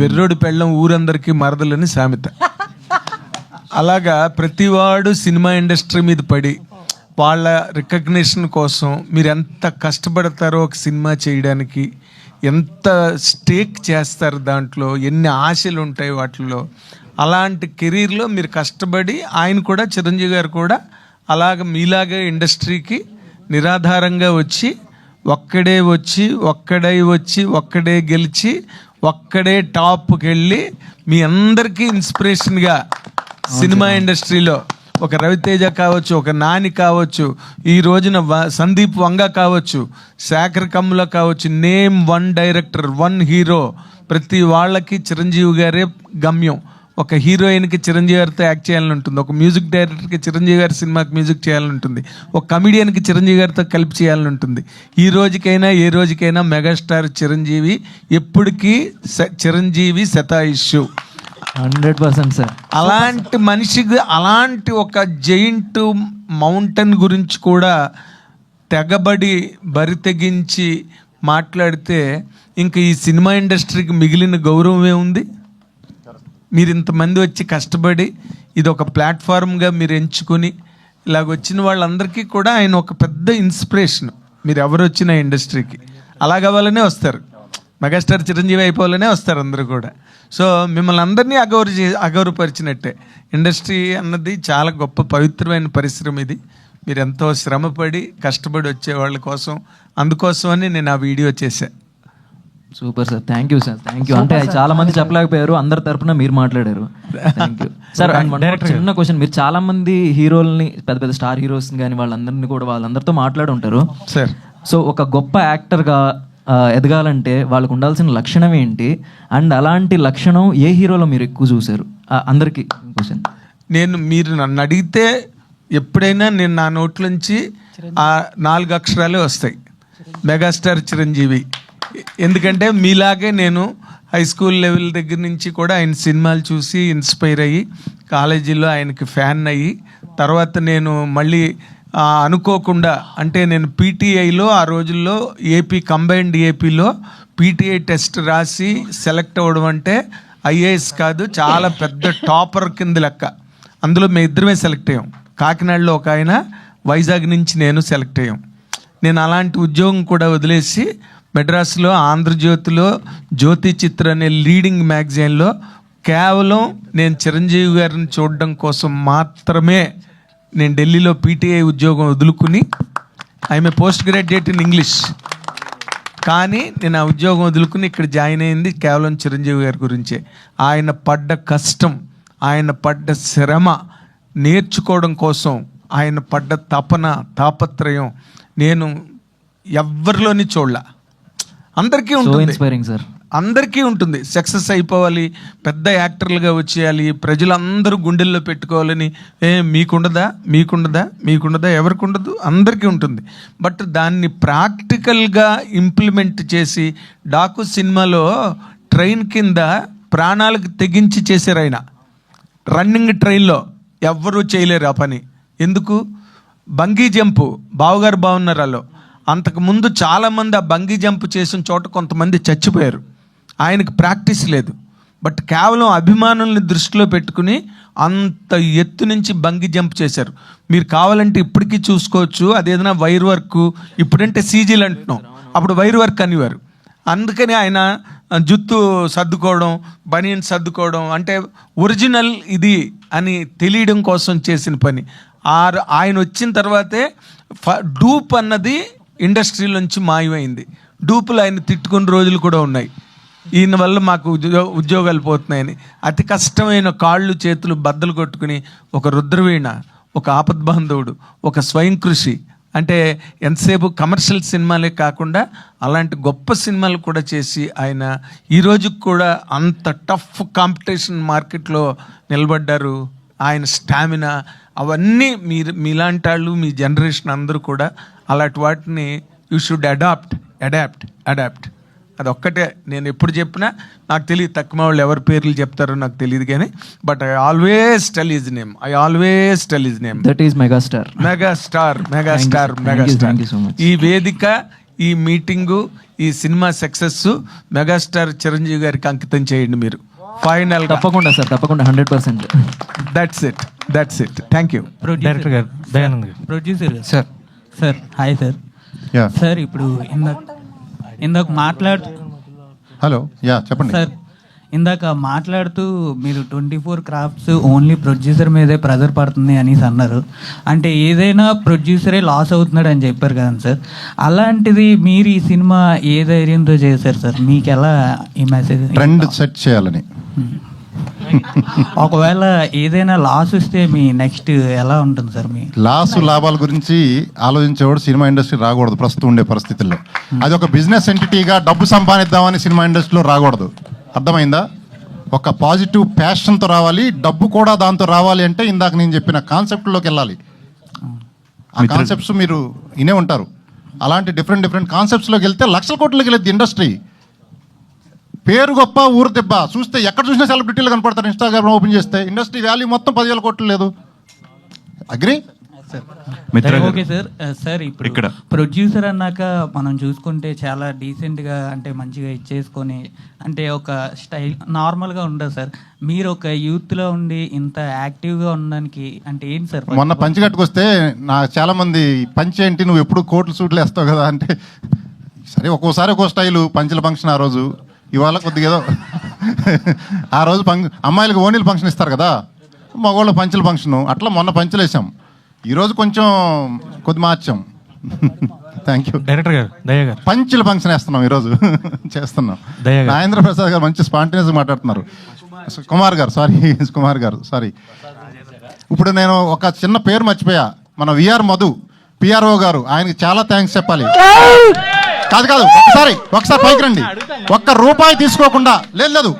వెర్రోడి పెళ్ళం ఊరందరికీ మరదలని సామెత. అలాగా ప్రతివాడు సినిమా ఇండస్ట్రీ మీద పడి వాళ్ళ రికగ్నిషన్ కోసం మీరు ఎంత కష్టపడతారో ఒక సినిమా చేయడానికి, ఎంత స్టేక్ చేస్తారు దాంట్లో, ఎన్ని ఆశలు ఉంటాయి వాటిల్లో. అలాంటి కెరీర్లో మీరు కష్టపడి ఆయన కూడా, చిరంజీవి గారు కూడా అలాగ మీలాగే ఇండస్ట్రీకి నిరాధారంగా వచ్చి ఒక్కడే గెలిచి ఒక్కడే టాప్కి వెళ్ళి మీ అందరికీ ఇన్స్పిరేషన్గా సినిమా ఇండస్ట్రీలో ఒక రవితేజ కావచ్చు, ఒక నాని కావచ్చు, ఈ రోజున సందీప్ వంగ కావచ్చు, శేఖర్ కమ్ముల కావచ్చు, name one director, one hero, ప్రతి వాళ్ళకి చిరంజీవి గారే గమ్యం. ఒక హీరోయిన్కి చిరంజీవి గారితో యాక్ట్ చేయాలని ఉంటుంది, ఒక మ్యూజిక్ డైరెక్టర్కి చిరంజీవి గారి సినిమాకి మ్యూజిక్ చేయాలని ఉంటుంది, ఒక కమిడియన్కి చిరంజీవి గారితో కలిపి చేయాలని ఉంటుంది. ఈ రోజుకైనా ఏ రోజుకైనా మెగాస్టార్ చిరంజీవి ఎప్పటికీ చిరంజీవి శతాయుష్షు. 100% సార్. అలాంటి మనిషికి అలాంటి ఒక జైంట్ మౌంటైన్ గురించి కూడా తెగబడి బరితెగించి మాట్లాడితే ఇంకా ఈ సినిమా ఇండస్ట్రీకి మిగిలిన గౌరవం ఏముంది? మీరు ఇంతమంది వచ్చి కష్టపడి ఇది ఒక ప్లాట్ఫామ్గా మీరు ఎంచుకొని ఇలాగ వచ్చిన వాళ్ళందరికీ కూడా ఆయన ఒక పెద్ద ఇన్స్పిరేషన్. మీరు ఎవరు వచ్చిన ఇండస్ట్రీకి అలాగవ్వాలనే వస్తారు, మెగాస్టార్ చిరంజీవి అయిపోవాలనే వస్తారు అందరూ కూడా. సో మిమ్మల్ని అందరినీ అగౌరవపరిచినట్టే. ఇండస్ట్రీ అన్నది చాలా గొప్ప పవిత్రమైన పరిశ్రమ. ఇది మీరు ఎంతో శ్రమపడి కష్టపడి వచ్చే వాళ్ళ కోసం, అందుకోసమని నేను ఆ వీడియో చేశాను. Super sir, thank you sir, thank you. అంటే చాలా మంది చెప్పలేకపోయారు, అందరి తరపున మీరు మాట్లాడారు. Thank you sir. అండ్ చిన్న క్వశ్చన్, మీరు చాలా మంది హీరోల్ని, పెద్ద పెద్ద స్టార్ హీరోస్ని కానీ వాళ్ళందరినీ కూడా వాళ్ళందరితో మాట్లాడి ఉంటారు సార్. సో ఒక గొప్ప యాక్టర్గా ఎదగాలంటే వాళ్ళకు ఉండాల్సిన లక్షణం ఏంటి, అండ్ అలాంటి లక్షణం ఏ హీరోలో మీరు ఎక్కువ చూసారు? అందరికీ క్వశ్చన్. మీరు నన్ను అడిగితే ఎప్పుడైనా నేను నా నోట్లోంచి ఆ 4 అక్షరాలే వస్తాయి, మెగాస్టార్ చిరంజీవి. ఎందుకంటే మీలాగే నేను హై స్కూల్ లెవెల్ దగ్గర నుంచి కూడా ఆయన సినిమాలు చూసి ఇన్స్పైర్ అయ్యి కాలేజీలో ఆయనకి ఫ్యాన్ అయ్యి, తర్వాత నేను మళ్ళీ అనుకోకుండా, అంటే నేను పీటీఐలో ఆ రోజుల్లో కంబైన్డ్ ఏపీలో పీటీఐ టెస్ట్ రాసి సెలెక్ట్ అవ్వడం అంటే ఐఏఎస్ కాదు, చాలా పెద్ద టాపర్ కింద లెక్క. అందులో మేము ఇద్దరమే సెలెక్ట్ అయ్యాం. కాకినాడలో ఒక ఆయన, వైజాగ్ నుంచి నేను సెలెక్ట్ అయ్యాం. నేను అలాంటి ఉద్యోగం కూడా వదిలేసి మెడ్రాస్లో ఆంధ్రజ్యోతిలో జ్యోతి చిత్ర అనే లీడింగ్ మ్యాగజైన్లో కేవలం నేను చిరంజీవి గారిని చూడడం కోసం మాత్రమే నేను ఢిల్లీలో పీటీఐ ఉద్యోగం వదులుకుని, I'm a post graduate in English, కానీ నేను ఆ ఉద్యోగం వదులుకుని ఇక్కడ జాయిన్ అయింది కేవలం చిరంజీవి గారి గురించే. ఆయన పడ్డ కష్టం, ఆయన పడ్డ శ్రమ నేర్చుకోవడం కోసం, ఆయన పడ్డ తాపత్రయం నేను ఎవ్వరిలోని చూడలా. అందరికీ ఉంటుంది సార్, అందరికీ ఉంటుంది. సక్సెస్ అయిపోవాలి, పెద్ద యాక్టర్లుగా వచ్చేయాలి, ప్రజలందరూ గుండెల్లో పెట్టుకోవాలని. మీకుండదా ఎవరికి ఉండదు? అందరికీ ఉంటుంది. బట్ దాన్ని ప్రాక్టికల్గా ఇంప్లిమెంట్ చేసి, డాకు సినిమాలో ట్రైన్ కింద ప్రాణాలకు తెగించి చేశారు ఆయన. రన్నింగ్ ట్రైన్లో ఎవ్వరూ చేయలేరు ఆ పని. ఎందుకు? బంగీ జంపు బావగారు బాగున్నారాలో అంతకుముందు చాలామంది ఆ బంగీ జంప్ చేసిన చోట కొంతమంది చచ్చిపోయారు. ఆయనకు ప్రాక్టీస్ లేదు. బట్ కేవలం అభిమానుల్ని దృష్టిలో పెట్టుకుని అంత ఎత్తు నుంచి బంగి జంప్ చేశారు. మీరు కావాలంటే ఇప్పటికీ చూసుకోవచ్చు. అదేదైనా వైర్ వర్క్, ఇప్పుడంటే సీజీలు అంటున్నాం, అప్పుడు వైర్ వర్క్ అనేవారు. అందుకని ఆయన జుత్తు సర్దుకోవడం, బనియన్ సర్దుకోవడం అంటే ఒరిజినల్ ఇది అని తెలియడం కోసం చేసిన పని. ఆయన వచ్చిన తర్వాతే డూప్ అన్నది ఇండస్ట్రీలోంచి మాయమైంది. డూపులు ఆయన తిట్టుకున్న రోజులు కూడా ఉన్నాయి. ఈయన వల్ల మాకు ఉద్యోగాలు పోతున్నాయని అతి కష్టమైన కాళ్ళు చేతులు బద్దలు కొట్టుకుని ఒక రుద్రవీణ, ఒక ఆపద్బాంధవుడు, ఒక స్వయం కృషి, అంటే ఎంతసేపు కమర్షియల్ సినిమాలే కాకుండా అలాంటి గొప్ప సినిమాలు కూడా చేసి ఆయన ఈ రోజుకి కూడా అంత టఫ్ కాంపిటీషన్ మార్కెట్లో నిలబడ్డారు. ఆయన స్టామినా అవన్నీ మీలాంటి వాళ్ళు, మీ జనరేషన్ అందరూ కూడా అలాంటి వాటిని యూ షుడ్ అడాప్ట్. అదొక్కటే నేను ఎప్పుడు చెప్పినా, నాకు తెలియదు తక్కువ వాళ్ళు ఎవరి పేర్లు చెప్తారో నాకు తెలియదు కానీ, but I always tell his name. That is megastar. ఈ వేదిక, ఈ మీటింగు, ఈ సినిమా సక్సెస్ మెగాస్టార్ చిరంజీవి గారికి అంకితం చేయండి మీరు. ఫైనల్ తప్పకుండా సార్, తప్పకుండా 100%. That's it. Thank you. Director గారు, దయానంద్ గారు, ప్రొడ్యూసర్ గారు. Sir hi sir. సార్ ఇప్పుడు ఇందాక మాట్లాడుతూ హలో చెప్పండి సార్, ఇందాక మాట్లాడుతూ మీరు 24 క్రాఫ్ట్స్ ఓన్లీ ప్రొడ్యూసర్ మీదే ప్రెజర్ పడుతుంది అనేసి అన్నారు. అంటే ఏదైనా ప్రొడ్యూసరే లాస్ అవుతున్నాడు అని చెప్పారు కదండి సార్. అలాంటిది మీరు ఈ సినిమా ఏ ధైర్యంతో చేశారు సార్? మీకు ఎలా ఈ మెసేజ్ ట్రెండ్ సెట్ చేయాలని? ఒకవేళ ఏదైనా లాస్ వస్తే మీ నెక్స్ట్ ఎలా ఉంటుంది సార్? మీ లాభాల గురించి ఆలోచించేవాడు సినిమా ఇండస్ట్రీ రాకూడదు ప్రస్తుతం ఉండే పరిస్థితుల్లో. అది ఒక బిజినెస్ ఎంటిటీగా డబ్బు సంపాదిద్దామని సినిమా ఇండస్ట్రీలో రాకూడదు. అర్థమైందా? ఒక పాజిటివ్ ప్యాషన్తో రావాలి, డబ్బు కూడా దాంతో రావాలి. అంటే ఇందాక నేను చెప్పిన కాన్సెప్ట్లోకి వెళ్ళాలి. ఆ కాన్సెప్ట్స్ మీరు వినే ఉంటారు. అలాంటి డిఫరెంట్ కాన్సెప్ట్స్లోకి వెళ్తే లక్షల కోట్లకి వెళ్ళేది ఇండస్ట్రీ. పేరు గొప్ప, ఊరు దెబ్బ. చూస్తే ఎక్కడ చూసినా సెలబ్రిటీలు కనపడతారు. ఇన్స్టాగ్రామ్ ఓపెన్ చేస్తే ఇండస్ట్రీ వాల్యూ మొత్తం 10,000 కోట్లు లేదు. అగ్రి? Okay sir. సార్ ఇప్పుడు ఇక్కడ ప్రొడ్యూసర్ అన్నాక మనం చూసుకుంటే చాలా డీసెంట్గా, అంటే మంచిగా ఇచ్చేసుకొని, అంటే ఒక స్టైల్ నార్మల్గా ఉండదు సార్. మీరు ఒక యూత్లో ఉండి ఇంత యాక్టివ్గా ఉండడానికి అంటే ఏంటి సార్? మొన్న పంచి కట్టుకొస్తే నాకు చాలా మంది పంచి ఏంటి, నువ్వు ఎప్పుడు కోట్లు సూట్లు వేస్తావు కదా అంటే, సరే ఒక్కోసారి ఒక్కో స్టైలు. పంచుల ఫంక్షన్ ఆ రోజు, ఇవాళ కొద్దిగా ఏదో ఆ రోజు అమ్మాయిలకు ఓనీలు ఫంక్షన్ ఇస్తారు కదా, మగవాళ్ళ పంచుల ఫంక్షను, అట్లా మొన్న పంచులు వేసాం. ఈరోజు కొంచెం కొద్ది మార్చాం. Thank you. డైరెక్టర్ గారు, దయా గారు, పంచుల ఫంక్షన్ వేస్తున్నాం ఈరోజు, చేస్తున్నాం. నాగేంద్ర ప్రసాద్ గారు మంచి స్పాంటేనియస్గా మాట్లాడుతున్నారు. కుమార్ గారు సారీ. ఇప్పుడు నేను ఒక చిన్న పేరు మర్చిపోయా. మన విఆర్ మధు పిఆర్ఓ గారు, ఆయనకి చాలా థ్యాంక్స్ చెప్పాలి. కాదు ఒకసారి పైకి రండి. ₹1 తీసుకోకుండా, లేదు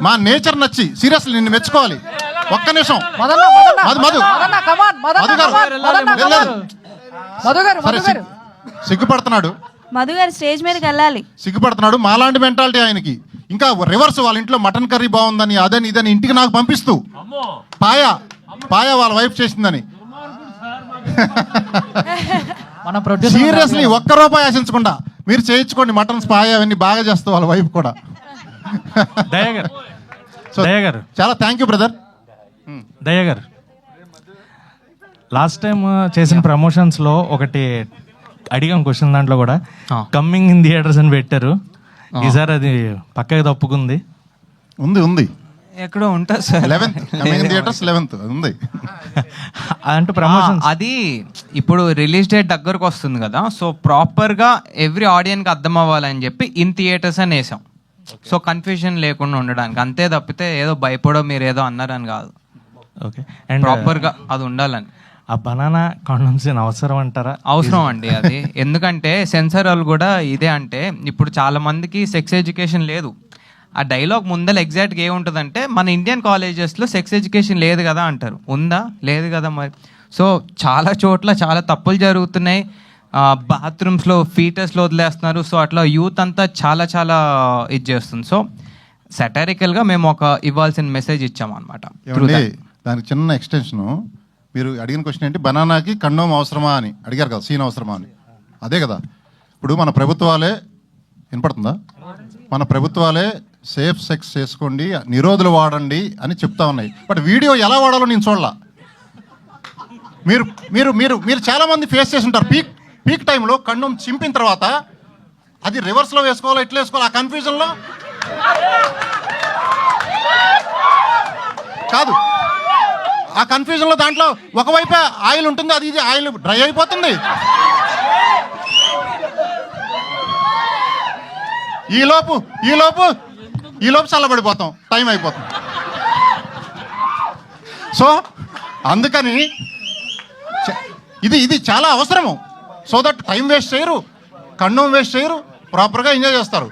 మా నేచర్ నచ్చి సీరియస్లీ నిన్ను మెచ్చుకోవాలి. ఒక్క నిమిషం. సిగ్గుపడుతున్నాడు మధు గారు, స్టేజ్ మీదకి వెళ్ళాలి. సిగ్గుపడుతున్నాడు. మాలాంటి మెంటాలిటీ ఆయనకి. ఇంకా రివర్స్, వాళ్ళ ఇంట్లో మటన్ కర్రీ బాగుందని అదని ఇదని ఇంటికి నాకు పంపిస్తూ పాయ వాళ్ళ వైఫ్ చేసిందని. సీరియస్లీ ₹1 ఆశించకుండా మీరు చేయించుకోండి. మటన్ స్పాయ్ అవన్నీ బాగా చేస్తూ వాళ్ళ వైఫ్ కూడా. చాలా థ్యాంక్ యూ బ్రదర్. దయా గారు, లాస్ట్ టైం చేసిన ప్రమోషన్స్లో ఒకటి అడిగాం క్వశ్చన్, దాంట్లో కూడా కమ్మింగ్ ఇన్ థియేటర్స్ అని పెట్టారు. ఈసారి అది పక్కకి తప్పుకుంది. ఉంది ఎక్కడో ఉంటుంది సార్. 11th ఉంది. అంటే ప్రమోషన్ అది ఇప్పుడు రిలీజ్ డేట్ దగ్గరకు వస్తుంది కదా, సో ప్రాపర్గా ఎవ్రీ ఆడియన్కి అర్థం అవ్వాలని చెప్పి ఇన్ థియేటర్స్ అని వేసాం. సో కన్ఫ్యూజన్ లేకుండా ఉండడానికి, అంతే తప్పితే ఏదో భయపడో మీరు ఏదో అన్నారని కాదు. ఓకే. అండ్ ప్రాపర్గా అది ఉండాలని. ఆ బనానా కాండమ్స్ అవసరం అంటారా? అవసరం అండి అది. ఎందుకంటే సెన్సార్ వాళ్ళు కూడా ఇదే, అంటే ఇప్పుడు చాలా మందికి సెక్స్ ఎడ్యుకేషన్ లేదు. ఆ డైలాగ్ ముందర ఎగ్జాక్ట్గా ఏముంటుందంటే, మన ఇండియన్ కాలేజెస్లో సెక్స్ ఎడ్యుకేషన్ లేదు కదా అంటారు. ఉందా? లేదు కదా మరి. సో చాలా చోట్ల చాలా తప్పులు జరుగుతున్నాయి. బాత్రూమ్స్లో ఫీటర్స్లో వదిలేస్తున్నారు. సో అట్లా యూత్ అంతా చాలా చాలా ఇది చేస్తుంది. సో సెటారికల్గా మేము ఒక ఇవ్వాల్సిన మెసేజ్ ఇచ్చామన్నమాట. దానికి చిన్న ఎక్స్టెన్షను. మీరు అడిగిన క్వశ్చన్ ఏంటి, బనానాకి కండోమ్ అవసరమా అని అడిగారు కదా, సీన్ అవసరమా అని. అదే కదా, ఇప్పుడు మన ప్రభుత్వాలే వినపడుతుందా, మన ప్రభుత్వాలే సేఫ్ సెక్స్ చేసుకోండి, నిరోధులు వాడండి అని చెప్తా ఉన్నాయి. బట్ వీడియో ఎలా వాడాలో నేను చూడాల. మీరు మీరు మీరు మీరు చాలామంది ఫేస్ చేసి ఉంటారు. పీక్ టైంలో కండోమ్ చింపిన తర్వాత అది రివర్స్లో వేసుకోవాలో ఎట్లా వేసుకోవాలో ఆ కన్ఫ్యూజన్లో కాదు, ఆ కన్ఫ్యూజన్లో దాంట్లో ఒకవైపు ఆయిల్ ఉంటుంది, అది ఇది ఆయిల్ డ్రై అయిపోతుంది. ఈ లోపు చల్లబడిపోతాం, టైం అయిపోతుంది. సో అందుకని ఇది చాలా అవసరము. సో దట్ టైం వేస్ట్ చేయరు, కండోమ్ వేస్ట్ చేయరు, ప్రాపర్గా ఎంజాయ్ చేస్తారు.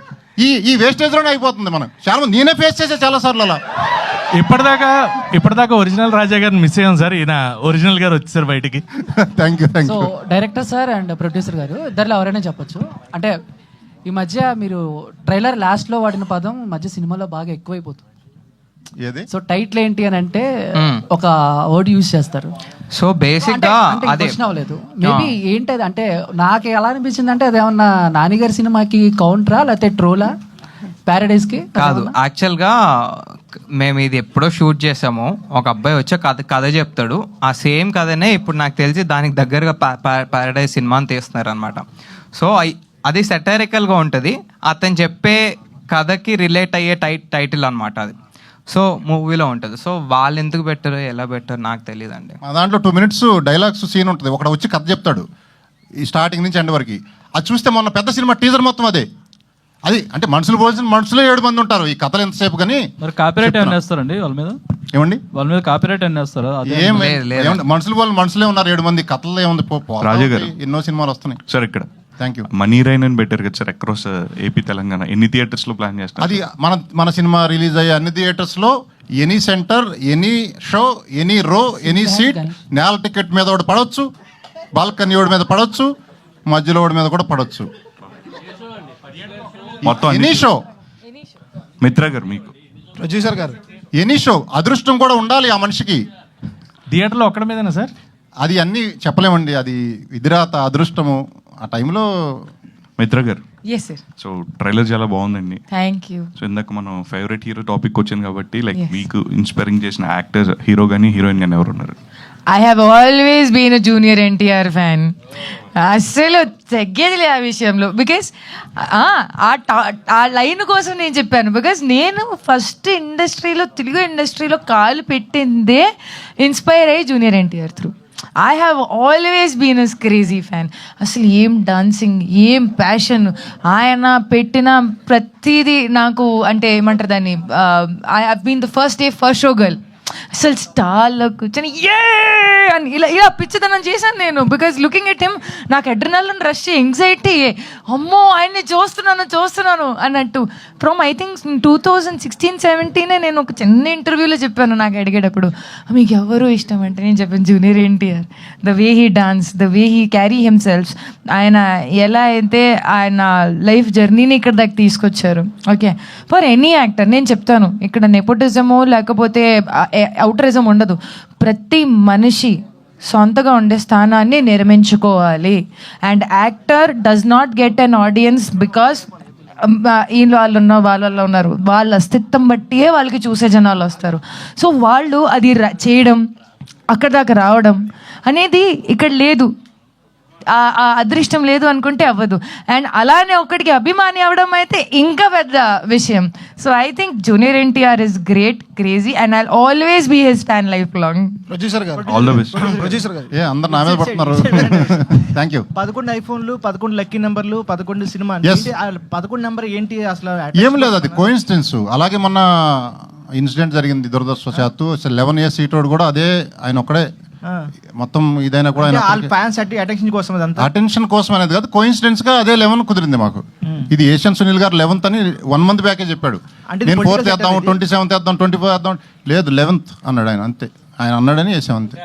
ఈ వేస్టేజ్లోనే అయిపోతుంది. మనం చాలా మంది, నేనే ఫేస్ చేసే చాలా సార్లు అలా. ఇప్పటిదాకా ఒరిజినల్ రాజా గారిని మిస్ అయ్యాం సార్. ఈయన ఒరిజినల్ గారు వచ్చేసారు బయటికి. Thank you. So director sir and producer గారు ఇద్దరిలో ఎవరైనా చెప్పొచ్చు. అంటే ఈ మధ్య మీరు ట్రైలర్ లాస్ట్లో వాడిన పదం మధ్య సినిమాలో బాగా ఎక్కువైపోతుంది. సో టైటిల్ ఏంటి అని అంటే ఒక వర్డ్ యూజ్ చేస్తారు. సో బేసిక్గా అదే క్వశ్చన్ అవ్వలేదు. మేబీ ఏంటి అది అంటే నాకు ఎలా అనిపించింది అంటే అది ఏమన్నా నానిగారి సినిమాకి కౌంటరా లేకపోతే ట్రోలా ప్యారడైజ్కి కాదు. యాక్చువల్గా మేము ఇది ఎప్పుడో షూట్ చేసాము. ఒక అబ్బాయి వచ్చి కథ చెప్తాడు. ఆ సేమ్ కథనే ఇప్పుడు నాకు తెలిసి దానికి దగ్గరగా ప్యారడైజ్ సినిమాని తీస్తున్నారు అనమాట. సో అది సెటరికల్గా ఉంటుంది. అతను చెప్పే కథకి రిలేట్ అయ్యే టైటిల్ అనమాట అది. సో మూవీలో ఉంటుంది. సో వాళ్ళు ఎందుకు పెట్టారు, ఎలా పెట్టారు నాకు తెలియదండి. మా దాంట్లో 2 minutes డైలాగ్స్ సీన్ ఉంటుంది. ఒకడు వచ్చి కథ చెప్తాడు ఈ స్టార్టింగ్ నుంచి ఎండ్ వరకు. అది చూస్తే మొన్న పెద్ద సినిమా టీజర్ మొత్తం అదే. అది అంటే మనుషులు పోల్సిన మనుషులే 7 మంది ఉంటారు ఈ కథలు ఎంతసేపు. కానీ మరి కాపీరైట్ ఏమైనా వేస్తారండి వాళ్ళ మీద? ఏమండి వాళ్ళ మీద కాపీరైట్ ఏమైనా వేస్తారా? మనుషులు వాళ్ళు మనుషులే ఉన్నారు 7 మంది. కథల్లో ఏముంది, రాజా గారు ఎన్నో సినిమాలు వస్తున్నాయి సార్. ఇక్కడ థ్యాంక్ యూ. మనీ రైన్ అని బెటర్ కదా సార్ అక్రాస్ ఏపీ తెలంగాణ. ఎన్ని థియేటర్స్ లో ప్లాన్ చేస్తారు? అది మన సినిమా రిలీజ్ అయ్యే అన్ని థియేటర్స్ లో any centre, any show, any row, any seat, నేల టికెట్ మీద ఒకటి పడవచ్చు, బాల్కనీ ఓడి మీద పడవచ్చు, మధ్యలో ఓడి మీద కూడా పడవచ్చు. మొత్తం ఎనీ షో. మిత్ర గారు మీకు ప్రొడ్యూసర్ గారు ఎనీ షో. అదృష్టం కూడా ఉండాలి ఆ మనిషికి. థియేటర్లో ఒక్కడి మీదనా సార్? అది అన్నీ చెప్పలేమండి. అది విధిరాత, అదృష్టము ఆ టైంలో. మిత్ర గారు yes sir. సో ట్రైలర్ చాలా బాగుందండి. Thank you. సో ఇందాక మనం ఫేవరెట్ హీరో టాపిక్ వచ్చింది కాబట్టి లైక్ మీకు ఇన్స్పైరింగ్ చేసిన యాక్టర్స్, హీరో కానీ హీరోయిన్ కానీ ఎవరు ఉన్నారు? I have always been a junior NTR fan. అస్సలు తగ్గేదిలే ఆ విషయంలో. బికాస్ ఆ లైన్ కోసం నేను చెప్పాను. బికాస్ నేను ఫస్ట్ ఇండస్ట్రీలో, తెలుగు ఇండస్ట్రీలో కాలు పెట్టిందే ఇన్స్పైర్ అయ్యి junior NTR through. I have always been a crazy fan. అసలు ఏం డాన్సింగ్, ఏం ప్యాషన్. ఆయన పెట్టిన ప్రతిదీ నాకు అంటే ఏమంటారు దాన్ని, I have been the first show girl. అసలు స్టార్లో కూర్చొని ఏ అని ఇలా పిచ్చితనం చేశాను నేను. బికాజ్ లుకింగ్ ఎట్ హిమ్ నాకు అడ్రినలిన్ రష్, ఎంగ్జైటీ, అమ్మో ఆయన్ని చూస్తున్నాను అన్నట్టు. ఫ్రమ్ ఐ థింక్ 2016-17 నేను ఒక చిన్న ఇంటర్వ్యూలో చెప్పాను. నాకు అడిగేటప్పుడు మీకు ఎవరు ఇష్టం అంటే నేను చెప్పాను junior NTR. The way he dance, the way he carry himself, ఆయన ఎలా అయితే ఆయన లైఫ్ జర్నీని ఇక్కడ దాకా తీసుకొచ్చారు. ఓకే, ఫర్ ఎనీ యాక్టర్ నేను చెప్తాను, ఇక్కడ నెపోటిజమో లేకపోతే అవుటరిజం ఉండదు. ప్రతి మనిషి సొంతగా ఉండే స్థానాన్ని నిర్మించుకోవాలి. And actor does not get on audience because వాళ్ళు ఉన్నారు, వాళ్ళ అస్తిత్వం బట్టియే వాళ్ళకి చూసే జనాలు వస్తారు. సో వాళ్ళు అది చేయడం, అక్కడ దాకా రావడం అనేది ఇక్కడ లేదు. ఆ అదృష్టం లేదు అనుకుంటే అవ్వదు. అండ్ అలానే ఒక్కడికి అభిమాని అవ్వడం అయితే ఇంకా పెద్ద విషయం. So I think junior NTR is great, crazy, and I always be his fan life long. Producer గారు ఆల్ ద బెస్ట్. ప్రొడ్యూసర్ గారు అందరు నా మీద పడుతున్నారు. Thank you. 11 ఐఫోన్లు, 11 లక్కీ నెంబర్లు, 11 సినిమా. 11 నెంబర్ ఏంటి అసలు? ఏం లేదు, అది కోఇన్సిడెన్స్. అలాగే మొన్న ఇన్సిడెంట్ జరిగింది దురదృష్టవశాత్తు. 11 years సీటోడు కూడా అదే ఆయన ఒక్కడే మొత్తం. ఇదైనా కూడా ఫ్యాన్స్ అటెన్షన్ కోసం, అటెన్షన్ కోసం అనేది కాదు, కోఇన్సిడెన్స్ గా అదే 11 కుదిరింది మాకు. ఇది ఏషియన్ సునీల్ గారు 11th అని 1 month బ్యాకే చెప్పాడు. నేను 4th వేద్దాం, 27th వేద్దాం, 24th వేద్దాం, లేదు 11th అన్నాడు ఆయన. అంతే, ఆయన అన్నాడని వేసాం అంతే.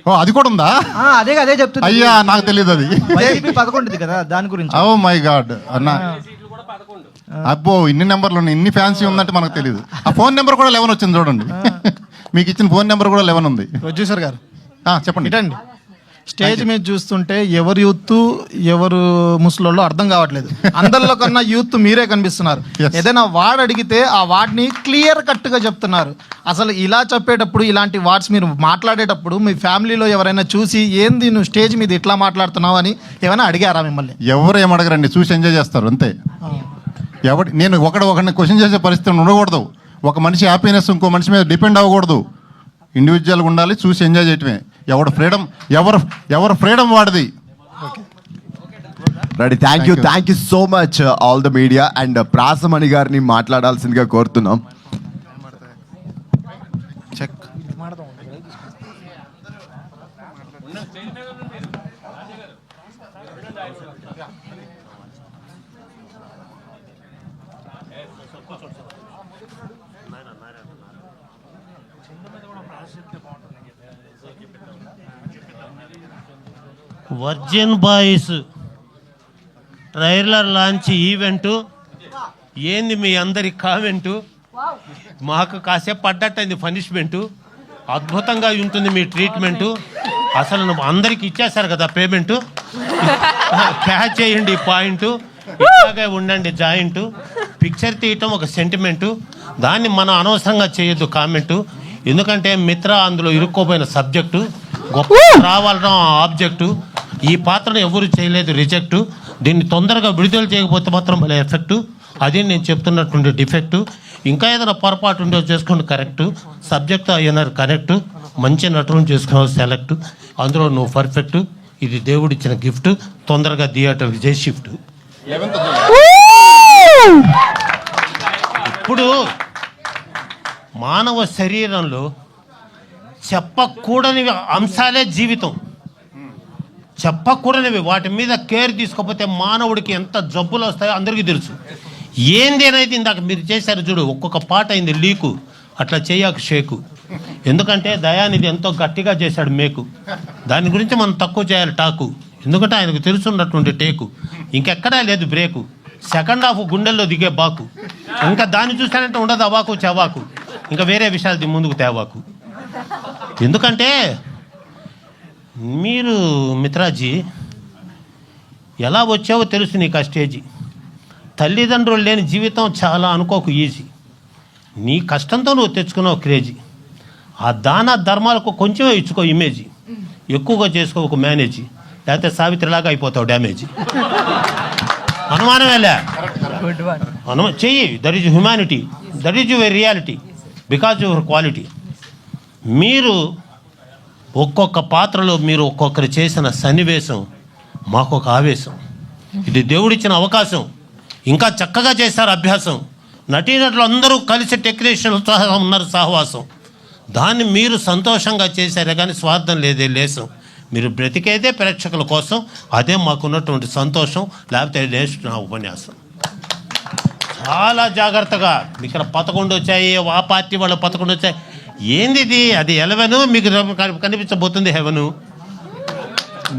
ఓ అది కూడా ఉందా? అదే చెప్తున్నా. అయ్యా నాకు తెలియదు అది. 11 కదా దాని గురించి. ఓ మై గాడ్ అన్న, అబ్బో ఇన్ని నెంబర్లు ఉన్నాయి, ఇన్ని ఫ్యాన్సీ ఉందంటే మనకు తెలియదు. ఆ ఫోన్ నెంబర్ కూడా 11 వచ్చింది చూడండి. మీకు ఇచ్చిన ఫోన్ నెంబర్ కూడా 11 ఉంది. ప్రొడ్యూసర్ గారు చెప్పండి. ఇటండి, స్టేజ్ మీద చూస్తుంటే ఎవరు యూత్ ఎవరు ముసలోళ్ళు అర్థం కావట్లేదు. అందరిలో కన్నా యూత్ మీరే కనిపిస్తున్నారు. ఏదైనా వార్డ్ అడిగితే ఆ వార్డ్ని క్లియర్ కట్గా చెప్తున్నారు. అసలు ఇలా చెప్పేటప్పుడు, ఇలాంటి వార్డ్స్ మీరు మాట్లాడేటప్పుడు మీ ఫ్యామిలీలో ఎవరైనా చూసి ఏంది నువ్వు స్టేజ్ మీద ఇట్లా మాట్లాడుతున్నావు అని ఏమైనా అడిగారా మిమ్మల్ని? ఎవరు ఏమడగరండి, చూసి ఎంజాయ్ చేస్తారు అంతే. నేను ఒకరిని క్వశ్చన్ చేసే పరిస్థితి ఉండకూడదు. ఒక మనిషి హ్యాపీనెస్ ఇంకో మనిషి మీద డిపెండ్ అవ్వకూడదు. ఇండివిజువల్గా ఉండాలి, చూసి ఎంజాయ్ చేయటమే. ఎవరు ఫ్రీడమ్ వాడిది. Ready. Thank you so much all the media. And ప్రాసమణి గారిని మాట్లాడాల్సిందిగా కోరుతున్నాం. Virgin boys trailer launch event ఏంది మీ అందరి కామెంటు? మాకు కాసేపు పడ్డట్టయింది పనిష్మెంటు. అద్భుతంగా ఉంటుంది మీ ట్రీట్మెంటు. అసలు అందరికి ఇచ్చేస్తారు కదా పేమెంటు. క్యాచ్ చేయండి ఈ పాయింట్. ఇట్లాగే ఉండండి జాయింట్. పిక్చర్ తీయటం ఒక సెంటిమెంటు, దాన్ని మనం అనవసరంగా చేయొద్దు కామెంటు. ఎందుకంటే మిత్ర అందులో ఇరుక్కోపోయిన సబ్జెక్టు, గొప్ప రావాలన్న ఆబ్జెక్టు. ఈ పాత్రను ఎవరు చేయలేదు, రిజెక్టు. దీన్ని తొందరగా విడుదల చేయకపోతే మాత్రం భలే ఎఫెక్టు. అదే నేను చెప్తున్నటువంటి డిఫెక్టు. ఇంకా ఏదైనా పొరపాటు ఉండో చేసుకోండి కరెక్టు. సబ్జెక్ట్ అయినారు కరెక్టు. మంచి నటులను చేసుకున్నావు సెలెక్ట్. అందులో నువ్వు పర్ఫెక్టు. ఇది దేవుడిచ్చిన గిఫ్ట్. తొందరగా థియేటర్ విజయ్ షిఫ్ట్. ఇప్పుడు మానవ శరీరంలో చెప్పకూడని అంశాలే జీవితం. చెప్పకూడనివి, వాటి మీద కేర్ తీసుకోకపోతే మానవుడికి ఎంత జబ్బులు వస్తాయో అందరికీ తెలుసు. ఏంది అనేది ఇందాక మీరు చేశారు చూడు, ఒక్కొక్క పాట అయింది లీకు. అట్లా చేయకు షేకు. ఎందుకంటే దయానిధి ఎంతో గట్టిగా చేశాడు మేకు. దాని గురించి మనం తక్కువ చేయాలి టాకు. ఎందుకంటే ఆయనకు తెలుసున్నటువంటి టేకు. ఇంకెక్కడా లేదు బ్రేకు. సెకండ్ హాఫ్ గుండెల్లో దిగే బాకు. ఇంకా దాన్ని చూసానంటే ఉండదు అవాకు చవాకు. ఇంకా వేరే విషయాలు ముందుకు తేవాకు. ఎందుకంటే మీరు మిత్రాజీ ఎలా వచ్చావో తెలుసు నీకు ఆ స్టేజీ. తల్లిదండ్రులు లేని జీవితం చాలా అనుకోకు ఈజీ. నీ కష్టంతో నువ్వు తెచ్చుకున్నావు క్రేజీ. ఆ దాన ధర్మాలకు కొంచెమే ఇచ్చుకో ఇమేజీ. ఎక్కువగా చేసుకో ఒక మేనేజీ. లేకపోతే సావిత్రిలాగా అయిపోతావు డ్యామేజీ. అనుమానమేలే చెయ్యి. That is humanity, that is your reality, because your quality. మీరు ఒక్కొక్క పాత్రలో మీరు ఒక్కొక్కరు చేసిన సన్నివేశం మాకొక ఆవేశం. ఇది దేవుడిచ్చిన అవకాశం. ఇంకా చక్కగా చేశారు అభ్యాసం. నటీనటులు అందరూ కలిసి టెక్నీషియన్లు ఉన్నారు సహవాసం. దాన్ని మీరు సంతోషంగా చేశారే కానీ స్వార్థం లేదే లేసం. మీరు బ్రతికేదే ప్రేక్షకుల కోసం. అదే మాకున్నటువంటి సంతోషం. లేకపోతే నెక్స్ట్ నా ఉపన్యాసం. చాలా జాగ్రత్తగా. ఇక్కడ 11 వచ్చాయి, ఆ పార్టీ వాళ్ళు 11 వచ్చాయి. ఏంది ఇది? అది 11, మీకు కనిపించబోతుంది హెవెను.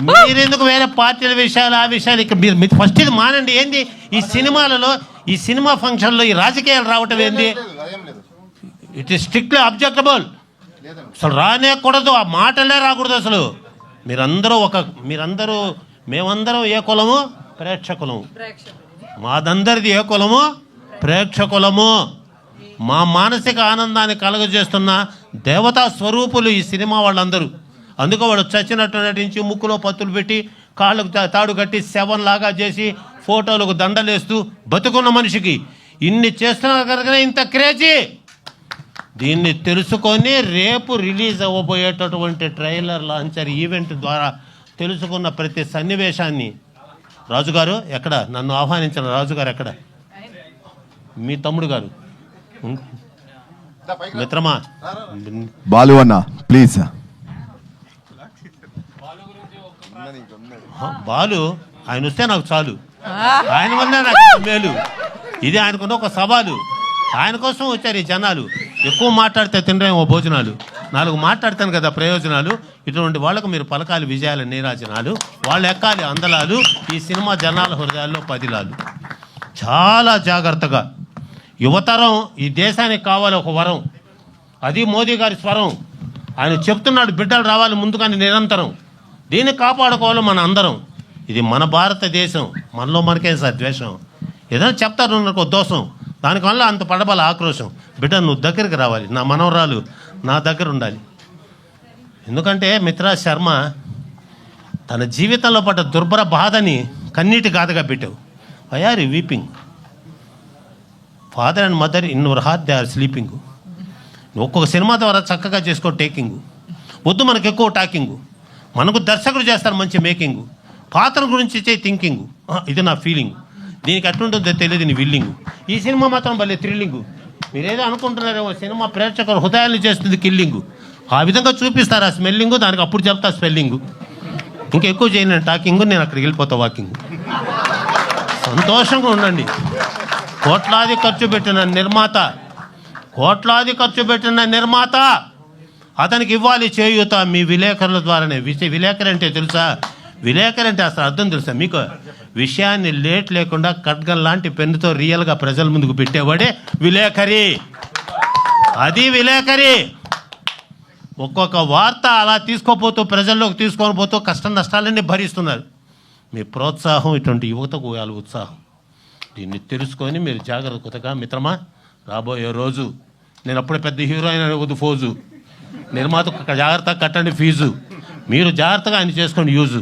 మీరెందుకు వేరే పార్టీల విషయాలు ఆ విషయాలు ఇక్కడ మీరు ఫస్ట్ ఇది మానండి. ఏంది ఈ సినిమాలలో, ఈ సినిమా ఫంక్షన్లో ఈ రాజకీయాలు రావటం ఏంది? It is strictly objectable. అసలు రానేకూడదు, ఆ మాటలే రాకూడదు అసలు. మీరందరూ మేమందరం ఏ కులము? ప్రేక్షకులము. మాదందరిది ఏ కులము? ప్రేక్షకులము. మా మానసిక ఆనందాన్ని కలుగజేస్తున్న దేవతా స్వరూపులు ఈ సినిమా వాళ్ళందరూ. అందుకే వాళ్ళు చచ్చినట్టు నటించి ముక్కులో పత్తులు పెట్టి కాళ్ళకు తాడు కట్టి శవంలాగా చేసి ఫోటోలకు దండలేస్తూ బతుకున్న మనిషికి ఇన్ని చేస్తున్నారు కనుక ఇంత క్రేజీ. దీన్ని తెలుసుకొని రేపు రిలీజ్ అవ్వబోయేటటువంటి ట్రైలర్ లాంచర్ ఈవెంట్ ద్వారా తెలుసుకున్న ప్రతి సన్నివేశాన్ని రాజుగారు ఎక్కడ నన్ను ఆహ్వానించిన రాజుగారు ఎక్కడ? మీ తమ్ముడు గారు మిత్రమా బాలు అన్న ప్లీజ్. బాలు ఆయన వస్తే నాకు చాలు. ఆయన వల్లే నాకు మేలు. ఇది ఆయనకున్న ఒక సవాలు. ఆయన కోసం వచ్చారు ఈ జనాలు. ఎక్కువ మాట్లాడితే తినరేమో భోజనాలు. 4 మాట్లాడతాను కదా ప్రయోజనాలు. ఇటువంటి వాళ్ళకు మీరు పలకాలి విజయాల నీరాజనాలు. వాళ్ళు ఎక్కాలి అందలాలు. ఈ సినిమా జనాల హృదయాల్లో పదిలాలు. చాలా జాగ్రత్తగా. యువతరం ఈ దేశానికి కావాలి ఒక వరం. అది మోదీ గారి స్వరం. ఆయన చెప్తున్నాడు బిడ్డలు రావాలి ముందుగానే నిరంతరం. దీన్ని కాపాడుకోవాలి మన అందరం. ఇది మన భారతదేశం, మనలో మనకేం సార్ ద్వేషం? ఏదైనా చెప్తారు నాకు దోషం, దానివల్ల అంత పడబల ఆక్రోశం. బిడ్డ నువ్వు దగ్గరికి రావాలి, నా మనవరాలు నా దగ్గర ఉండాలి. ఎందుకంటే మిత్రా శర్మ తన జీవితంలో పడ్డ దుర్భర బాధని కన్నీటి గాథగా పెట్టావు. Why are you weeping? Father and mother in your heart they are sleeping. ఒక్కొక్క సినిమా ద్వారా చక్కగా చేసుకో టేకింగ్. వద్దు మనకు ఎక్కువ టాకింగ్. మనకు దర్శకుడు చేస్తారు మంచి మేకింగ్. పాత్ర గురించి చే థింకింగ్. ఇది నా ఫీలింగ్. దీనికి ఎట్లుంటుందో తెలియదు నీ విల్లింగ్. ఈ సినిమా మాత్రం భలే థ్రిల్లింగ్. మీరేదో అనుకుంటున్నారేమో సినిమా ప్రేక్షకుల హృదయాన్ని చేస్తుంది కిల్లింగ్. ఆ విధంగా చూపిస్తారు ఆ స్మెల్లింగ్, దానికి అప్పుడు చెప్తా స్పెల్లింగ్. ఇంకెక్కువ చేయను టాకింగ్, నేను అక్కడికి వెళ్ళిపోతా వాకింగ్. సంతోషంగా ఉండండి. కోట్లాది ఖర్చు పెట్టిన నిర్మాత అతనికి ఇవ్వాలి చేయూత మీ విలేకరుల ద్వారానే. విలేకరు అంటే తెలుసా? విలేకరు అంటే అసలు అర్థం తెలుసా మీకు? విషయాన్ని లేట్ లేకుండా ఖడ్గం లాంటి పెన్నుతో రియల్గా ప్రజల ముందుకు పెట్టేవాడే విలేకరి. అది విలేకరి. ఒక్కొక్క వార్త అలా తీసుకోపోతూ ప్రజల్లోకి తీసుకొని పోతూ కష్ట నష్టాలన్నీ భరిస్తున్నారు. మీ ప్రోత్సాహం ఇటువంటి యువతకు ఇవ్వాలి ఉత్సాహం. దీన్ని తెలుసుకొని మీరు జాగ్రత్తగా మిత్రమా, రాబోయే రోజు నేను అప్పుడే పెద్ద హీరో అయిన వద్దు ఫోజు, నిర్మాతకు జాగ్రత్తగా కట్టండి ఫీజు, మీరు జాగ్రత్తగా ఆయన చేసుకోండి యూజు.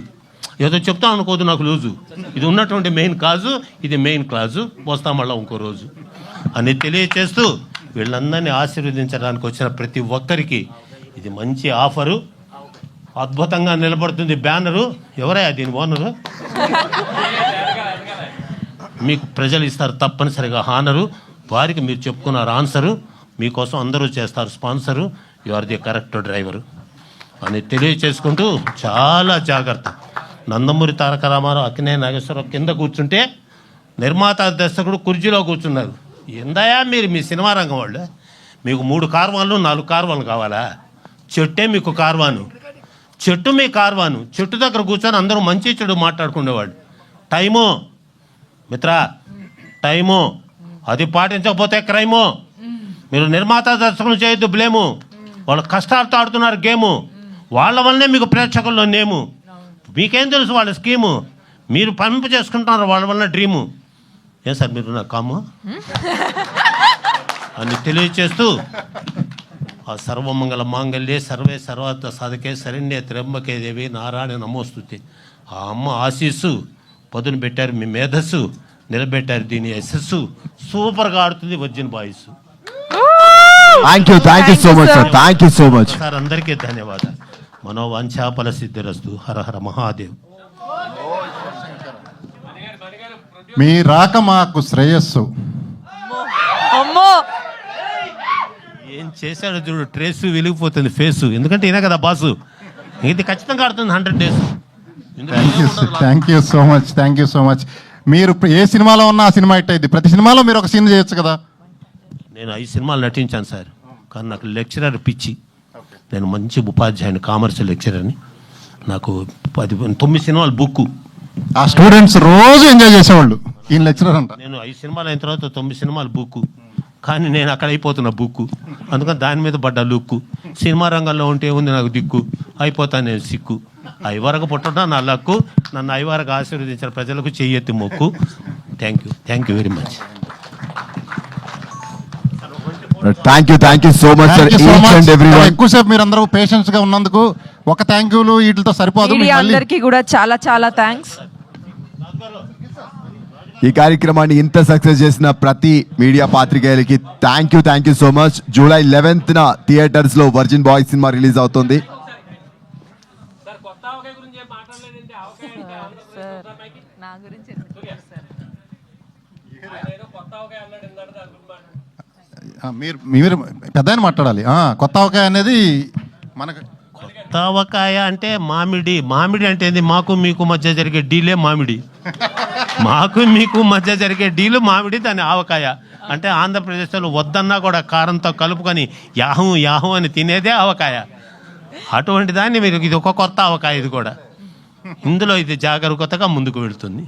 ఏదో చెప్తాను అనుకోదు నాకు లూజు. ఇది ఉన్నటువంటి మెయిన్ కాజు, ఇది మెయిన్ క్లాజు. వస్తాం మళ్ళీ ఇంకో రోజు అని తెలియచేస్తూ వీళ్ళందరినీ ఆశీర్వదించడానికి వచ్చిన ప్రతి ఒక్కరికి ఇది మంచి ఆఫరు. అద్భుతంగా నిలబడుతుంది బ్యానరు. ఎవరయ్యా దీని ఓనరు? మీకు ప్రజలు ఇస్తారు తప్పనిసరిగా హానరు. వారికి మీరు చెప్పుకున్నారు ఆన్సరు. మీకోసం అందరూ చేస్తారు sponsor. You are the correct driver అని తెలియచేసుకుంటూ చాలా జాగ్రత్త. నందమూరి తారక రామారావు, అక్కినేని నాగేశ్వరరావు కింద కూర్చుంటే నిర్మాత దర్శకుడు కుర్చీలో కూర్చున్నారు. ఎందయా మీరు మీ సినిమా రంగం వాళ్ళు? మీకు 3 కార్వాన్లు 4 కార్వాన్లు కావాలా? చెట్టే మీకు కార్వాను, చెట్టు మీ కార్వాను. చెట్టు దగ్గర కూర్చొని అందరూ మంచి చెడు మాట్లాడుకునేవాడు. Time Mitra, time. అది పాటించకపోతే క్రైము. మీరు నిర్మాత దర్శకులు చేయొద్దు బ్లేము. వాళ్ళు కష్టాలతో ఆడుతున్నారు గేము. వాళ్ళ వల్లనే మీకు ప్రేక్షకుల్లో నేము. మీకేం తెలుసు వాళ్ళ స్కీము? మీరు పంపు చేసుకుంటున్నారు వాళ్ళ వల్ల డ్రీము. ఏం సార్ మీరు నా కాము అని తెలియచేస్తూ ఆ సర్వమంగళ మాంగళ్యే సర్వే సర్వార్థ సాధకే శరణ్యే త్ర్యంబకే దేవి నారాయణ నమోస్తుతే. ఆ అమ్మ ఆశీస్సు పదును పెట్టారు, మీ మేధస్సు నిలబెట్టారు దీని యశస్సు. సూపర్గా ఆడుతుంది virgin boys. Thank you so much sir. Thank you so much sir. అందరికీ ధన్యవాదాలు. మనోవాంఛాఫల సిద్ధిరస్తు. హర హర మహాదేవ్. మీ రాక మాకు శ్రేయస్సు. ఏం చేశాడు చూడు, ట్రేసు వెలిగిపోతుంది ఫేసు. ఎందుకంటే ఈయన కదా బాసు. ఇది ఖచ్చితంగా ఆడుతుంది 100 days. Thank you so much. మీరు ఏ సినిమాలో ఉన్నా ఆ సినిమా హిట్ అయింది. ప్రతి సినిమాలో మీరు ఒక సీన్ చేయొచ్చు కదా. నేను 5 సినిమాలు నటించాను సార్. కానీ నాకు లెక్చరర్ పిచ్చి. నేను మంచి ఉపాధ్యాయుని, కామర్స్ లెక్చరర్ని. నాకు 9 సినిమాలు బుక్కు. ఆ స్టూడెంట్స్ రోజు ఎంజాయ్ చేసేవాళ్ళు. ఈయన లెక్చరర్ అంట. నేను 5 సినిమాలు అయిన తర్వాత 9 సినిమాలు బుక్కు. కానీ నేను అక్కడ అయిపోతున్నా బుక్కు. అందుకని దాని మీద పడ్డా లుక్కు. సినిమా రంగంలో ఉంటే ఉంది నాకు దిక్కు. అయిపోతాను నేను సిక్కు. ఐవరకు పుట్టడం నా లక్కు. నన్ను ఐవరకు ఆశీర్వదించిన ప్రజలకు చెయ్యెత్తి మొక్కు. Thank you very much. Thank you so much sir. ఎక్కువసేపు మీరు అందరూ పేషెన్స్ గా ఉన్నందుకు ఒక థ్యాంక్ యూలు వీటితో సరిపోదు. అందరికీ కూడా చాలా చాలా థ్యాంక్స్. ఈ కార్యక్రమాన్ని ఇంత సక్సెస్ చేసిన ప్రతి మీడియా పాత్రికేయులకి thank you so much. July 11th theatres లో వర్జిన్ బాయ్స్ సినిమా రిలీజ్ అవుతుంది. మీరు పెద్ద మాట్లాడాలి. కొత్త ఆవకాయ అనేది మనకు. కొత్త ఆవకాయ అంటే మామిడి అంటే ఏంది? మాకు మీకు మధ్య జరిగే డీలే మామిడి. మాకు మీకు మధ్య జరిగే డీలు మామిడి, దాని ఆవకాయ. అంటే ఆంధ్రప్రదేశ్లో వద్దన్నా కూడా కారంతో కలుపుకొని యాహం అని తినేదే ఆవకాయ. అటువంటి దాన్ని మీరు ఇది ఒక కొత్త ఆవకాయ. ఇది కూడా ఇందులో ఇది జాగరూకతగా ముందుకు వెళుతుంది.